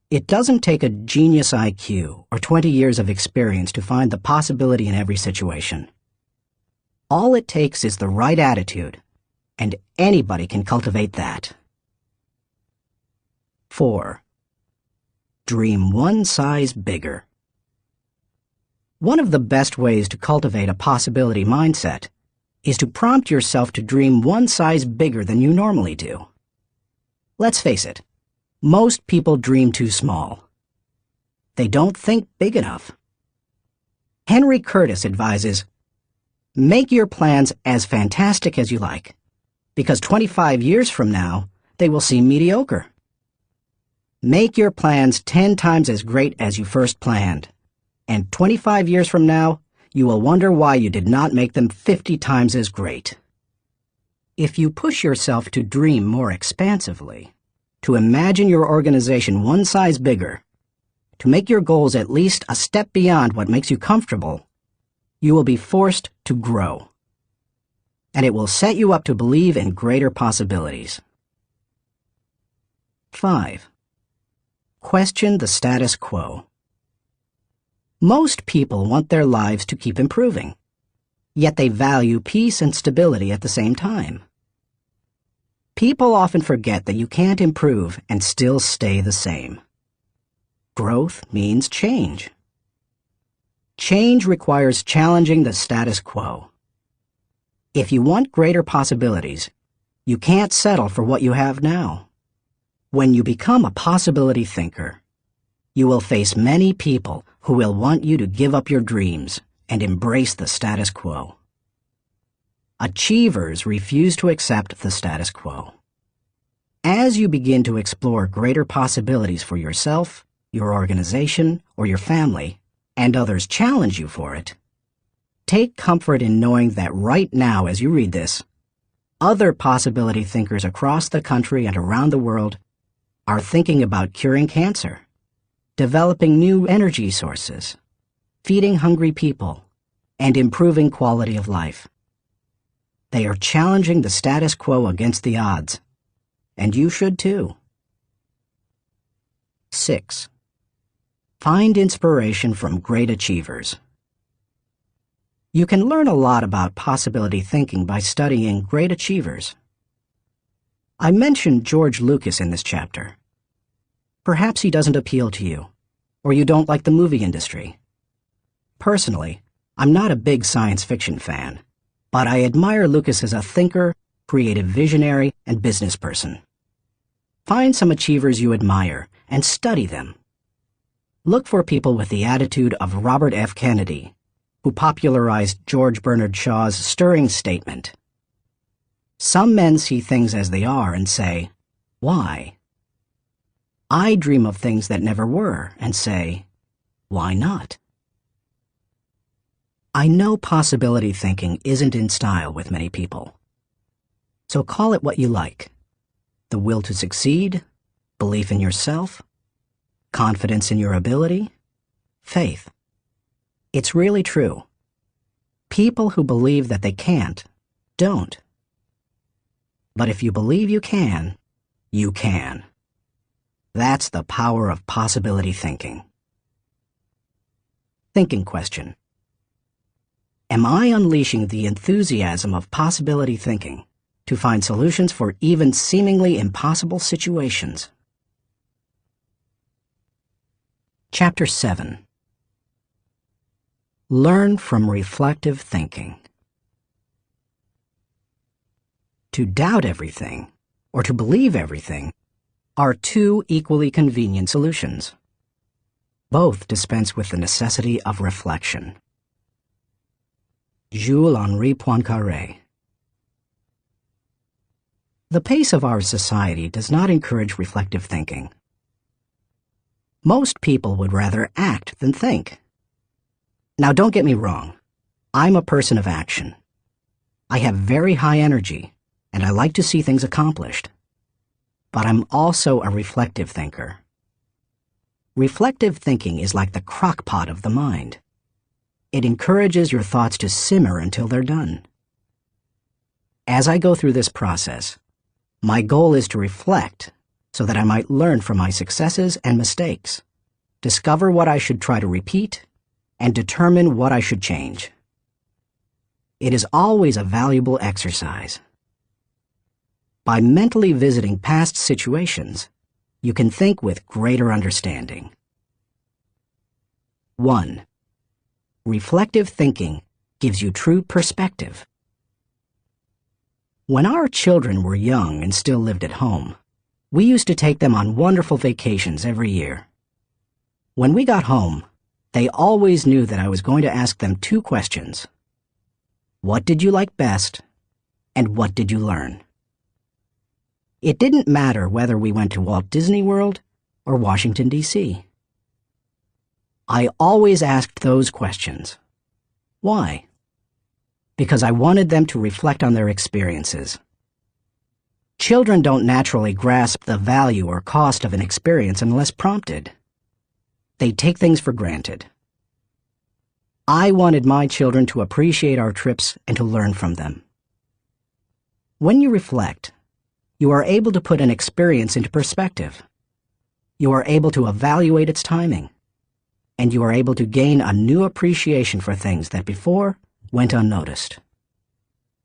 It doesn't take a genius IQ or 20 years of experience to find the possibility in every situation. All it takes is the right attitude, and anybody can cultivate that. 4. Dream one size bigger. One of the best ways to cultivate a possibility mindset is to prompt yourself to dream one size bigger than you normally do. Let's face it, most people dream too small. They don't think big enough. Henry Curtis advises, "Make your plans as fantastic as you like, because 25 years from now, they will seem mediocre. Make your plans 10 times as great as you first planned, and 25 years from now, you will wonder why you did not make them 50 times as great." If you push yourself to dream more expansively, to imagine your organization one size bigger, to make your goals at least a step beyond what makes you comfortable, you will be forced to grow. And it will set you up to believe in greater possibilities. 5. Question the status quo. Most people want their lives to keep improving, yet they value peace and stability at the same time. People often forget that you can't improve and still stay the same. Growth means change. Change requires challenging the status quo. If you want greater possibilities, you can't settle for what you have now. When you become a possibility thinker, you will face many people who will want you to give up your dreams and embrace the status quo. Achievers refuse to accept the status quo. As you begin to explore greater possibilities for yourself, your organization, or your family, and others challenge you for it, take comfort in knowing that right now as you read this, other possibility thinkers across the country and around the world are thinking about curing cancer, developing new energy sources, feeding hungry people, and improving quality of life. They are challenging the status quo against the odds, and you should too. 6. Find inspiration from great achievers. You can learn a lot about possibility thinking by studying great achievers. I mentioned George Lucas in this chapter. Perhaps he doesn't appeal to you, or you don't like the movie industry. Personally, I'm not a big science fiction fan, but I admire Lucas as a thinker, creative visionary, and business person. Find some achievers you admire and study them. Look for people with the attitude of Robert F. Kennedy, who popularized George Bernard Shaw's stirring statement. Some men see things as they are and say, "Why?" I dream of things that never were and say, "Why not?" I know possibility thinking isn't in style with many people. So call it what you like. The will to succeed, belief in yourself, confidence in your ability, faith. It's really true. People who believe that they can't, don't. But if you believe you can, you can. That's the power of possibility thinking. Thinking question. Am I unleashing the enthusiasm of possibility thinking to find solutions for even seemingly impossible situations? Chapter 7. Learn from reflective thinking. To doubt everything, or to believe everything, are two equally convenient solutions. Both dispense with the necessity of reflection. Jules-Henri Poincaré. The pace of our society does not encourage reflective thinking. Most people would rather act than think. Now, don't get me wrong. I'm a person of action. I have very high energy, and I like to see things accomplished. But I'm also a reflective thinker. Reflective thinking is like the crock pot of the mind. It encourages your thoughts to simmer until they're done. As I go through this process, my goal is to reflect so that I might learn from my successes and mistakes, discover what I should try to repeat, and determine what I should change. It is always a valuable exercise. By mentally visiting past situations, you can think with greater understanding. 1. Reflective thinking gives you true perspective. When our children were young and still lived at home, we used to take them on wonderful vacations every year. When we got home, they always knew that I was going to ask them two questions. What did you like best, and what did you learn? It didn't matter whether we went to Walt Disney World or Washington, D.C. I always asked those questions. Why? Because I wanted them to reflect on their experiences. Children don't naturally grasp the value or cost of an experience unless prompted. They take things for granted. I wanted my children to appreciate our trips and to learn from them. When you reflect, you are able to put an experience into perspective. You are able to evaluate its timing. And you are able to gain a new appreciation for things that before went unnoticed.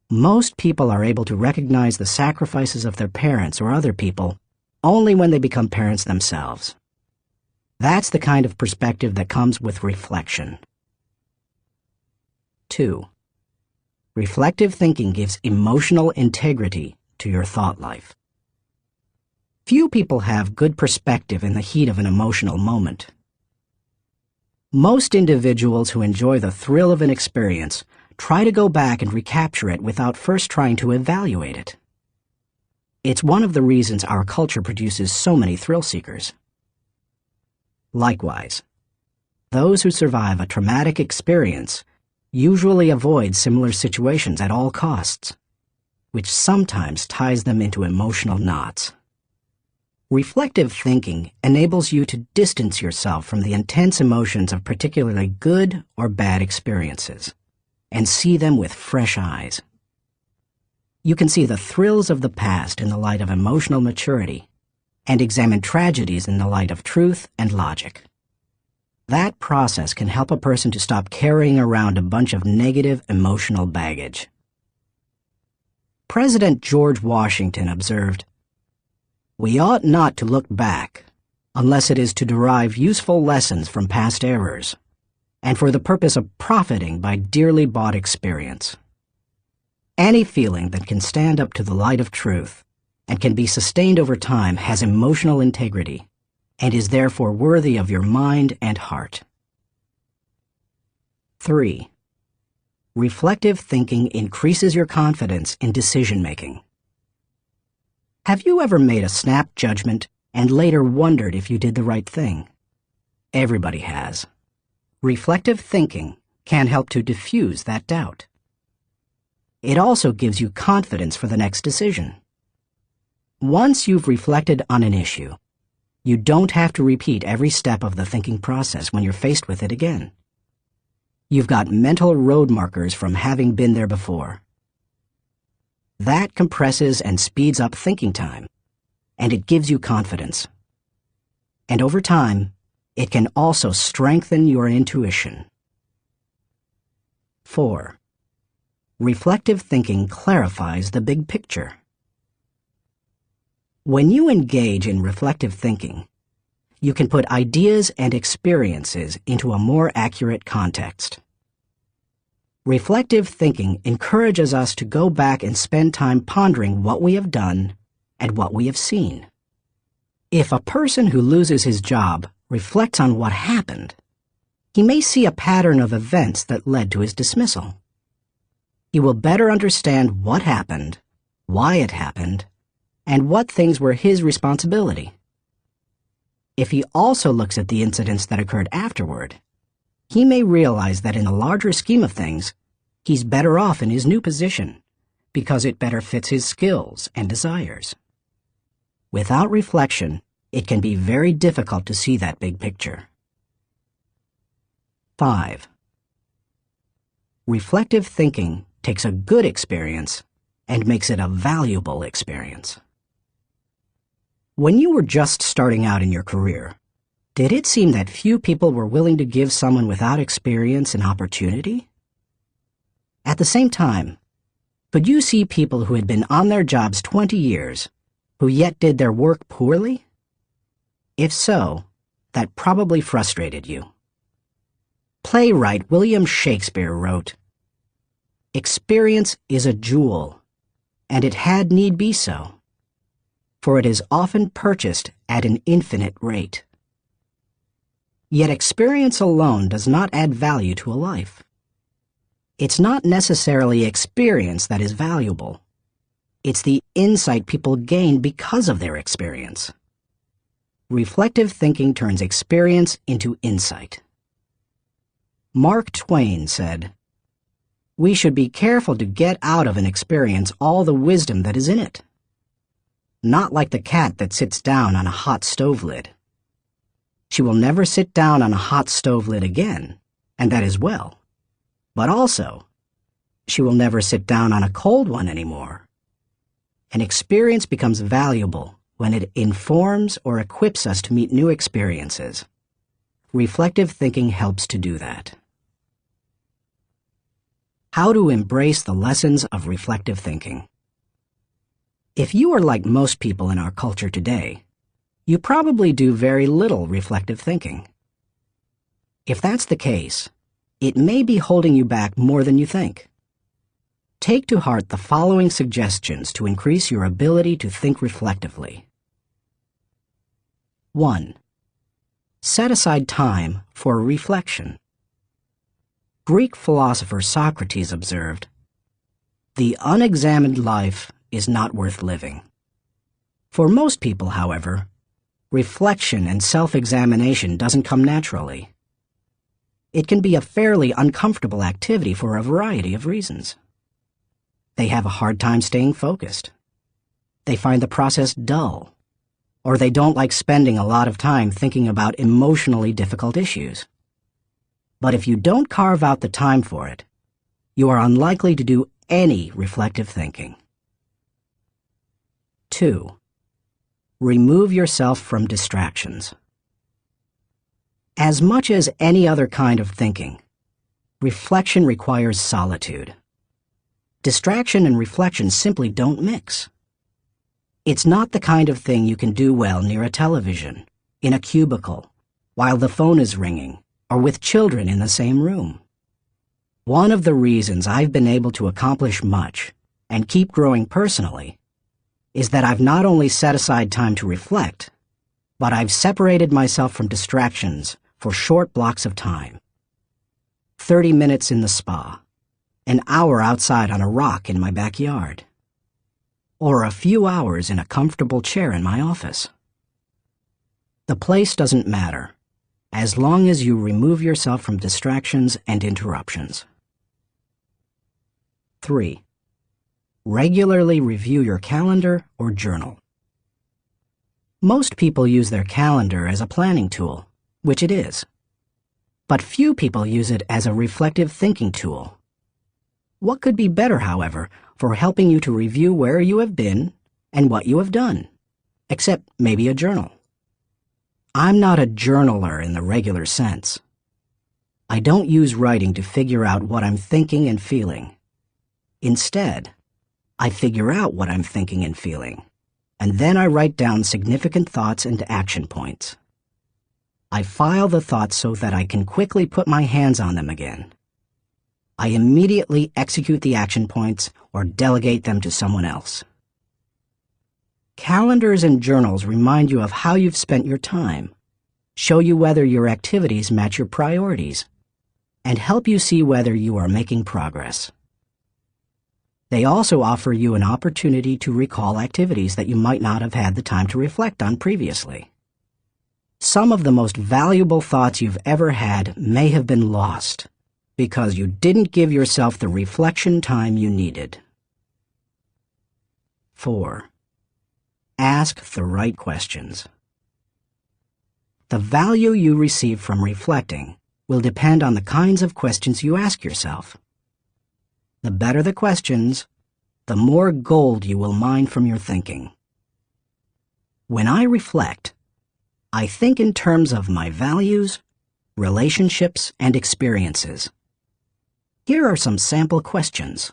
Most people are able to recognize the sacrifices of their parents or other people only when they become parents themselves. That's the kind of perspective that comes with reflection. 2. Reflective thinking gives emotional integrity to your thought life. Few people have good perspective in the heat of an emotional moment. Most individuals who enjoy the thrill of an experience try to go back and recapture it without first trying to evaluate it. It's one of the reasons our culture produces so many thrill seekers. Likewise, those who survive a traumatic experience usually avoid similar situations at all costs, which sometimes ties them into emotional knots. Reflective thinking enables you to distance yourself from the intense emotions of particularly good or bad experiences and see them with fresh eyes. You can see the thrills of the past in the light of emotional maturity and examine tragedies in the light of truth and logic. That process can help a person to stop carrying around a bunch of negative emotional baggage. President George Washington observed, "We ought not to look back unless it is to derive useful lessons from past errors, and for the purpose of profiting by dearly bought experience." Any feeling that can stand up to the light of truth and can be sustained over time has emotional integrity and is therefore worthy of your mind and heart. 3. Reflective thinking increases your confidence in decision-making. Have you ever made a snap judgment and later wondered if you did the right thing? Everybody has. Reflective thinking can help to diffuse that doubt. It also gives you confidence for the next decision. Once you've reflected on an issue, you don't have to repeat every step of the thinking process when you're faced with it again. You've got mental road markers from having been there before. That compresses and speeds up thinking time, and it gives you confidence. And over time, it can also strengthen your intuition. 4. Reflective thinking clarifies the big picture. When you engage in reflective thinking, you can put ideas and experiences into a more accurate context. Reflective thinking encourages us to go back and spend time pondering what we have done and what we have seen. If a person who loses his job reflects on what happened, he may see a pattern of events that led to his dismissal. He will better understand what happened, why it happened, and what things were his responsibility. If he also looks at the incidents that occurred afterward, he may realize that in the larger scheme of things, he's better off in his new position because it better fits his skills and desires. Without reflection, it can be very difficult to see that big picture. 5. Reflective thinking takes a good experience and makes it a valuable experience. When you were just starting out in your career, did it seem that few people were willing to give someone without experience an opportunity? At the same time, could you see people who had been on their jobs 20 years, who yet did their work poorly? If so, that probably frustrated you. Playwright William Shakespeare wrote, "Experience is a jewel, and it had need be so, for it is often purchased at an infinite rate." Yet experience alone does not add value to a life. It's not necessarily experience that is valuable. It's the insight people gain because of their experience. Reflective thinking turns experience into insight. Mark Twain said, "We should be careful to get out of an experience all the wisdom that is in it. Not like the cat that sits down on a hot stove lid. She will never sit down on a hot stove lid again, and that is well. But also, she will never sit down on a cold one anymore. An experience becomes valuable when it informs or equips us to meet new experiences. Reflective thinking helps to do that." How to embrace the lessons of reflective thinking. If you are like most people in our culture today, you probably do very little reflective thinking. If that's the case, it may be holding you back more than you think. Take to heart the following suggestions to increase your ability to think reflectively. 1. Set aside time for reflection. Greek philosopher Socrates observed, "The unexamined life is not worth living." For most people, however, reflection and self-examination doesn't come naturally. It can be a fairly uncomfortable activity for a variety of reasons. They have a hard time staying focused. They find the process dull, or they don't like spending a lot of time thinking about emotionally difficult issues. But if you don't carve out the time for it, you are unlikely to do any reflective thinking. 2. Remove yourself from distractions. As much as any other kind of thinking, reflection requires solitude. Distraction and reflection simply don't mix. It's not the kind of thing you can do well near a television, in a cubicle, while the phone is ringing, or with children in the same room. One of the reasons I've been able to accomplish much and keep growing personally is that I've not only set aside time to reflect, but I've separated myself from distractions for short blocks of time. 30 minutes in the spa, an hour outside on a rock in my backyard, or a few hours in a comfortable chair in my office. The place doesn't matter, as long as you remove yourself from distractions and interruptions. 3. Regularly review your calendar or journal. Most people use their calendar as a planning tool, which it is. But few people use it as a reflective thinking tool. What could be better, however, for helping you to review where you have been and what you have done, except maybe a journal? I'm not a journaler in the regular sense. I don't use writing to figure out what I'm thinking and feeling. Instead, I figure out what I'm thinking and feeling, and then I write down significant thoughts and action points. I file the thoughts so that I can quickly put my hands on them again. I immediately execute the action points or delegate them to someone else. Calendars and journals remind you of how you've spent your time, show you whether your activities match your priorities, and help you see whether you are making progress. They also offer you an opportunity to recall activities that you might not have had the time to reflect on previously. Some of the most valuable thoughts you've ever had may have been lost because you didn't give yourself the reflection time you needed. 4. Ask the right questions. The value you receive from reflecting will depend on the kinds of questions you ask yourself. The better the questions, the more gold you will mine from your thinking. When I reflect, I think in terms of my values, relationships, and experiences. Here are some sample questions.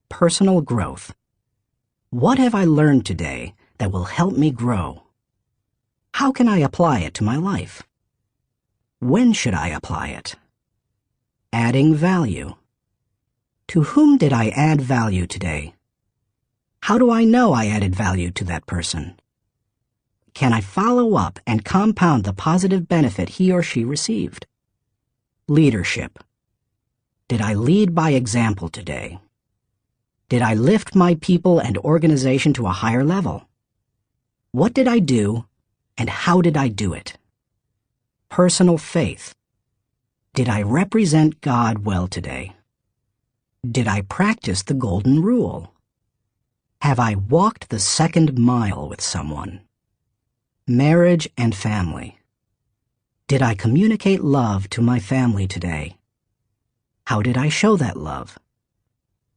Personal growth. What have I learned today that will help me grow? How can I apply it to my life? When should I apply it? Adding value. To whom did I add value today? How do I know I added value to that person? Can I follow up and compound the positive benefit he or she received? Leadership. Did I lead by example today? Did I lift my people and organization to a higher level? What did I do, and how did I do it? Personal faith. Did I represent God well today? Did I practice the golden rule? Have I walked the second mile with someone? Marriage and family. Did I communicate love to my family today? How did I show that love?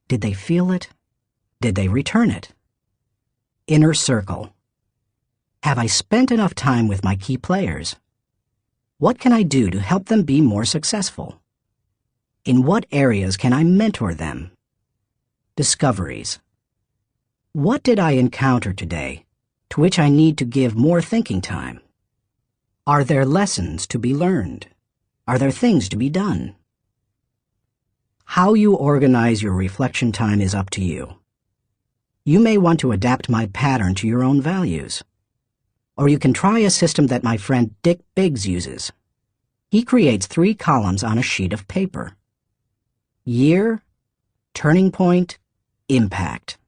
Did they feel it? Did they return it? Inner circle. Have I spent enough time with my key players? What can I do to help them be more successful? In what areas can I mentor them? Discoveries. What did I encounter today to which I need to give more thinking time? Are there lessons to be learned? Are there things to be done? How you organize your reflection time is up to you. You may want to adapt my pattern to your own values. Or you can try a system that my friend Dick Biggs uses. He creates 3 columns on a sheet of paper. Year, turning point, impact.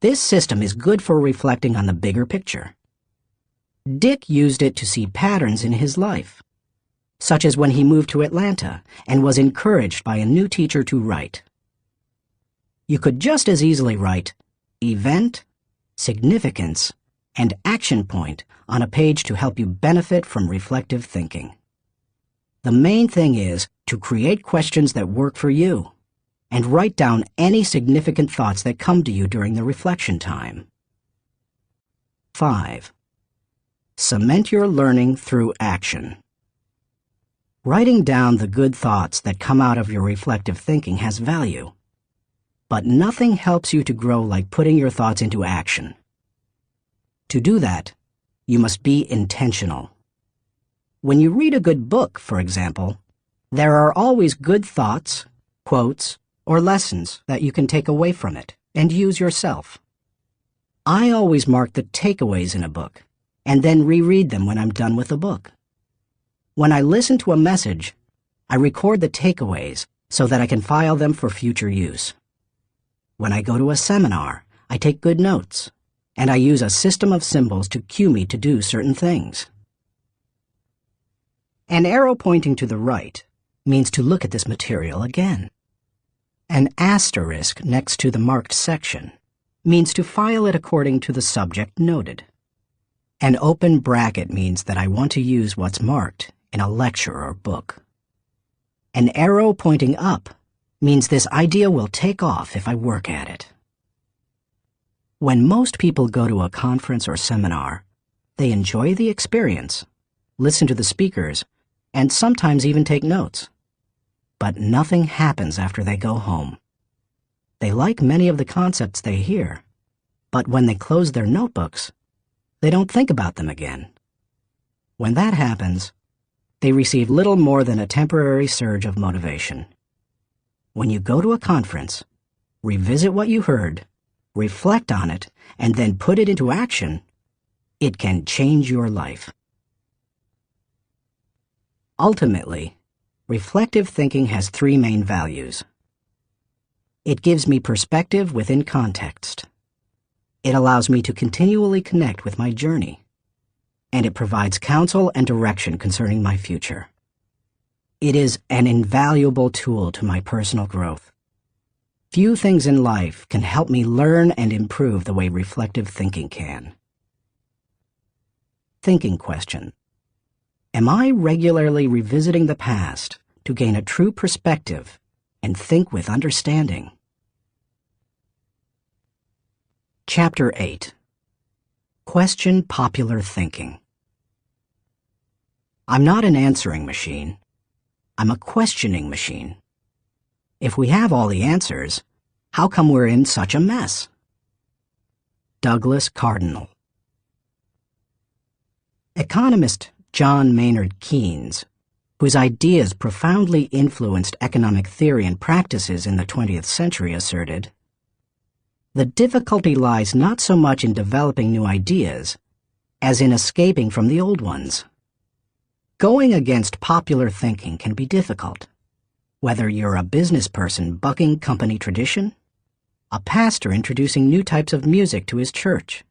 This system is good for reflecting on the bigger picture. Dick used it to see patterns in his life, such as when he moved to Atlanta and was encouraged by a new teacher to write. You could just as easily write event, significance, and action point on a page to help you benefit from reflective thinking. The main thing is to create questions that work for you and write down any significant thoughts that come to you during the reflection time. 5. Cement your learning through action. Writing down the good thoughts that come out of your reflective thinking has value. But nothing helps you to grow like putting your thoughts into action. To do that, you must be intentional. When you read a good book, for example, there are always good thoughts, quotes, or lessons that you can take away from it and use yourself. I always mark the takeaways in a book and then reread them when I'm done with the book. When I listen to a message, I record the takeaways so that I can file them for future use. When I go to a seminar, I take good notes, and I use a system of symbols to cue me to do certain things. An arrow pointing to the right means to look at this material again. An asterisk next to the marked section means to file it according to the subject noted. An open bracket means that I want to use what's marked in a lecture or book. An arrow pointing up means this idea will take off if I work at it. When most people go to a conference or seminar, they enjoy the experience, listen to the speakers, and sometimes even take notes. But nothing happens after they go home. They like many of the concepts they hear, but when they close their notebooks, they don't think about them again. When that happens, they receive little more than a temporary surge of motivation. When you go to a conference, revisit what you heard, reflect on it, and then put it into action, it can change your life. Ultimately, reflective thinking has three main values. It gives me perspective within context. It allows me to continually connect with my journey. And it provides counsel and direction concerning my future. It is an invaluable tool to my personal growth. Few things in life can help me learn and improve the way reflective thinking can. Thinking question. Am I regularly revisiting the past to gain a true perspective and think with understanding? Chapter 8. Question popular thinking. I'm not an answering machine. I'm a questioning machine. If we have all the answers, how come we're in such a mess? Douglas Cardinal. Economist John Maynard Keynes, whose ideas profoundly influenced economic theory and practices in the 20th century, asserted, "The difficulty lies not so much in developing new ideas as in escaping from the old ones." Going against popular thinking can be difficult, whether you're a business person bucking company tradition, a pastor introducing new types of music to his church,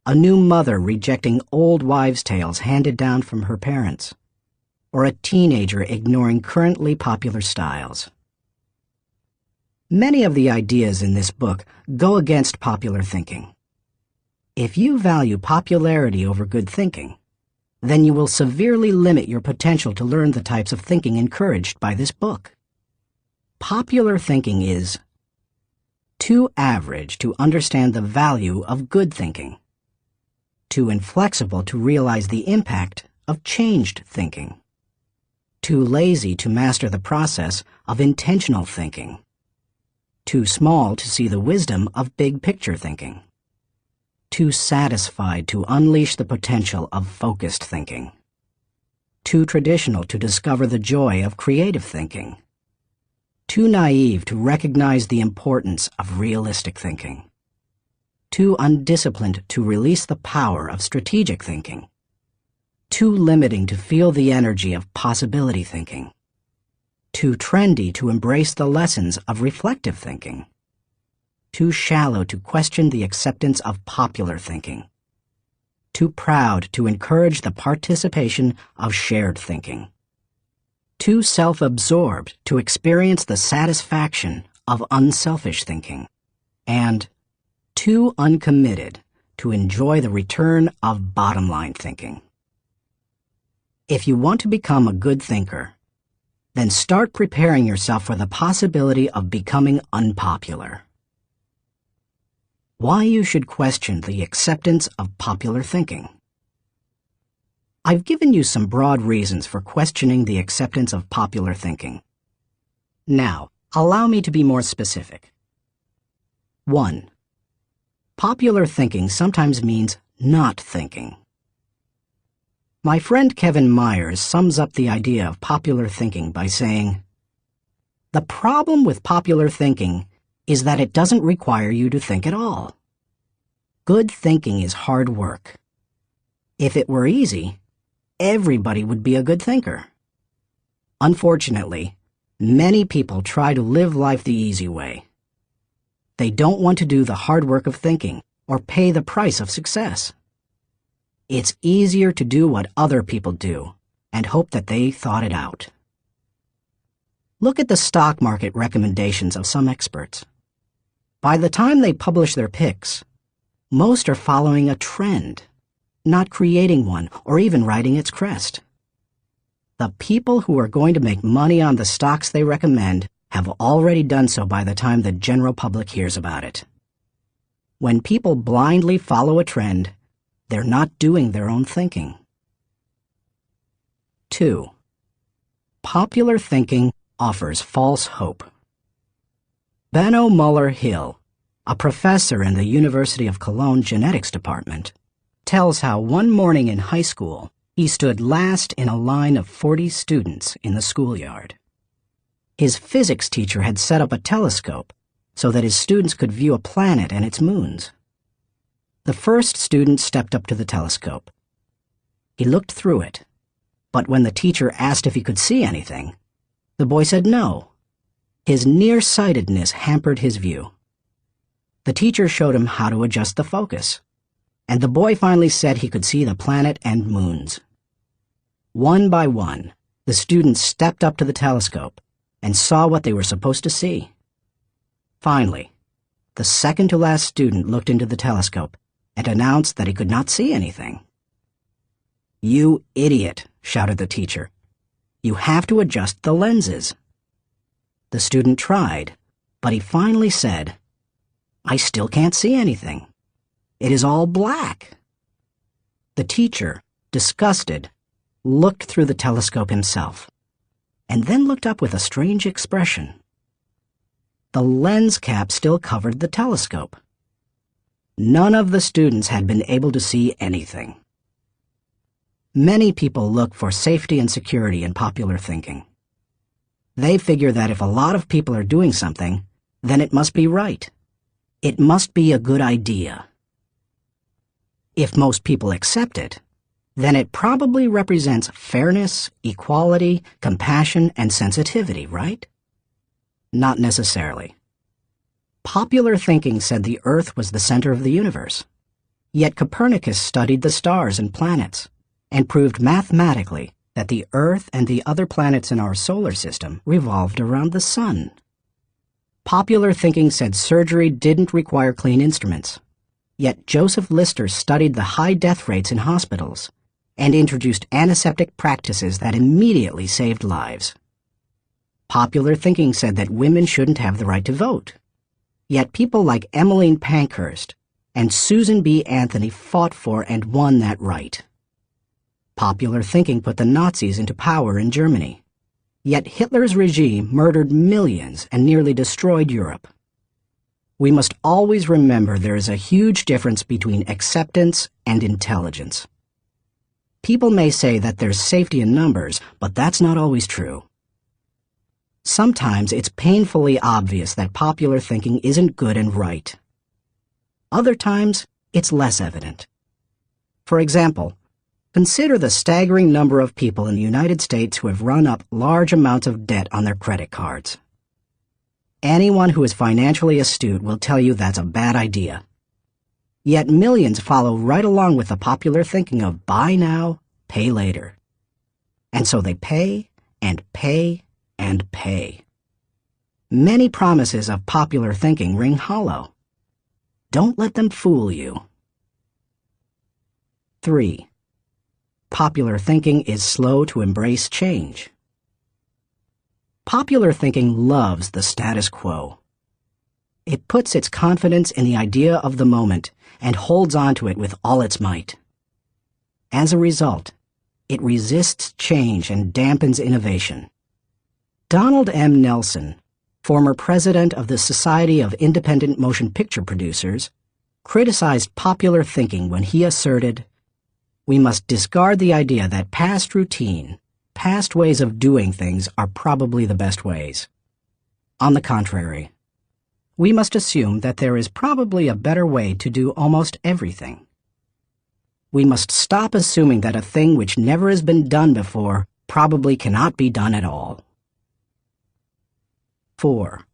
a new mother rejecting old wives' tales handed down from her parents, or a teenager ignoring currently popular styles. Many of the ideas in this book go against popular thinking. If you value popularity over good thinking, then you will severely limit your potential to learn the types of thinking encouraged by this book. Popular thinking is too average to understand the value of good thinking, too inflexible to realize the impact of changed thinking, too lazy to master the process of intentional thinking, too small to see the wisdom of big-picture thinking, too satisfied to unleash the potential of focused thinking, too traditional to discover the joy of creative thinking, too naive to recognize the importance of realistic thinking, too undisciplined to release the power of strategic thinking, too limiting to feel the energy of possibility thinking, too trendy to embrace the lessons of reflective thinking, too shallow to question the acceptance of popular thinking, too proud to encourage the participation of shared thinking, too self-absorbed to experience the satisfaction of unselfish thinking, and too uncommitted to enjoy the return of bottom-line thinking. If you want to become a good thinker, then start preparing yourself for the possibility of becoming unpopular. Why you should question the acceptance of popular thinking. I've given you some broad reasons for questioning the acceptance of popular thinking. Now, allow me to be more specific. 1. Popular thinking sometimes means not thinking. My friend Kevin Myers sums up the idea of popular thinking by saying, "The problem with popular thinking is that it doesn't require you to think at all. Good thinking is hard work. If it were easy, everybody would be a good thinker. Unfortunately, many people try to live life the easy way. They don't want to do the hard work of thinking or pay the price of success. It's easier to do what other people do and hope that they thought it out." Look at the stock market recommendations of some experts. By the time they publish their picks, most are following a trend, not creating one or even riding its crest. The people who are going to make money on the stocks they recommend have already done so by the time the general public hears about it. When people blindly follow a trend, they're not doing their own thinking. 2. Popular thinking offers false hope. Benno Muller-Hill, a professor in the University of Cologne Genetics Department, tells how one morning in high school he stood last in a line of 40 students in the schoolyard. His physics teacher had set up a telescope so that his students could view a planet and its moons. The first student stepped up to the telescope. He looked through it, but when the teacher asked if he could see anything, the boy said no. His nearsightedness hampered his view. The teacher showed him how to adjust the focus, and the boy finally said he could see the planet and moons. One by one, the students stepped up to the telescope and saw what they were supposed to see. Finally, the second-to-last student looked into the telescope and announced that he could not see anything. "You idiot," shouted the teacher. "You have to adjust the lenses." The student tried, but he finally said, "I still can't see anything. It is all black." The teacher, disgusted, looked through the telescope himself, and then looked up with a strange expression. The lens cap still covered the telescope. None of the students had been able to see anything. Many people look for safety and security in popular thinking. They figure that if a lot of people are doing something, then it must be right. It must be a good idea. If most people accept it, then it probably represents fairness, equality, compassion, and sensitivity, right? Not necessarily. Popular thinking said the Earth was the center of the universe. Yet Copernicus studied the stars and planets and proved mathematically that the Earth and the other planets in our solar system revolved around the sun. Popular thinking said surgery didn't require clean instruments. Yet Joseph Lister studied the high death rates in hospitals and introduced antiseptic practices that immediately saved lives. Popular thinking said that women shouldn't have the right to vote. Yet people like Emmeline Pankhurst and Susan B. Anthony fought for and won that right. Popular thinking put the Nazis into power in Germany. Yet Hitler's regime murdered millions and nearly destroyed Europe. We must always remember there is a huge difference between acceptance and intelligence. People may say that there's safety in numbers, but that's not always true. Sometimes it's painfully obvious that popular thinking isn't good and right. Other times, it's less evident. For example, consider the staggering number of people in the United States who have run up large amounts of debt on their credit cards. Anyone who is financially astute will tell you that's a bad idea. Yet millions follow right along with the popular thinking of buy now, pay later. And so they pay and pay and pay. Many promises of popular thinking ring hollow. Don't let them fool you. 3. Popular thinking is slow to embrace change. Popular thinking loves the status quo. It puts its confidence in the idea of the moment and holds on to it with all its might. As a result, It resists change and dampens innovation. Donald M. Nelson, former president of the Society of Independent Motion Picture Producers, criticized popular thinking when he asserted, "We must discard the idea that past routine, past ways of doing things are probably the best ways. On the contrary, we must assume that there is probably a better way to do almost everything. We must stop assuming that a thing which never has been done before probably cannot be done at all." 4.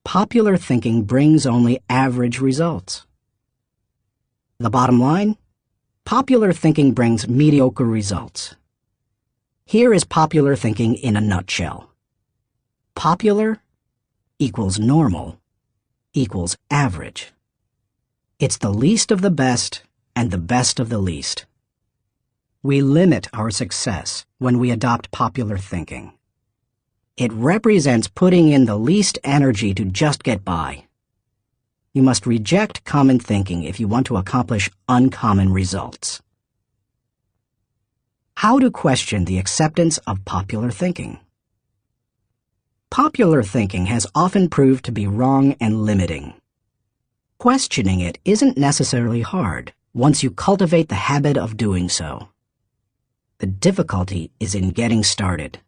Popular thinking brings only average results. The bottom line? Popular thinking brings mediocre results. Here is popular thinking in a nutshell. Popular equals normal equals average. It's the least of the best and the best of the least. We limit our success when we adopt popular thinking. It represents putting in the least energy to just get by. You must reject common thinking if you want to accomplish uncommon results. How to question the acceptance of popular thinking. Popular thinking has often proved to be wrong and limiting. Questioning it isn't necessarily hard once you cultivate the habit of doing so. The difficulty is in getting started.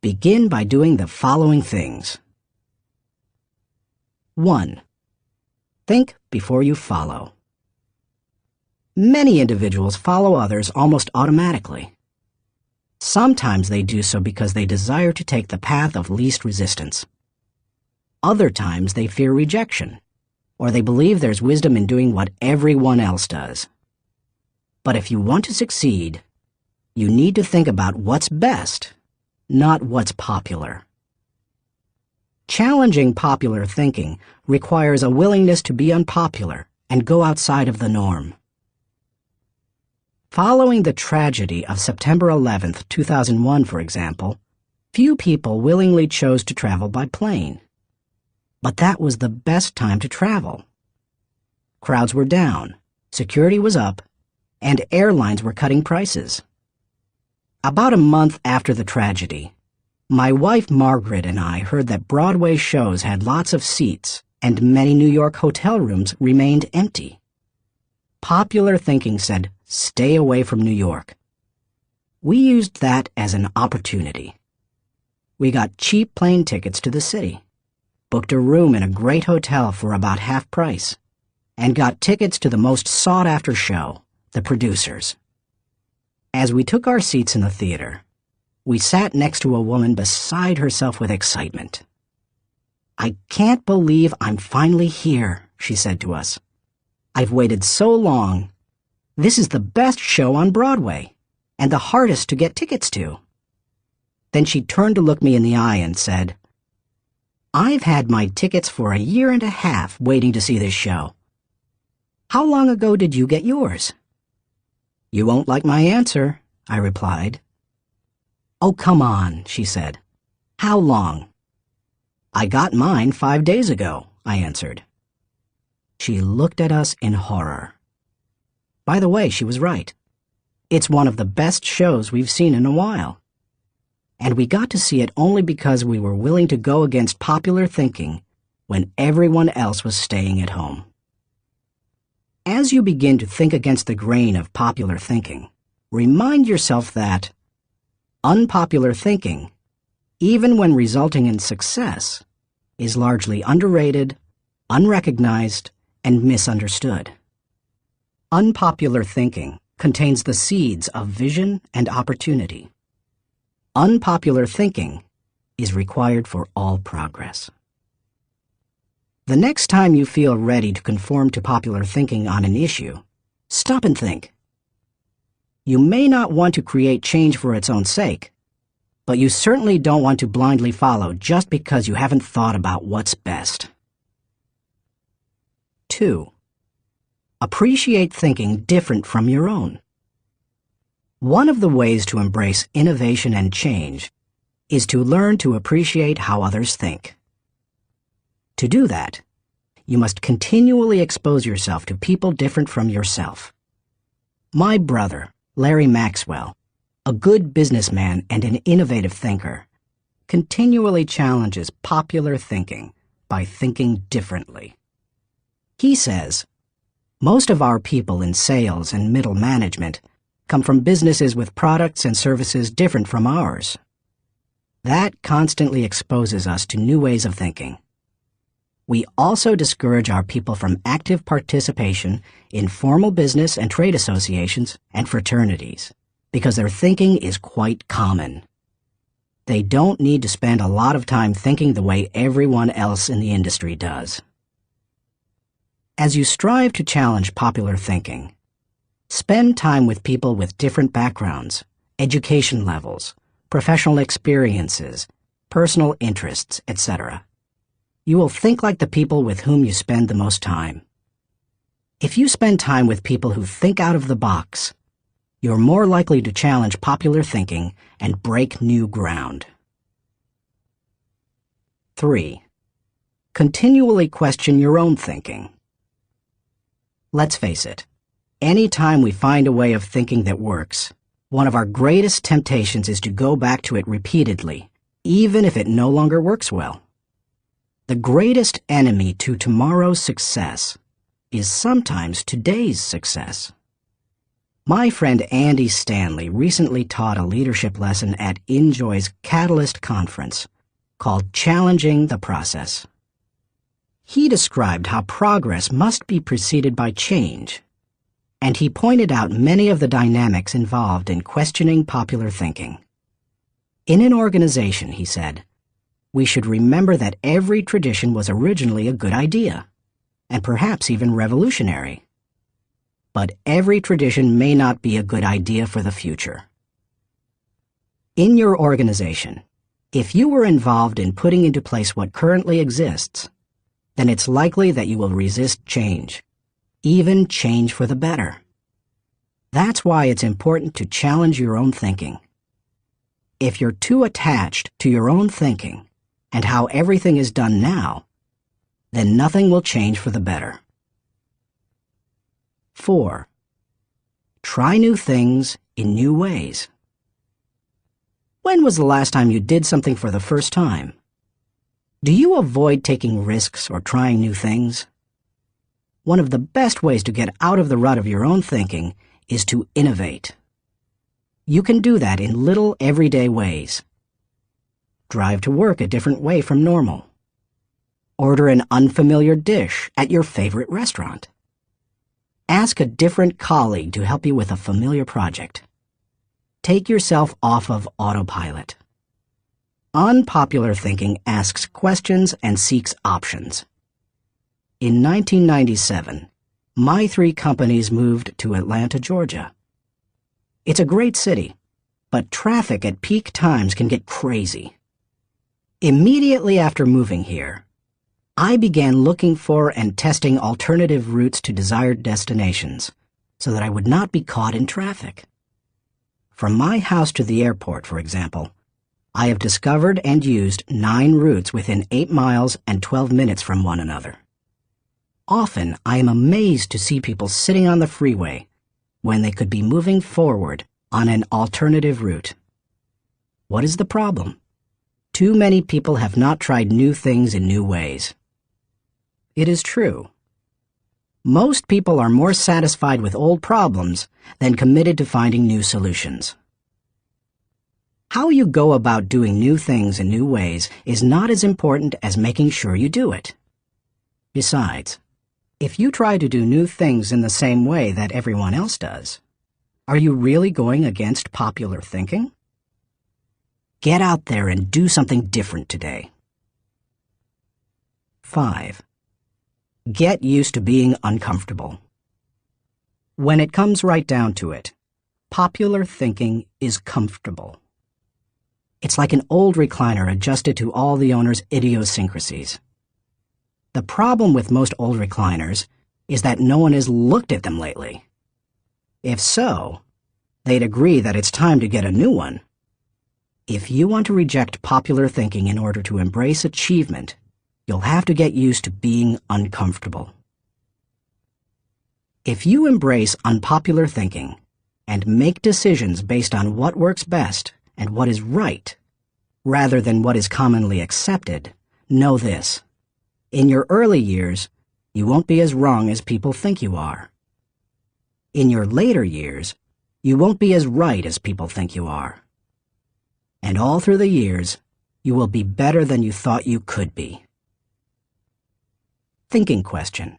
Begin by doing the following things. 1. Think before you follow. Many individuals follow others almost automatically. Sometimes they do so because they desire to take the path of least resistance. Other times they fear rejection, or they believe there's wisdom in doing what everyone else does. But if you want to succeed, you need to think about what's best, not what's popular. Challenging popular thinking requires a willingness to be unpopular and go outside of the norm. Following the tragedy of September 11, 2001, for example, few people willingly chose to travel by plane. But that was the best time to travel. Crowds were down, security was up, and airlines were cutting prices. About a month after the tragedy, my wife Margaret and I heard that Broadway shows had lots of seats and many New York hotel rooms remained empty. Popular thinking said, "Stay away from New York." We used that as an opportunity. We got cheap plane tickets to the city, booked a room in a great hotel for about half price, and got tickets to the most sought-after show, The Producers. As we took our seats in the theater, we sat next to a woman beside herself with excitement. "I can't believe I'm finally here," she said to us. "I've waited so long. This is the best show on Broadway, and the hardest to get tickets to." Then she turned to look me in the eye and said, "I've had my tickets for 1.5 years waiting to see this show. How long ago did you get yours?" "You won't like my answer," I replied. "Oh, come on," she said. "How long?" "I got mine 5 days ago," I answered. She looked at us in horror. By the way, she was right. It's one of the best shows we've seen in a while. And we got to see it only because we were willing to go against popular thinking when everyone else was staying at home. As you begin to think against the grain of popular thinking, remind yourself that unpopular thinking, even when resulting in success, is largely underrated, unrecognized, and misunderstood. Unpopular thinking contains the seeds of vision and opportunity. Unpopular thinking is required for all progress. The next time you feel ready to conform to popular thinking on an issue, stop and think. You may not want to create change for its own sake, but you certainly don't want to blindly follow just because you haven't thought about what's best. 2. Appreciate thinking different from your own. One of the ways to embrace innovation and change is to learn to appreciate how others think. To do that, you must continually expose yourself to people different from yourself. My brother, Larry Maxwell, a good businessman and an innovative thinker, continually challenges popular thinking by thinking differently. He says, most of our people in sales and middle management come from businesses with products and services different from ours. That constantly exposes us to new ways of thinking. We also discourage our people from active participation in formal business and trade associations and fraternities because their thinking is quite common. They don't need to spend a lot of time thinking the way everyone else in the industry does. As you strive to challenge popular thinking, spend time with people with different backgrounds, education levels, professional experiences, personal interests, etc. You will think like the people with whom you spend the most time. If you spend time with people who think out of the box, you're more likely to challenge popular thinking and break new ground. 3. Continually question your own thinking. Let's face it, any time we find a way of thinking that works, one of our greatest temptations is to go back to it repeatedly, even if it no longer works well. The greatest enemy to tomorrow's success is sometimes today's success. My friend Andy Stanley recently taught a leadership lesson at Enjoy's Catalyst Conference called Challenging the Process. He described how progress must be preceded by change, and he pointed out many of the dynamics involved in questioning popular thinking. In an organization, he said, we should remember that every tradition was originally a good idea, and perhaps even revolutionary. But every tradition may not be a good idea for the future. In your organization, if you were involved in putting into place what currently exists, then it's likely that you will resist change, even change for the better. That's why it's important to challenge your own thinking. If you're too attached to your own thinking and how everything is done now, then nothing will change for the better. 4. Try new things in new ways. When was the last time you did something for the first time? Do you avoid taking risks or trying new things? One of the best ways to get out of the rut of your own thinking is to innovate. You can do that in little everyday ways. Drive to work a different way from normal. Order an unfamiliar dish at your favorite restaurant. Ask a different colleague to help you with a familiar project. Take yourself off of autopilot. Unpopular thinking asks questions and seeks options. In 1997, my 3 companies moved to Atlanta, Georgia. It's a great city, but traffic at peak times can get crazy. Immediately after moving here, I began looking for and testing alternative routes to desired destinations so that I would not be caught in traffic. From my house to the airport, for example, I have discovered and used 9 routes within 8 miles and 12 minutes from one another. Often, I am amazed to see people sitting on the freeway when they could be moving forward on an alternative route. What is the problem? Too many people have not tried new things in new ways. It is true. Most people are more satisfied with old problems than committed to finding new solutions. How you go about doing new things in new ways is not as important as making sure you do it. Besides, if you try to do new things in the same way that everyone else does, are you really going against popular thinking? Get out there and do something different today. 5. Get used to being uncomfortable. When it comes right down to it, popular thinking is comfortable. It's like an old recliner adjusted to all the owner's idiosyncrasies. The problem with most old recliners is that no one has looked at them lately. If so, they'd agree that it's time to get a new one. If you want to reject popular thinking in order to embrace achievement, you'll have to get used to being uncomfortable. If you embrace unpopular thinking and make decisions based on what works best and what is right, rather than what is commonly accepted, know this. In your early years, you won't be as wrong as people think you are. In your later years, you won't be as right as people think you are. And all through the years, you will be better than you thought you could be. Thinking question.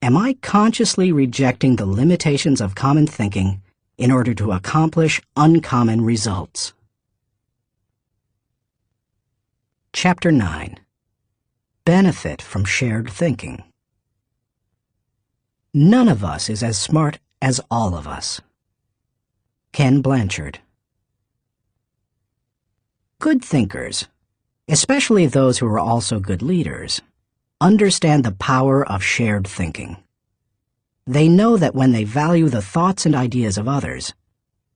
Am I consciously rejecting the limitations of common thinking in order to accomplish uncommon results? Chapter 9. Benefit from shared thinking. None of us is as smart as all of us. Ken Blanchard. Good thinkers, especially those who are also good leaders, understand the power of shared thinking. They know that when they value the thoughts and ideas of others,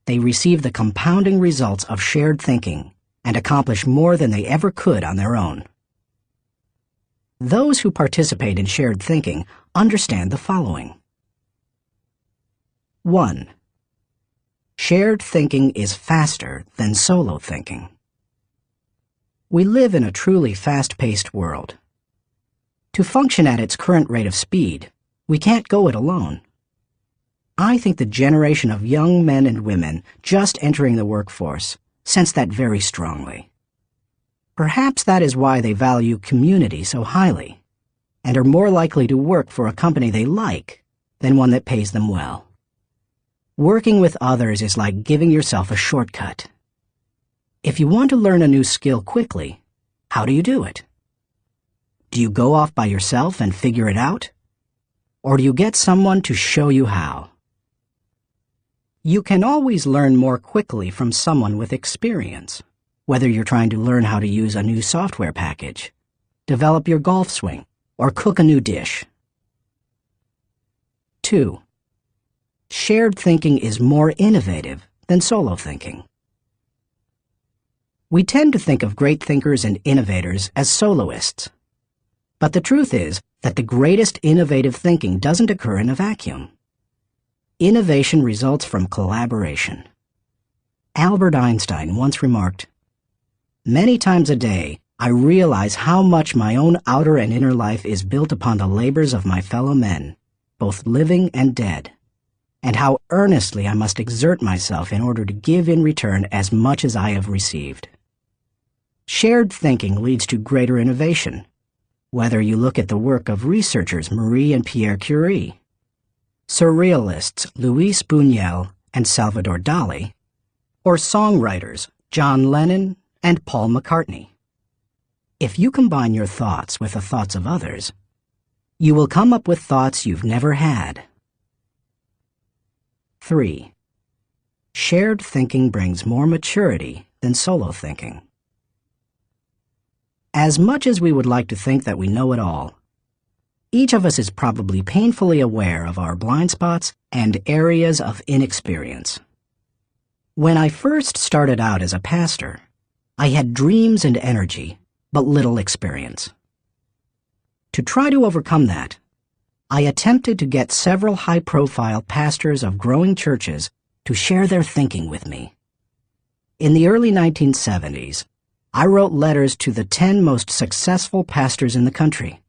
they receive the compounding results of shared thinking and accomplish more than they ever could on their own. Those who participate in shared thinking understand the following. 1. Shared thinking is faster than solo thinking. We live in a truly fast-paced world. To function at its current rate of speed, we can't go it alone. I think the generation of young men and women just entering the workforce sense that very strongly. Perhaps that is why they value community so highly, and are more likely to work for a company they like than one that pays them well. Working with others is like giving yourself a shortcut. If you want to learn a new skill quickly, how do you do it? Do you go off by yourself and figure it out? Or do you get someone to show you how? You can always learn more quickly from someone with experience, whether you're trying to learn how to use a new software package, develop your golf swing, or cook a new dish. 2. Shared thinking is more innovative than solo thinking. We tend to think of great thinkers and innovators as soloists. But the truth is that the greatest innovative thinking doesn't occur in a vacuum. Innovation results from collaboration. Albert Einstein once remarked, "Many times a day, I realize how much my own outer and inner life is built upon the labors of my fellow men, both living and dead, and how earnestly I must exert myself in order to give in return as much as I have received." Shared thinking leads to greater innovation, whether you look at the work of researchers Marie and Pierre Curie, surrealists Luis Buñuel and Salvador Dali, or songwriters John Lennon and Paul McCartney. If you combine your thoughts with the thoughts of others, you will come up with thoughts you've never had. 3. Shared thinking brings more maturity than solo thinking. As much as we would like to think that we know it all, each of us is probably painfully aware of our blind spots and areas of inexperience. When I first started out as a pastor, I had dreams and energy, but little experience. To try to overcome that, I attempted to get several high-profile pastors of growing churches to share their thinking with me. In the early 1970s, I wrote letters to the 10 most successful pastors in the country,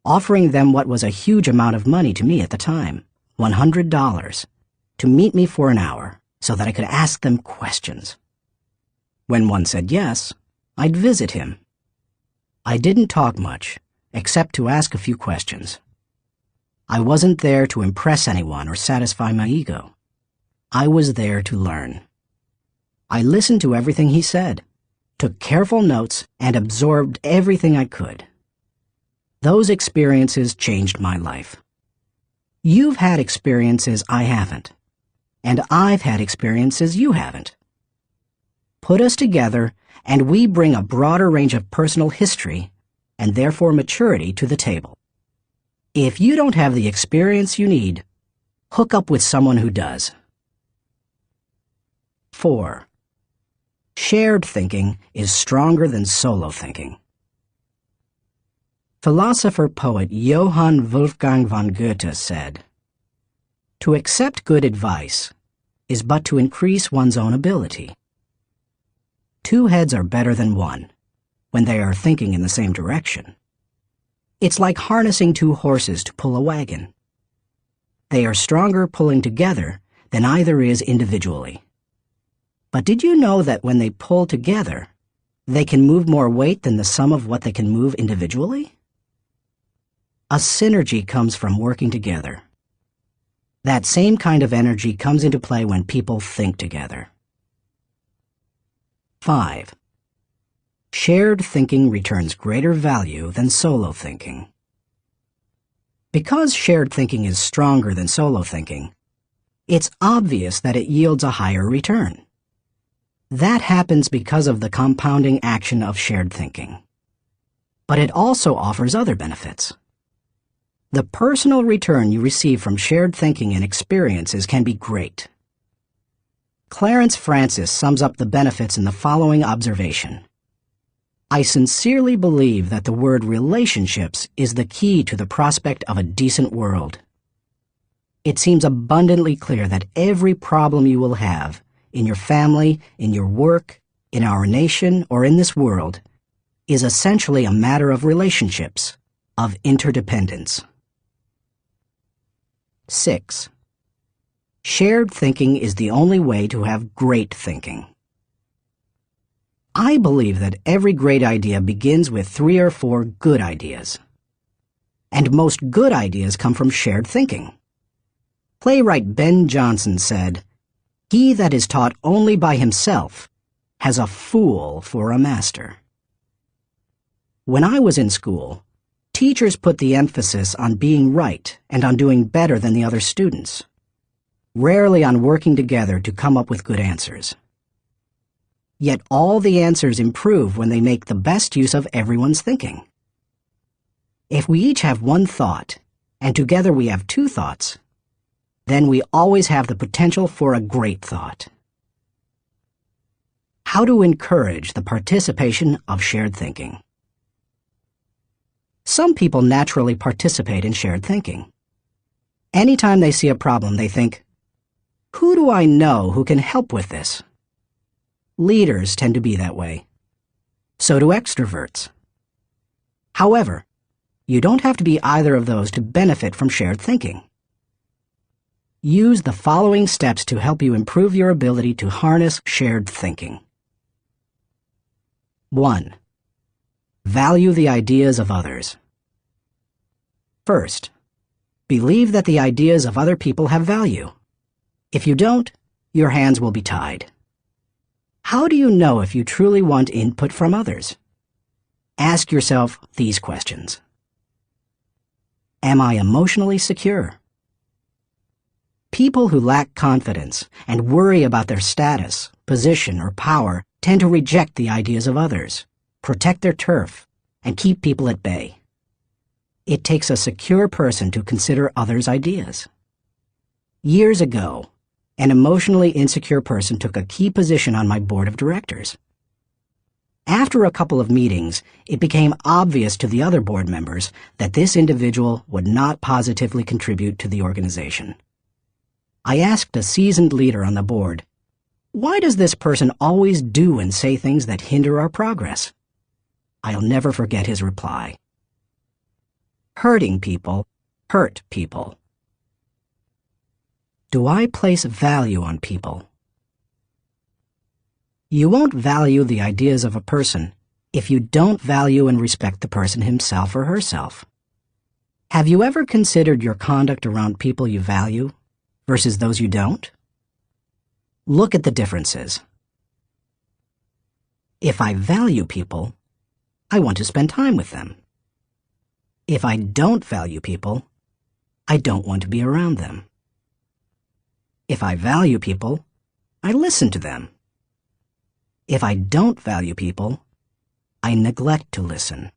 offering them what was a huge amount of money to me at the time, $100, to meet me for an hour so that I could ask them questions. When one said yes, I'd visit him. I didn't talk much, except to ask a few questions. I wasn't there to impress anyone or satisfy my ego. I was there to learn. I listened to everything he said, took careful notes, and absorbed everything I could. Those experiences changed my life. You've had experiences I haven't, and I've had experiences you haven't. Put us together, and we bring a broader range of personal history, and therefore maturity, to the table. If you don't have the experience you need, hook up with someone who does. 4. Shared thinking is stronger than solo thinking. Philosopher-poet Johann Wolfgang von Goethe said, To accept good advice is but to increase one's own ability. Two heads are better than one when they are thinking in the same direction. It's like harnessing two horses to pull a wagon. They are stronger pulling together than either is individually. But did you know that when they pull together, they can move more weight than the sum of what they can move individually? A synergy comes from working together. That same kind of energy comes into play when people think together. 5. Shared thinking returns greater value than solo thinking. Because shared thinking is stronger than solo thinking, it's obvious that it yields a higher return. That happens because of the compounding action of shared thinking. But it also offers other benefits. The personal return you receive from shared thinking and experiences can be great. Clarence Francis sums up the benefits in the following observation. I sincerely believe that the word relationships is the key to the prospect of a decent world. It seems abundantly clear that every problem you will have, in your family, in your work, in our nation, or in this world, is essentially a matter of relationships, of interdependence. 6. Shared thinking is the only way to have great thinking. I believe that every great idea begins with 3 or 4 good ideas. And most good ideas come from shared thinking. Playwright Ben Jonson said, "He that is taught only by himself has a fool for a master." When I was in school, teachers put the emphasis on being right and on doing better than the other students, rarely on working together to come up with good answers. Yet all the answers improve when they make the best use of everyone's thinking. If we each have one thought, and together we have 2 thoughts, then we always have the potential for a great thought. How to encourage the participation of shared thinking. Some people naturally participate in shared thinking. Anytime they see a problem, they think, "Who do I know who can help with this?" Leaders tend to be that way. So do extroverts. However, you don't have to be either of those to benefit from shared thinking. Use the following steps to help you improve your ability to harness shared thinking. 1. Value the ideas of others. First, believe that the ideas of other people have value. If you don't, your hands will be tied. How do you know if you truly want input from others? Ask yourself these questions. Am I emotionally secure? People who lack confidence and worry about their status, position, or power tend to reject the ideas of others, protect their turf, and keep people at bay. It takes a secure person to consider others' ideas. Years ago, an emotionally insecure person took a key position on my board of directors. After a couple of meetings, it became obvious to the other board members that this individual would not positively contribute to the organization. I asked a seasoned leader on the board, "Why does this person always do and say things that hinder our progress?" I'll never forget his reply. Hurting people hurt people. Do I place value on people? You won't value the ideas of a person if you don't value and respect the person himself or herself. Have you ever considered your conduct around people you value versus those you don't? Look at the differences. If I value people, I want to spend time with them. If I don't value people, I don't want to be around them. If I value people, I listen to them. If I don't value people, I neglect to listen.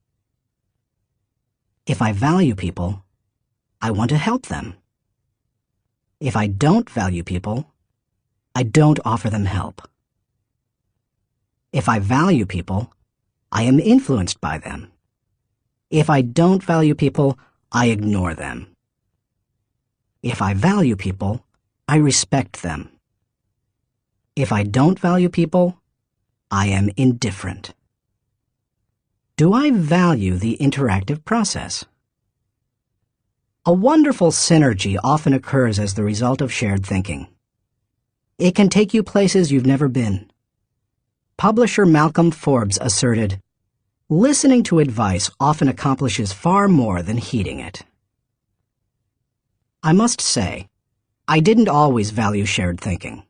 If I value people, I want to help them. If I don't value people, I don't offer them help. If I value people, I am influenced by them. If I don't value people, I ignore them. If I value people, I respect them. If I don't value people, I am indifferent. Do I value the interactive process? A wonderful synergy often occurs as the result of shared thinking. It can take you places you've never been. Publisher Malcolm Forbes asserted, "Listening to advice often accomplishes far more than heeding it." I must say, I didn't always value shared thinking.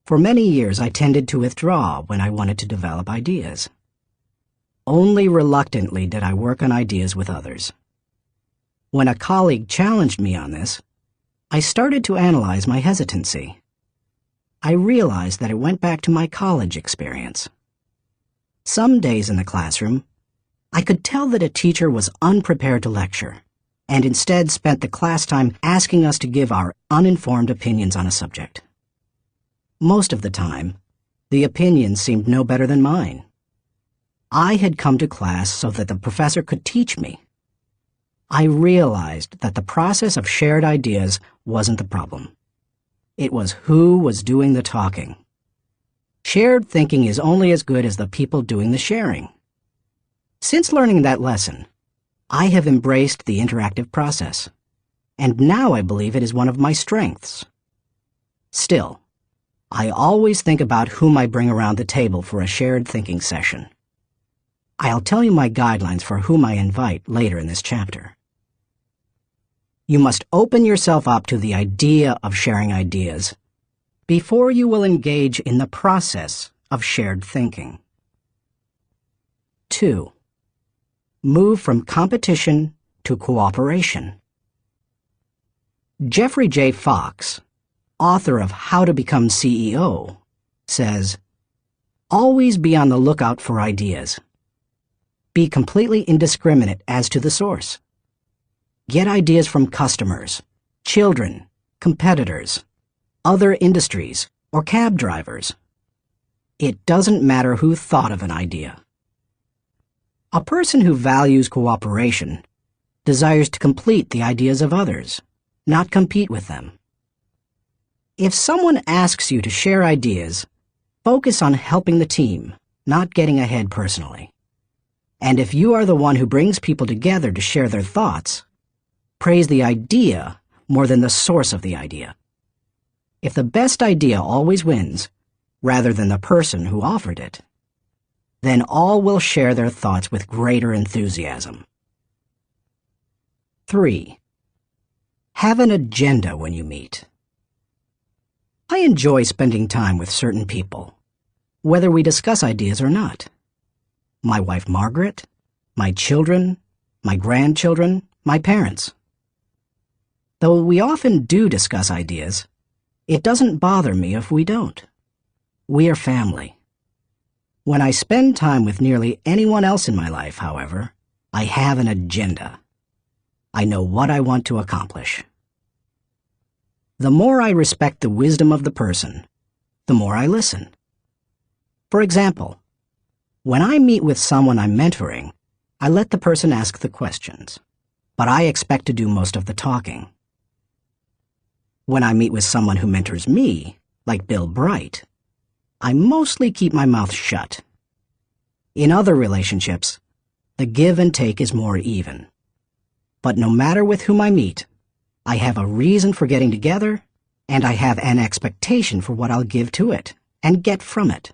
For many years, I tended to withdraw when I wanted to develop ideas. Only reluctantly did I work on ideas with others. When a colleague challenged me on this, I started to analyze my hesitancy. I realized that it went back to my college experience. Some days in the classroom, I could tell that a teacher was unprepared to lecture, and instead spent the class time asking us to give our uninformed opinions on a subject. Most of the time, the opinions seemed no better than mine. I had come to class so that the professor could teach me. I realized that the process of shared ideas wasn't the problem. It was who was doing the talking. Shared thinking is only as good as the people doing the sharing. Since learning that lesson, I have embraced the interactive process, and now I believe it is one of my strengths. Still, I always think about whom I bring around the table for a shared thinking session. I'll tell you my guidelines for whom I invite later in this chapter. You must open yourself up to the idea of sharing ideas before you will engage in the process of shared thinking. 2. Move from competition to cooperation. Jeffrey J. Fox, author of How to Become CEO, says, "Always be on the lookout for ideas. Be completely indiscriminate as to the source. Get ideas from customers, children, competitors, other industries, or cab drivers. It doesn't matter who thought of an idea." A person who values cooperation desires to complete the ideas of others, not compete with them. If someone asks you to share ideas, focus on helping the team, not getting ahead personally. And if you are the one who brings people together to share their thoughts, praise the idea more than the source of the idea. If the best idea always wins, rather than the person who offered it, then all will share their thoughts with greater enthusiasm. 3. Have an agenda when you meet. I enjoy spending time with certain people, whether we discuss ideas or not. My wife Margaret, my children, my grandchildren, my parents. Though we often do discuss ideas, it doesn't bother me if we don't. We are family. When I spend time with nearly anyone else in my life, however, I have an agenda. I know what I want to accomplish. The more I respect the wisdom of the person, the more I listen. For example, when I meet with someone I'm mentoring, I let the person ask the questions, but I expect to do most of the talking. When I meet with someone who mentors me, like Bill Bright, I mostly keep my mouth shut. In other relationships, the give and take is more even. But no matter with whom I meet, I have a reason for getting together, and I have an expectation for what I'll give to it and get from it.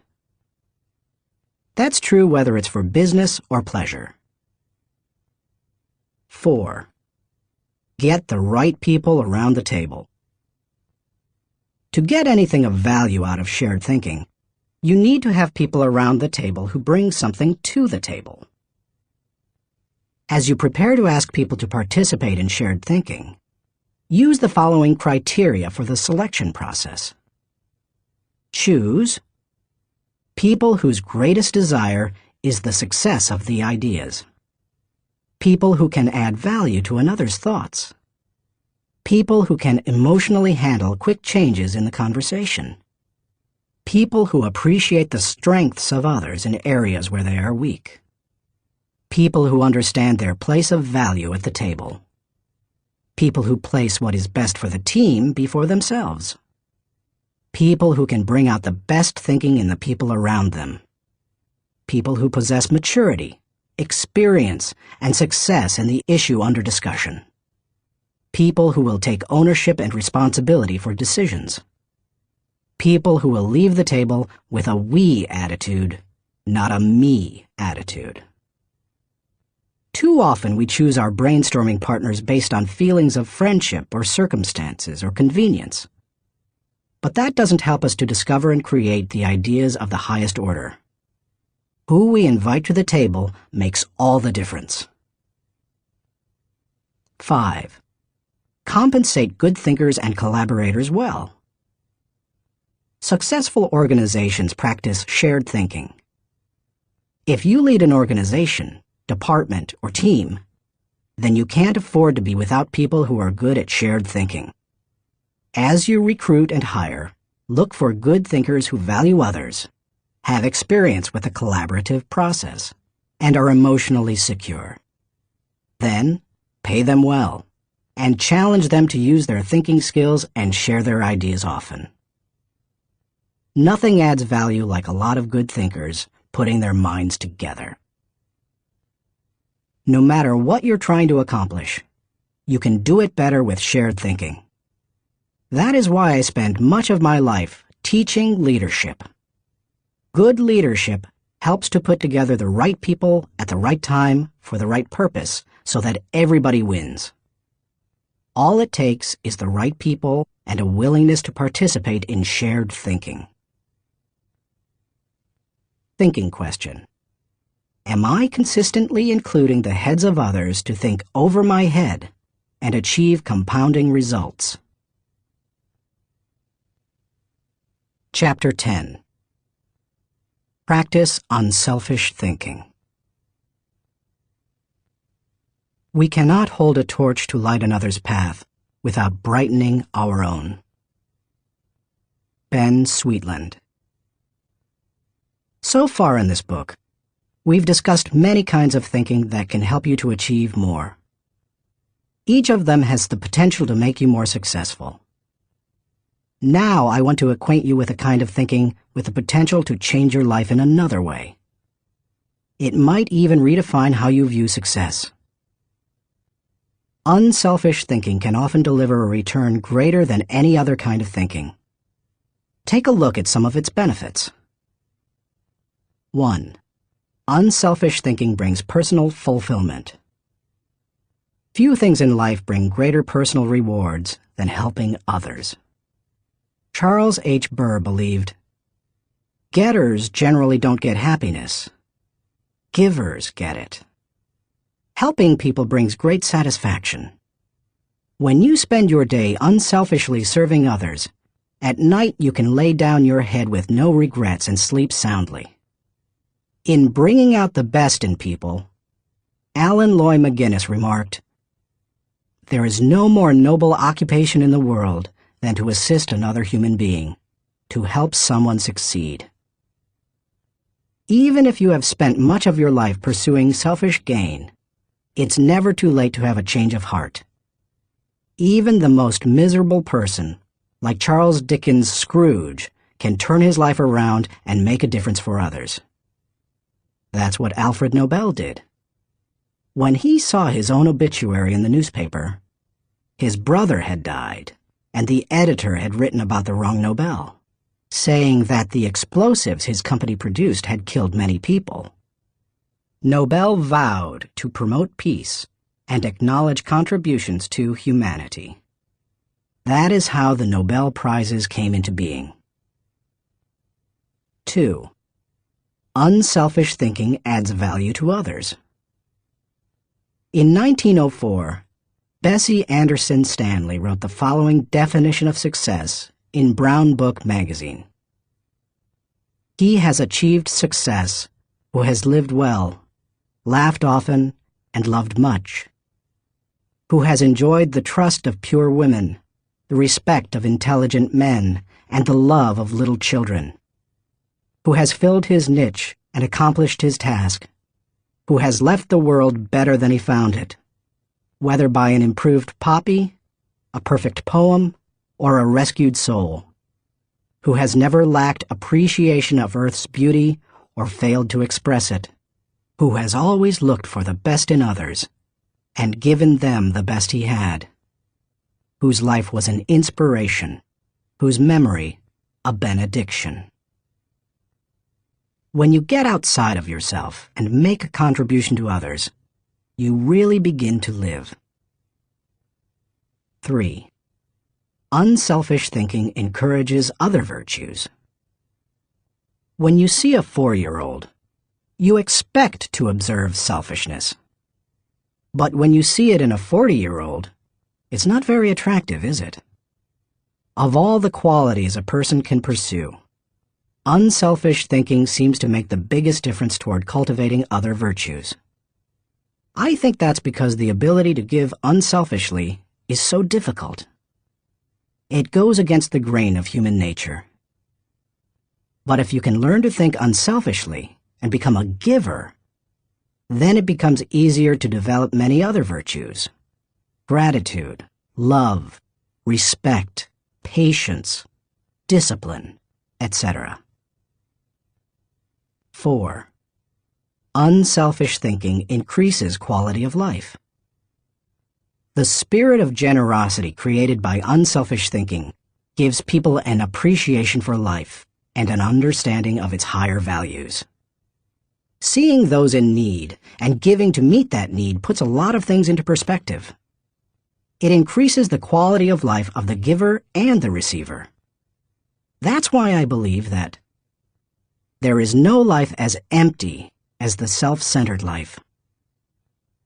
That's true whether it's for business or pleasure. 4. Get the right people around the table. To get anything of value out of shared thinking, you need to have people around the table who bring something to the table. As you prepare to ask people to participate in shared thinking, use the following criteria for the selection process. Choose people whose greatest desire is the success of the ideas. People who can add value to another's thoughts. People who can emotionally handle quick changes in the conversation. People who appreciate the strengths of others in areas where they are weak. People who understand their place of value at the table. People who place what is best for the team before themselves. People who can bring out the best thinking in the people around them. People who possess maturity, experience, and success in the issue under discussion. People who will take ownership and responsibility for decisions. People who will leave the table with a we attitude, not a me attitude. Too often we choose our brainstorming partners based on feelings of friendship or circumstances or convenience. But that doesn't help us to discover and create the ideas of the highest order. Who we invite to the table makes all the difference. 5. Compensate good thinkers and collaborators well. Successful organizations practice shared thinking. If you lead an organization, department, or team, then you can't afford to be without people who are good at shared thinking. As you recruit and hire, look for good thinkers who value others, have experience with the collaborative process, and are emotionally secure. Then, pay them well, and challenge them to use their thinking skills and share their ideas often. Nothing adds value like a lot of good thinkers putting their minds together. No matter what you're trying to accomplish, you can do it better with shared thinking. That is why I spend much of my life teaching leadership. Good leadership helps to put together the right people at the right time for the right purpose so that everybody wins. All it takes is the right people and a willingness to participate in shared thinking. Thinking question. Am I consistently including the heads of others to think over my head and achieve compounding results? Chapter 10. Practice unselfish thinking. We cannot hold a torch to light another's path without brightening our own. Ben Sweetland. So far in this book, we've discussed many kinds of thinking that can help you to achieve more. Each of them has the potential to make you more successful. Now I want to acquaint you with a kind of thinking with the potential to change your life in another way. It might even redefine how you view success. Unselfish thinking can often deliver a return greater than any other kind of thinking. Take a look at some of its benefits. 1. Unselfish thinking brings personal fulfillment. Few things in life bring greater personal rewards than helping others. Charles H. Burr believed, "Getters generally don't get happiness. Givers get it." Helping people brings great satisfaction. When you spend your day unselfishly serving others, at night you can lay down your head with no regrets and sleep soundly. In Bringing Out the Best in People, Alan Loy McGuinness remarked, "There is no more noble occupation in the world than to assist another human being, to help someone succeed." Even if you have spent much of your life pursuing selfish gain, it's never too late to have a change of heart. Even the most miserable person, like Charles Dickens' Scrooge, can turn his life around and make a difference for others. That's what Alfred Nobel did. When he saw his own obituary in the newspaper, his brother had died, and the editor had written about the wrong Nobel, saying that the explosives his company produced had killed many people. Nobel vowed to promote peace and acknowledge contributions to humanity. That is how the Nobel Prizes came into being. 2. Unselfish thinking adds value to others. In 1904, Bessie Anderson Stanley wrote the following definition of success in Brown Book magazine. "He has achieved success who has lived well, laughed often, and loved much, who has enjoyed the trust of pure women, the respect of intelligent men, and the love of little children, who has filled his niche and accomplished his task, who has left the world better than he found it, whether by an improved poppy, a perfect poem, or a rescued soul, who has never lacked appreciation of Earth's beauty or failed to express it, who has always looked for the best in others and given them the best he had, whose life was an inspiration, whose memory a benediction. When you get outside of yourself and make a contribution to others, you really begin to live. 3. Unselfish thinking encourages other virtues. When you see a 4-year-old, you expect to observe selfishness. But when you see it in a 40-year-old, it's not very attractive, is it? Of all the qualities a person can pursue, unselfish thinking seems to make the biggest difference toward cultivating other virtues. I think that's because the ability to give unselfishly is so difficult. It goes against the grain of human nature. But if you can learn to think unselfishly and become a giver, then it becomes easier to develop many other virtues: gratitude, love, respect, patience, discipline, etc. 4. Unselfish thinking increases quality of life. The spirit of generosity created by unselfish thinking gives people an appreciation for life and an understanding of its higher values. Seeing those in need and giving to meet that need puts a lot of things into perspective. It increases the quality of life of the giver and the receiver. That's why I believe that there is no life as empty as the self-centered life.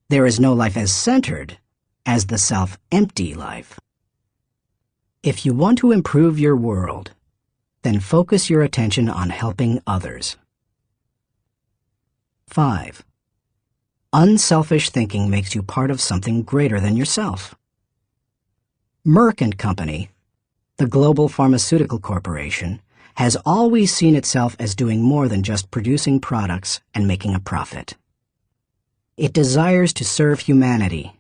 There is no life as centered as the self-empty life. If you want to improve your world, then focus your attention on helping others. 5. Unselfish thinking makes you part of something greater than yourself. Merck & Company, the global pharmaceutical corporation, has always seen itself as doing more than just producing products and making a profit. It desires to serve humanity.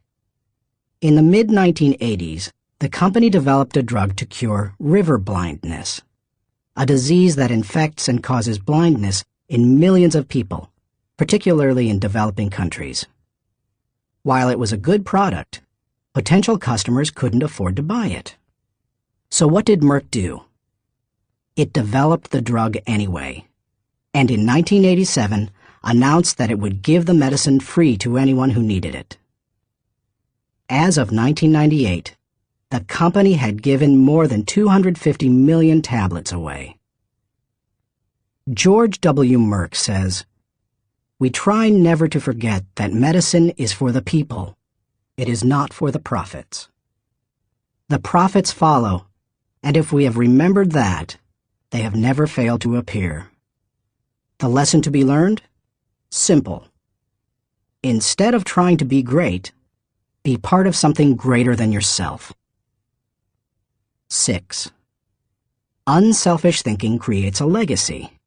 In the mid-1980s, the company developed a drug to cure river blindness, a disease that infects and causes blindness in millions of people, particularly in developing countries. While it was a good product, potential customers couldn't afford to buy it. So what did Merck do? It developed the drug anyway, and in 1987 announced that it would give the medicine free to anyone who needed it. As of 1998, the company had given more than 250 million tablets away. George W. Merck says, "We try never to forget that medicine is for the people. It is not for the profits. The profits follow, and if we have remembered that, they have never failed to appear." The lesson to be learned? Simple. Instead of trying to be great, be part of something greater than yourself. 6. Unselfish thinking creates a legacy.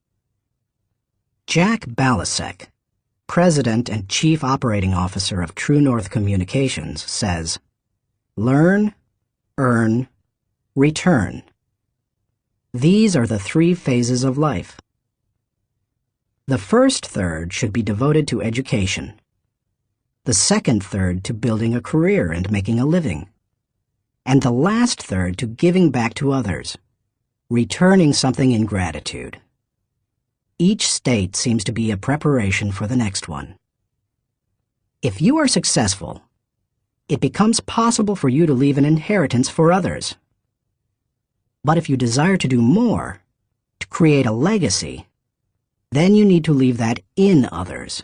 Jack Balasek, President and Chief Operating Officer of True North Communications, says, "Learn, earn, return. These are the 3 phases of life. The first third should be devoted to education. The second third to building a career and making a living. And the last third to giving back to others, returning something in gratitude. Each state seems to be a preparation for the next one. If you are successful, it becomes possible for you to leave an inheritance for others. But if you desire to do more, to create a legacy, then you need to leave that in others.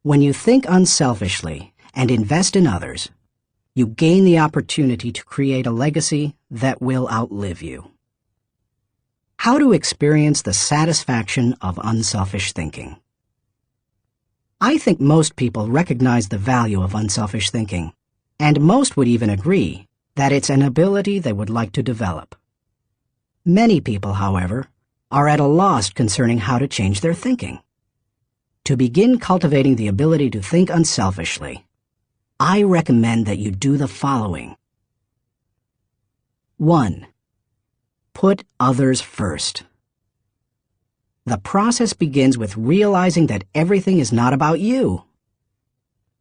When you think unselfishly and invest in others, you gain the opportunity to create a legacy that will outlive you. How to experience the satisfaction of unselfish thinking. I think most people recognize the value of unselfish thinking, and most would even agree that it's an ability they would like to develop. Many people, however, are at a loss concerning how to change their thinking. To begin cultivating the ability to think unselfishly, I recommend that you do the following. 1. Put others first. The process begins with realizing that everything is not about you.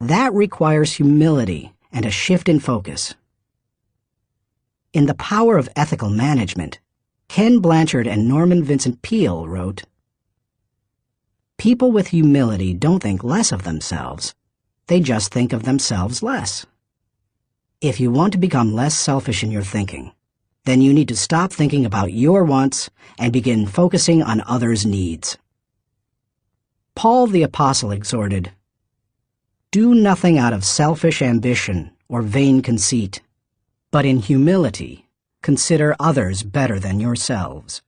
That requires humility and a shift in focus. In The Power of Ethical Management, Ken Blanchard and Norman Vincent Peale wrote, "People with humility don't think less of themselves. They just think of themselves less." If you want to become less selfish in your thinking, then you need to stop thinking about your wants and begin focusing on others' needs. Paul the Apostle exhorted, "Do nothing out of selfish ambition or vain conceit, but in humility consider others better than yourselves."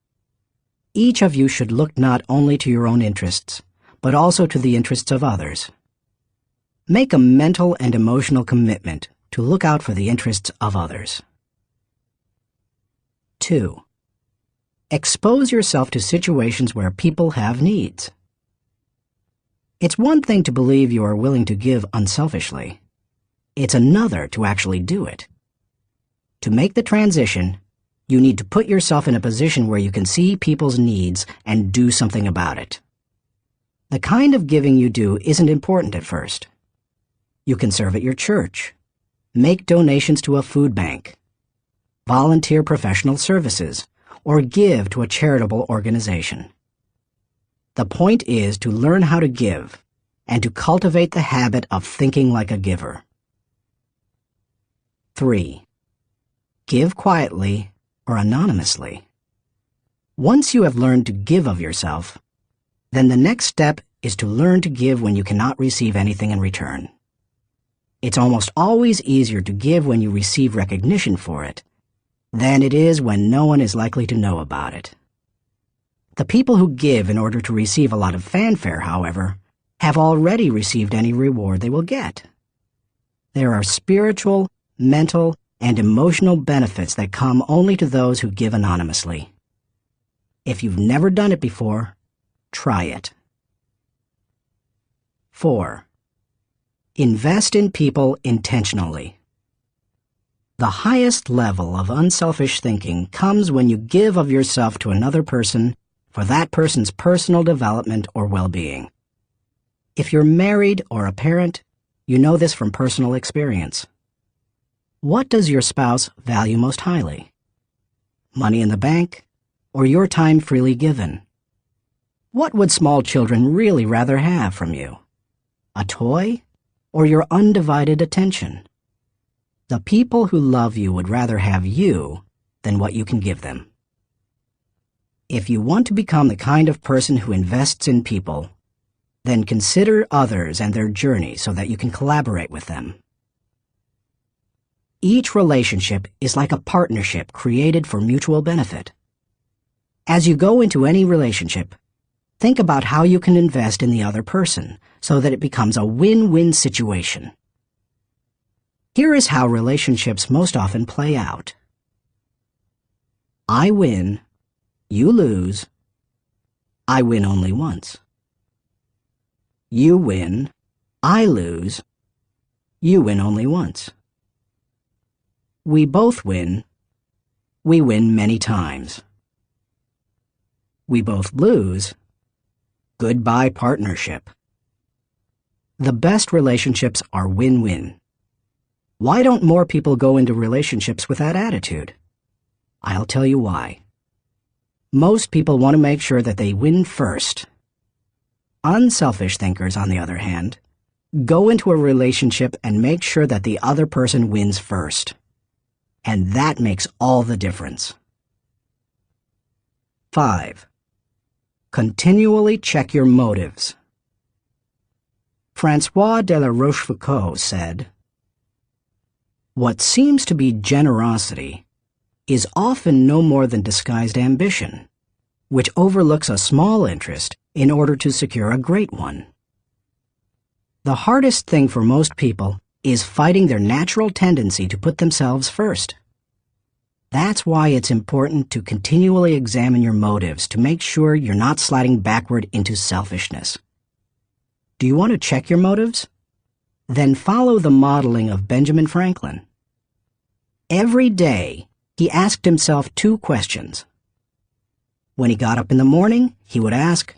Each of you should look not only to your own interests, but also to the interests of others. Make a mental and emotional commitment to look out for the interests of others. 2. Expose yourself to situations where people have needs. It's one thing to believe you are willing to give unselfishly. It's another to actually do it. To make the transition, you need to put yourself in a position where you can see people's needs and do something about it. The kind of giving you do isn't important at first. You can serve at your church, make donations to a food bank, volunteer professional services, or give to a charitable organization. The point is to learn how to give and to cultivate the habit of thinking like a giver. 3. Give quietly or anonymously. Once you have learned to give of yourself, then the next step is to learn to give when you cannot receive anything in return. It's almost always easier to give when you receive recognition for it than it is when no one is likely to know about it. The people who give in order to receive a lot of fanfare, however, have already received any reward they will get. There are spiritual, mental, and emotional benefits that come only to those who give anonymously. If you've never done it before, try it. 4. Invest in people intentionally. The highest level of unselfish thinking comes when you give of yourself to another person for that person's personal development or well-being. If you're married or a parent, you know this from personal experience. What does your spouse value most highly? Money in the bank, or your time freely given? What would small children really rather have from you? A toy, or your undivided attention? The people who love you would rather have you than what you can give them. If you want to become the kind of person who invests in people, then consider others and their journey so that you can collaborate with them. Each relationship is like a partnership created for mutual benefit. As you go into any relationship, think about how you can invest in the other person so that it becomes a win-win situation. Here is how relationships most often play out. I win, you lose, I win only once. You win, I lose, you win only once. We both win, we win many times. We both lose, goodbye partnership. The best relationships are win-win. Why don't more people go into relationships with that attitude? I'll tell you why. Most people want to make sure that they win first. Unselfish thinkers, on the other hand, go into a relationship and make sure that the other person wins first. And that makes all the difference. 5. Continually check your motives. François de la Rochefoucauld said, "What seems to be generosity is often no more than disguised ambition, which overlooks a small interest in order to secure a great one." The hardest thing for most people is fighting their natural tendency to put themselves first. That's why it's important to continually examine your motives to make sure you're not sliding backward into selfishness. Do you want to check your motives? then follow the modeling of Benjamin Franklin. Every day, he asked himself 2 questions. When he got up in the morning, he would ask,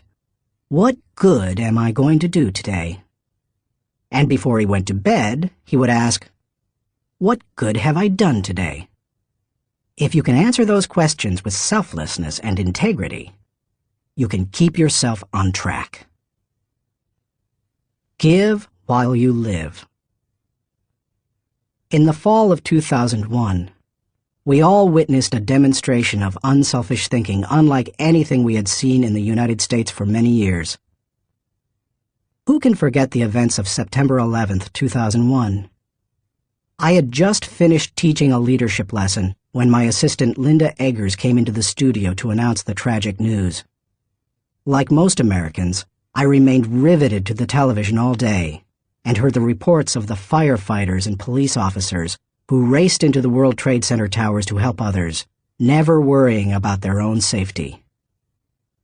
"What good am I going to do today?" And before he went to bed, he would ask, "What good have I done today?" If you can answer those questions with selflessness and integrity, you can keep yourself on track. Give while you live. In the fall of 2001, we all witnessed a demonstration of unselfish thinking unlike anything we had seen in the United States for many years. Who can forget the events of September 11th, 2001? I had just finished teaching a leadership lesson when my assistant Linda Eggers came into the studio to announce the tragic news. Like most Americans, I remained riveted to the television all day and heard the reports of the firefighters and police officers who raced into the World Trade Center towers to help others, never worrying about their own safety.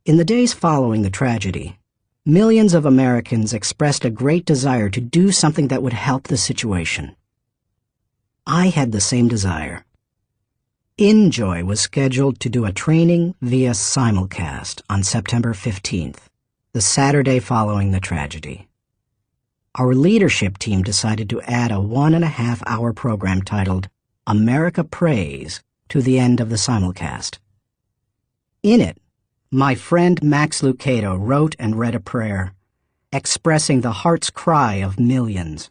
In the days following the tragedy, millions of Americans expressed a great desire to do something that would help the situation. I had the same desire. Enjoy was scheduled to do a training via simulcast on September 15th, the Saturday following the tragedy. Our leadership team decided to add a 1.5-hour program titled America Prays to the end of the simulcast. In it, my friend Max Lucado wrote and read a prayer, expressing the heart's cry of millions.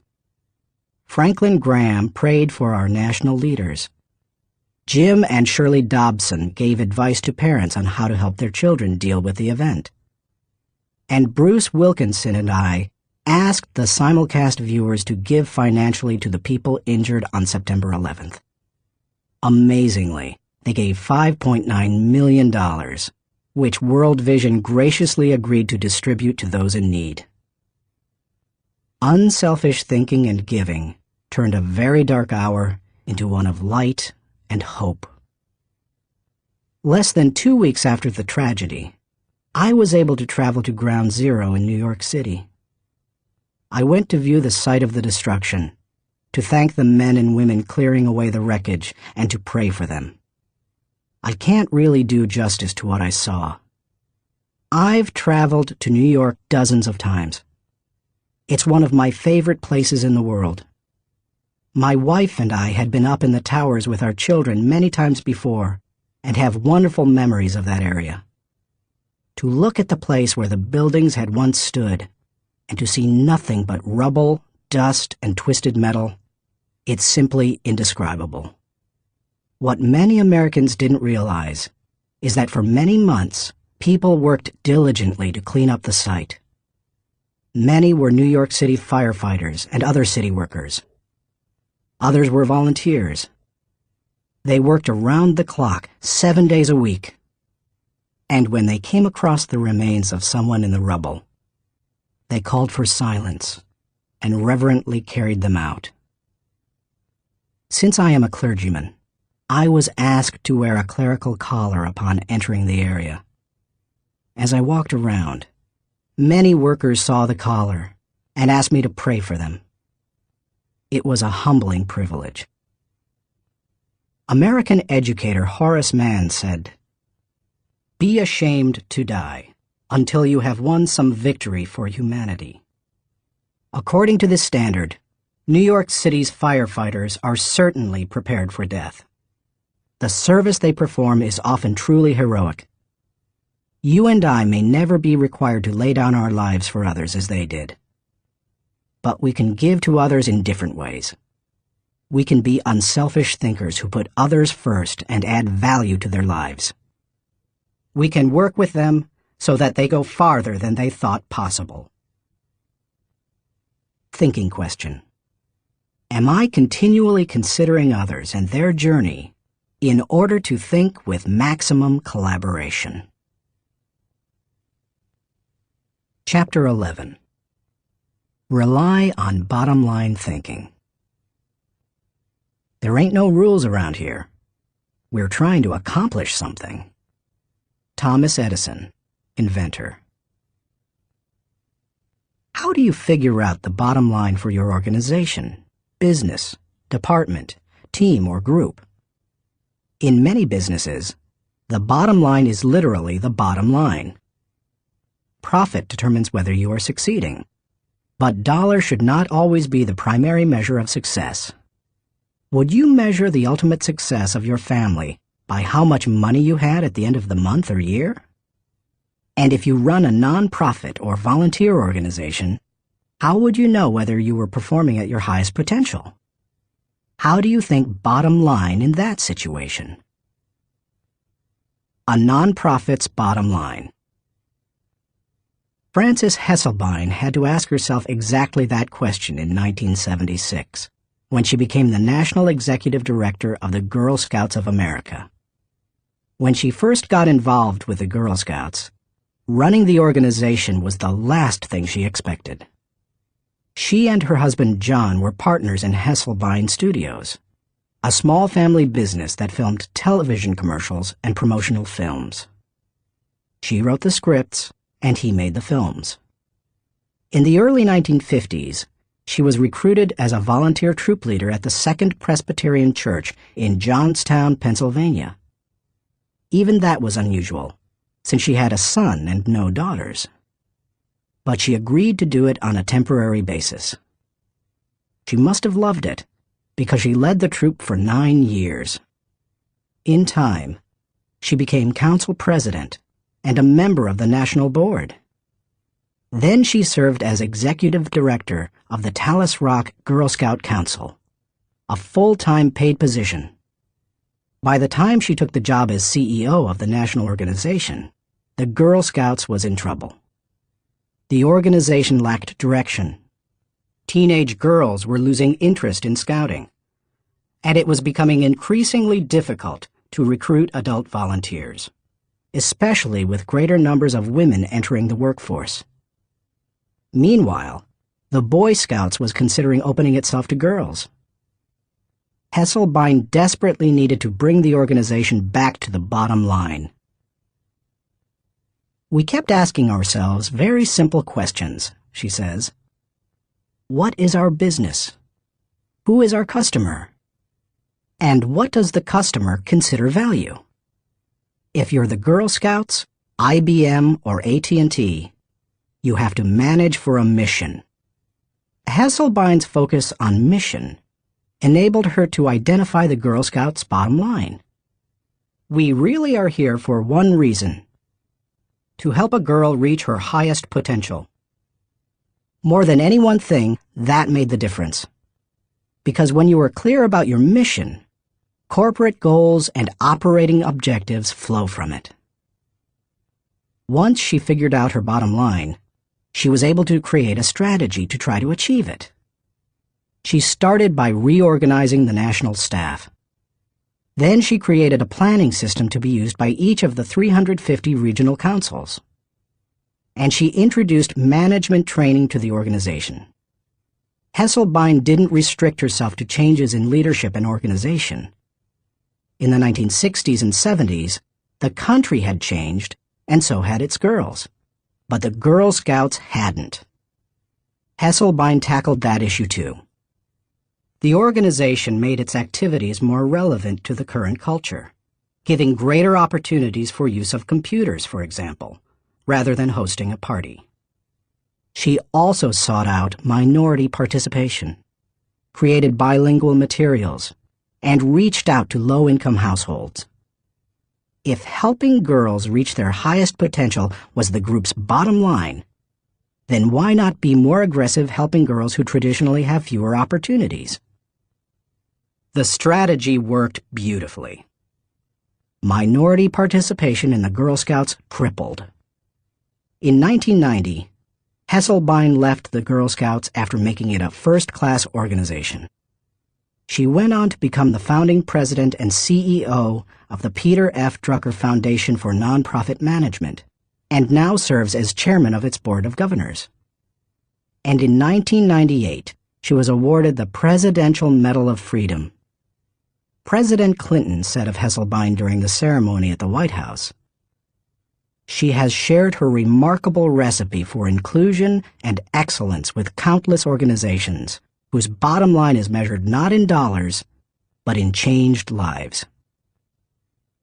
Franklin Graham prayed for our national leaders. Jim and Shirley Dobson gave advice to parents on how to help their children deal with the event. And Bruce Wilkinson and I asked the simulcast viewers to give financially to the people injured on September 11th. Amazingly, they gave $5.9 million, which World Vision graciously agreed to distribute to those in need. Unselfish thinking and giving turned a very dark hour into one of light and hope. Less than 2 weeks after the tragedy, I was able to travel to Ground Zero in New York City. I went to view the site of the destruction, to thank the men and women clearing away the wreckage, and to pray for them. I can't really do justice to what I saw. I've traveled to New York dozens of times. It's one of my favorite places in the world. My wife and I had been up in the towers with our children many times before and have wonderful memories of that area. To look at the place where the buildings had once stood and to see nothing but rubble, dust, and twisted metal, it's simply indescribable. What many Americans didn't realize is that for many months, people worked diligently to clean up the site. Many were New York City firefighters and other city workers. Others were volunteers. They worked around the clock, 7 days a week. And when they came across the remains of someone in the rubble, they called for silence and reverently carried them out. Since I am a clergyman, I was asked to wear a clerical collar upon entering the area. As I walked around, many workers saw the collar and asked me to pray for them. It was a humbling privilege. American educator Horace Mann said, "Be ashamed to die until you have won some victory for humanity." According to this standard, New York City's firefighters are certainly prepared for death. The service they perform is often truly heroic. You and I may never be required to lay down our lives for others as they did. But we can give to others in different ways. We can be unselfish thinkers who put others first and add value to their lives. We can work with them so that they go farther than they thought possible. Thinking question. Am I continually considering others and their journey in order to think with maximum collaboration? Chapter 11. Rely on bottom-line thinking. There ain't no rules around here. We're trying to accomplish something. Thomas Edison, inventor. How do you figure out the bottom line for your organization, business, department, team, or group? In many businesses, the bottom line is literally the bottom line. Profit determines whether you are succeeding, but dollars should not always be the primary measure of success. Would you measure the ultimate success of your family by how much money you had at the end of the month or year? And if you run a non-profit or volunteer organization, how would you know whether you were performing at your highest potential? How do you think bottom line in that situation? A non-profit's bottom line. Frances Hesselbein had to ask herself exactly that question in 1976, when she became the National Executive Director of the Girl Scouts of America. When she first got involved with the Girl Scouts, running the organization was the last thing she expected. She and her husband John were partners in Hesselbein Studios, a small family business that filmed television commercials and promotional films. She wrote the scripts, and he made the films. In the early 1950s, she was recruited as a volunteer troop leader at the Second Presbyterian Church in Johnstown, Pennsylvania. Even that was unusual, since she had a son and no daughters. But she agreed to do it on a temporary basis. She must have loved it, because she led the troop for 9 years. In time, she became council president and a member of the national board. Then she served as executive director of the Talus Rock Girl Scout Council, a full-time paid position. By the time she took the job as CEO of the national organization, the Girl Scouts was in trouble. The organization lacked direction. Teenage girls were losing interest in scouting, and it was becoming increasingly difficult to recruit adult volunteers, especially with greater numbers of women entering the workforce. Meanwhile, the Boy Scouts was considering opening itself to girls. Hesselbein desperately needed to bring the organization back to the bottom line. We kept asking ourselves very simple questions, she says. What is our business? Who is our customer? And what does the customer consider value? If you're the Girl Scouts, IBM, or AT&T, you have to manage for a mission. Hesselbein's focus on mission enabled her to identify the Girl Scouts' bottom line. We really are here for one reason: to help a girl reach her highest potential. More than any one thing, that made the difference. Because when you are clear about your mission, corporate goals and operating objectives flow from it. Once she figured out her bottom line, she was able to create a strategy to try to achieve it. She started by reorganizing the national staff. Then she created a planning system to be used by each of the 350 regional councils. And she introduced management training to the organization. Hesselbein didn't restrict herself to changes in leadership and organization. In the 1960s and 70s, the country had changed, and so had its girls. But the Girl Scouts hadn't. Hesselbein tackled that issue too. The organization made its activities more relevant to the current culture, giving greater opportunities for use of computers, for example, rather than hosting a party. She also sought out minority participation, created bilingual materials, and reached out to low-income households. If helping girls reach their highest potential was the group's bottom line, then why not be more aggressive helping girls who traditionally have fewer opportunities? The strategy worked beautifully. Minority participation in the Girl Scouts tripled. In 1990, Hesselbein left the Girl Scouts after making it a first-class organization. She went on to become the founding president and CEO of the Peter F. Drucker Foundation for Nonprofit Management, and now serves as chairman of its board of governors. And in 1998, she was awarded the Presidential Medal of Freedom. President Clinton said of Hesselbein during the ceremony at the White House, She has shared her remarkable recipe for inclusion and excellence with countless organizations whose bottom line is measured not in dollars, but in changed lives.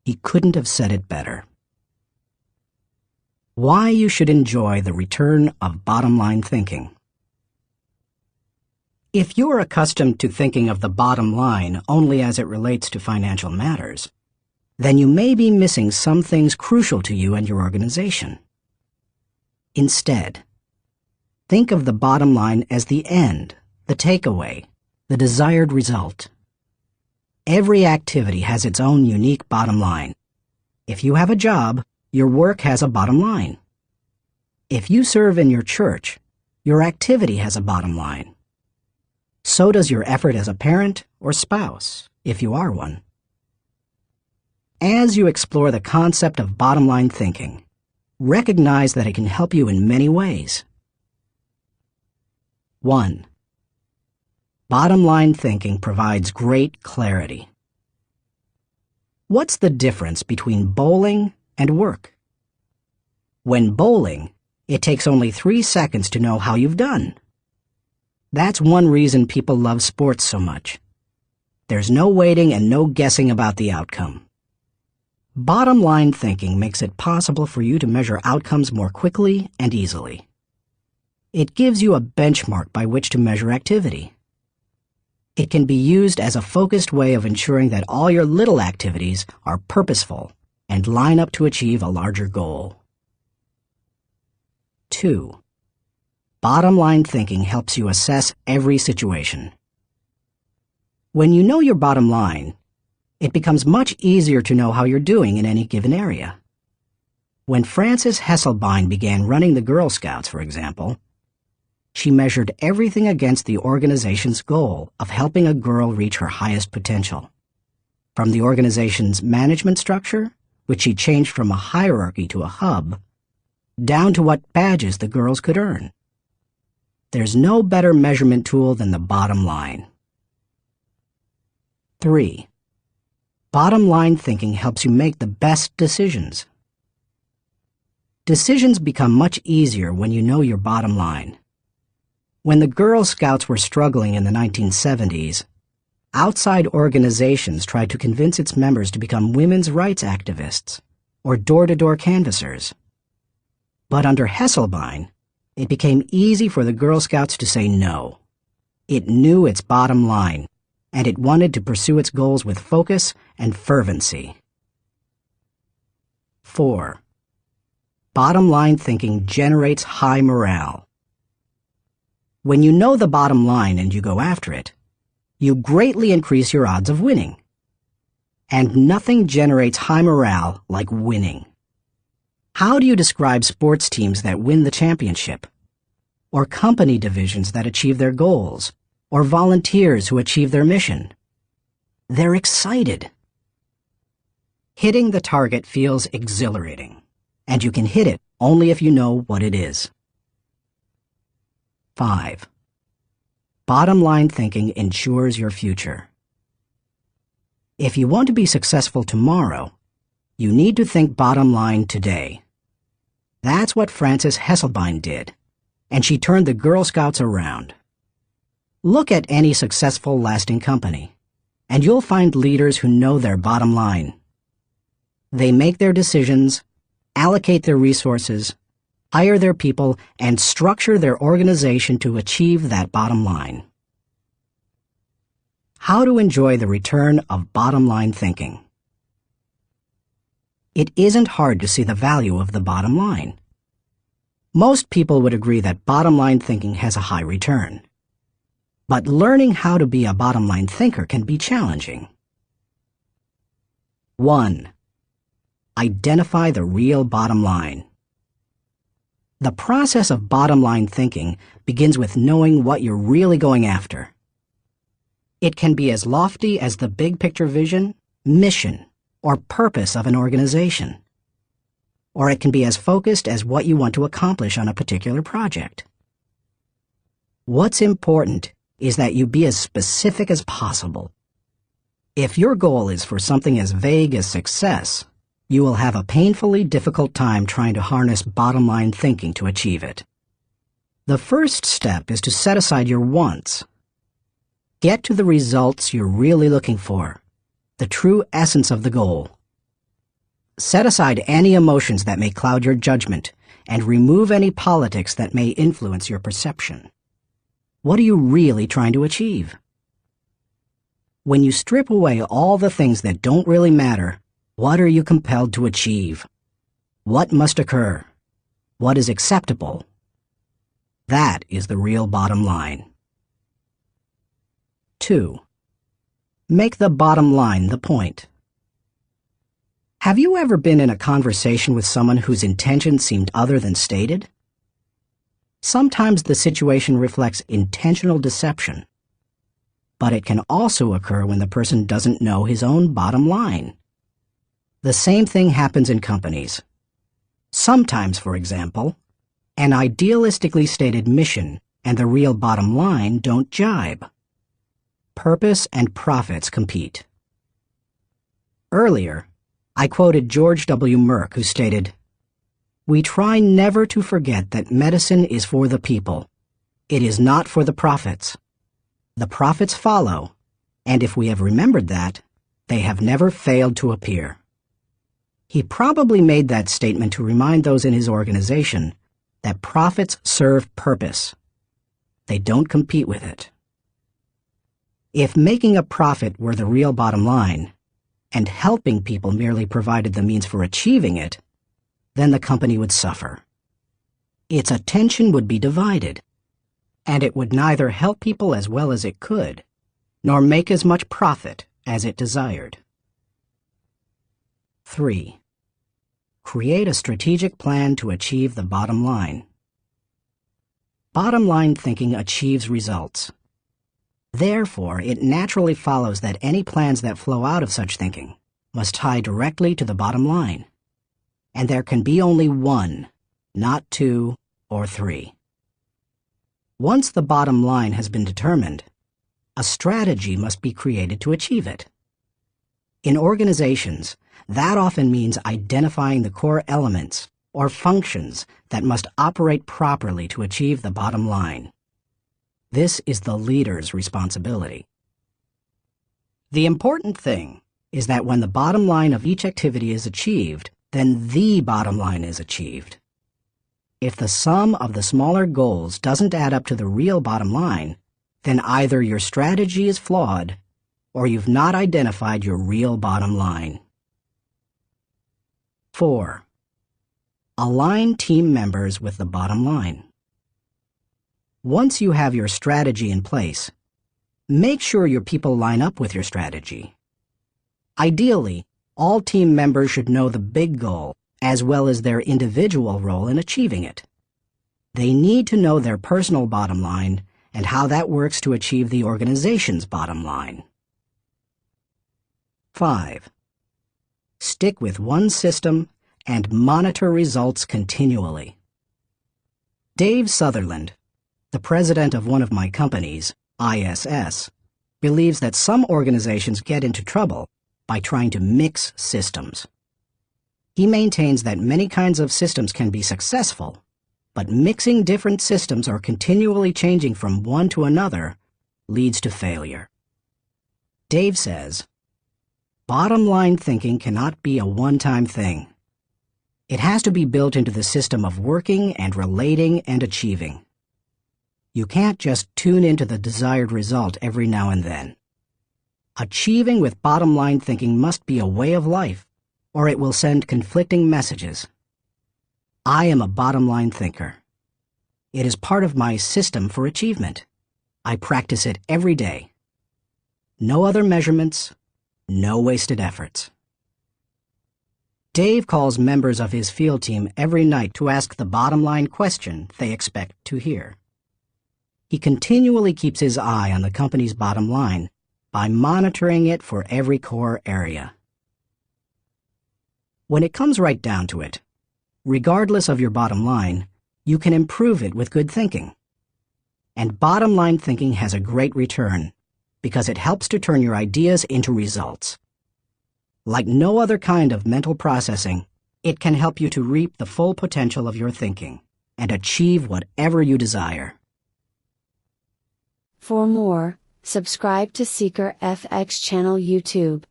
He couldn't have said it better. Why you should enjoy the return of bottom-line thinking. If you're accustomed to thinking of the bottom line only as it relates to financial matters, then you may be missing some things crucial to you and your organization. Instead, think of the bottom line as the end, the takeaway, the desired result. Every activity has its own unique bottom line. If you have a job, your work has a bottom line. If you serve in your church, your activity has a bottom line. So does your effort as a parent or spouse, if you are one. As you explore the concept of bottom-line thinking, recognize that it can help you in many ways. 1. Bottom-line thinking provides great clarity. What's the difference between bowling and work? When bowling, it takes only 3 seconds to know how you've done. That's one reason people love sports so much. There's no waiting and no guessing about the outcome. Bottom-line thinking makes it possible for you to measure outcomes more quickly and easily. It gives you a benchmark by which to measure activity. It can be used as a focused way of ensuring that all your little activities are purposeful and line up to achieve a larger goal. 2. Bottom-line thinking helps you assess every situation. When you know your bottom line, it becomes much easier to know how you're doing in any given area. When Frances Hesselbein began running the Girl Scouts, for example, she measured everything against the organization's goal of helping a girl reach her highest potential. From the organization's management structure, which she changed from a hierarchy to a hub, down to what badges the girls could earn. There's no better measurement tool than the bottom line. 3. Bottom-line thinking helps you make the best decisions. Decisions become much easier when you know your bottom line. When the Girl Scouts were struggling in the 1970s, outside organizations tried to convince its members to become women's rights activists or door-to-door canvassers. But under Hesselbein, it became easy for the Girl Scouts to say no. It knew its bottom line, and it wanted to pursue its goals with focus and fervency. 4. Bottom-line thinking generates high morale. When you know the bottom line and you go after it, you greatly increase your odds of winning. And nothing generates high morale like winning. How do you describe sports teams that win the championship? Or company divisions that achieve their goals? Or volunteers who achieve their mission? They're excited. Hitting the target feels exhilarating, and you can hit it only if you know what it is. 5. Bottom-line thinking ensures your future. If you want to be successful tomorrow, you need to think bottom line today. That's what Frances Hesselbein did, and she turned the Girl Scouts around. Look at any successful, lasting company, and you'll find leaders who know their bottom line. They make their decisions, allocate their resources, hire their people, and structure their organization to achieve that bottom line. How to enjoy the return of bottom-line thinking. It isn't hard to see the value of the bottom line. Most people would agree that bottom-line thinking has a high return. But learning how to be a bottom-line thinker can be challenging. 1. Identify the real bottom line. The process of bottom-line thinking begins with knowing what you're really going after. It can be as lofty as the big-picture vision, mission, or purpose of an organization. Or it can be as focused as what you want to accomplish on a particular project. What's important is that you be as specific as possible. If your goal is for something as vague as success, you will have a painfully difficult time trying to harness bottom-line thinking to achieve it. The first step is to set aside your wants. Get to the results you're really looking for, the true essence of the goal. Set aside any emotions that may cloud your judgment and remove any politics that may influence your perception. What are you really trying to achieve? When you strip away all the things that don't really matter, what are you compelled to achieve? What must occur? What is acceptable? That is the real bottom line. 2. Make the bottom line the point. Have you ever been in a conversation with someone whose intention seemed other than stated? Sometimes the situation reflects intentional deception, but it can also occur when the person doesn't know his own bottom line. The same thing happens in companies. Sometimes, for example, an idealistically stated mission and the real bottom line don't jibe. Purpose and profits compete. Earlier, I quoted George W. Merck, who stated, "We try never to forget that medicine is for the people. It is not for the profits. The profits follow, and if we have remembered that, they have never failed to appear." He probably made that statement to remind those in his organization that profits serve purpose. They don't compete with it. If making a profit were the real bottom line, and helping people merely provided the means for achieving it, then the company would suffer. Its attention would be divided, and it would neither help people as well as it could, nor make as much profit as it desired. 3. Create a strategic plan to achieve the bottom line. Bottom line thinking achieves results. Therefore, it naturally follows that any plans that flow out of such thinking must tie directly to the bottom line. And there can be only one, not two or three. Once the bottom line has been determined, a strategy must be created to achieve it. In organizations, that often means identifying the core elements or functions that must operate properly to achieve the bottom line. This is the leader's responsibility. The important thing is that when the bottom line of each activity is achieved, then the bottom line is achieved. If the sum of the smaller goals doesn't add up to the real bottom line, then either your strategy is flawed or you've not identified your real bottom line. 4. Align team members with the bottom line. Once you have your strategy in place, make sure your people line up with your strategy. Ideally, all team members should know the big goal as well as their individual role in achieving it. They need to know their personal bottom line and how that works to achieve the organization's bottom line. 5. Stick with one system and monitor results continually. Dave Sutherland, the president of one of my companies, ISS, believes that some organizations get into trouble by trying to mix systems. He maintains that many kinds of systems can be successful, but mixing different systems or continually changing from one to another leads to failure. Dave says, "Bottom line thinking cannot be a one-time thing. It has to be built into the system of working and relating and achieving. You can't just tune into the desired result every now and then. Achieving with bottom line thinking must be a way of life, or it will send conflicting messages. I am a bottom line thinker. It is part of my system for achievement. I practice it every day. No other measurements, no wasted efforts." Dave calls members of his field team every night to ask the bottom line question they expect to hear. He continually keeps his eye on the company's bottom line by monitoring it for every core area. When it comes right down to it, regardless of your bottom line, you can improve it with good thinking. And bottom line thinking has a great return because it helps to turn your ideas into results. Like no other kind of mental processing, it can help you to reap the full potential of your thinking and achieve whatever you desire. For more, subscribe to Seeker FX channel YouTube.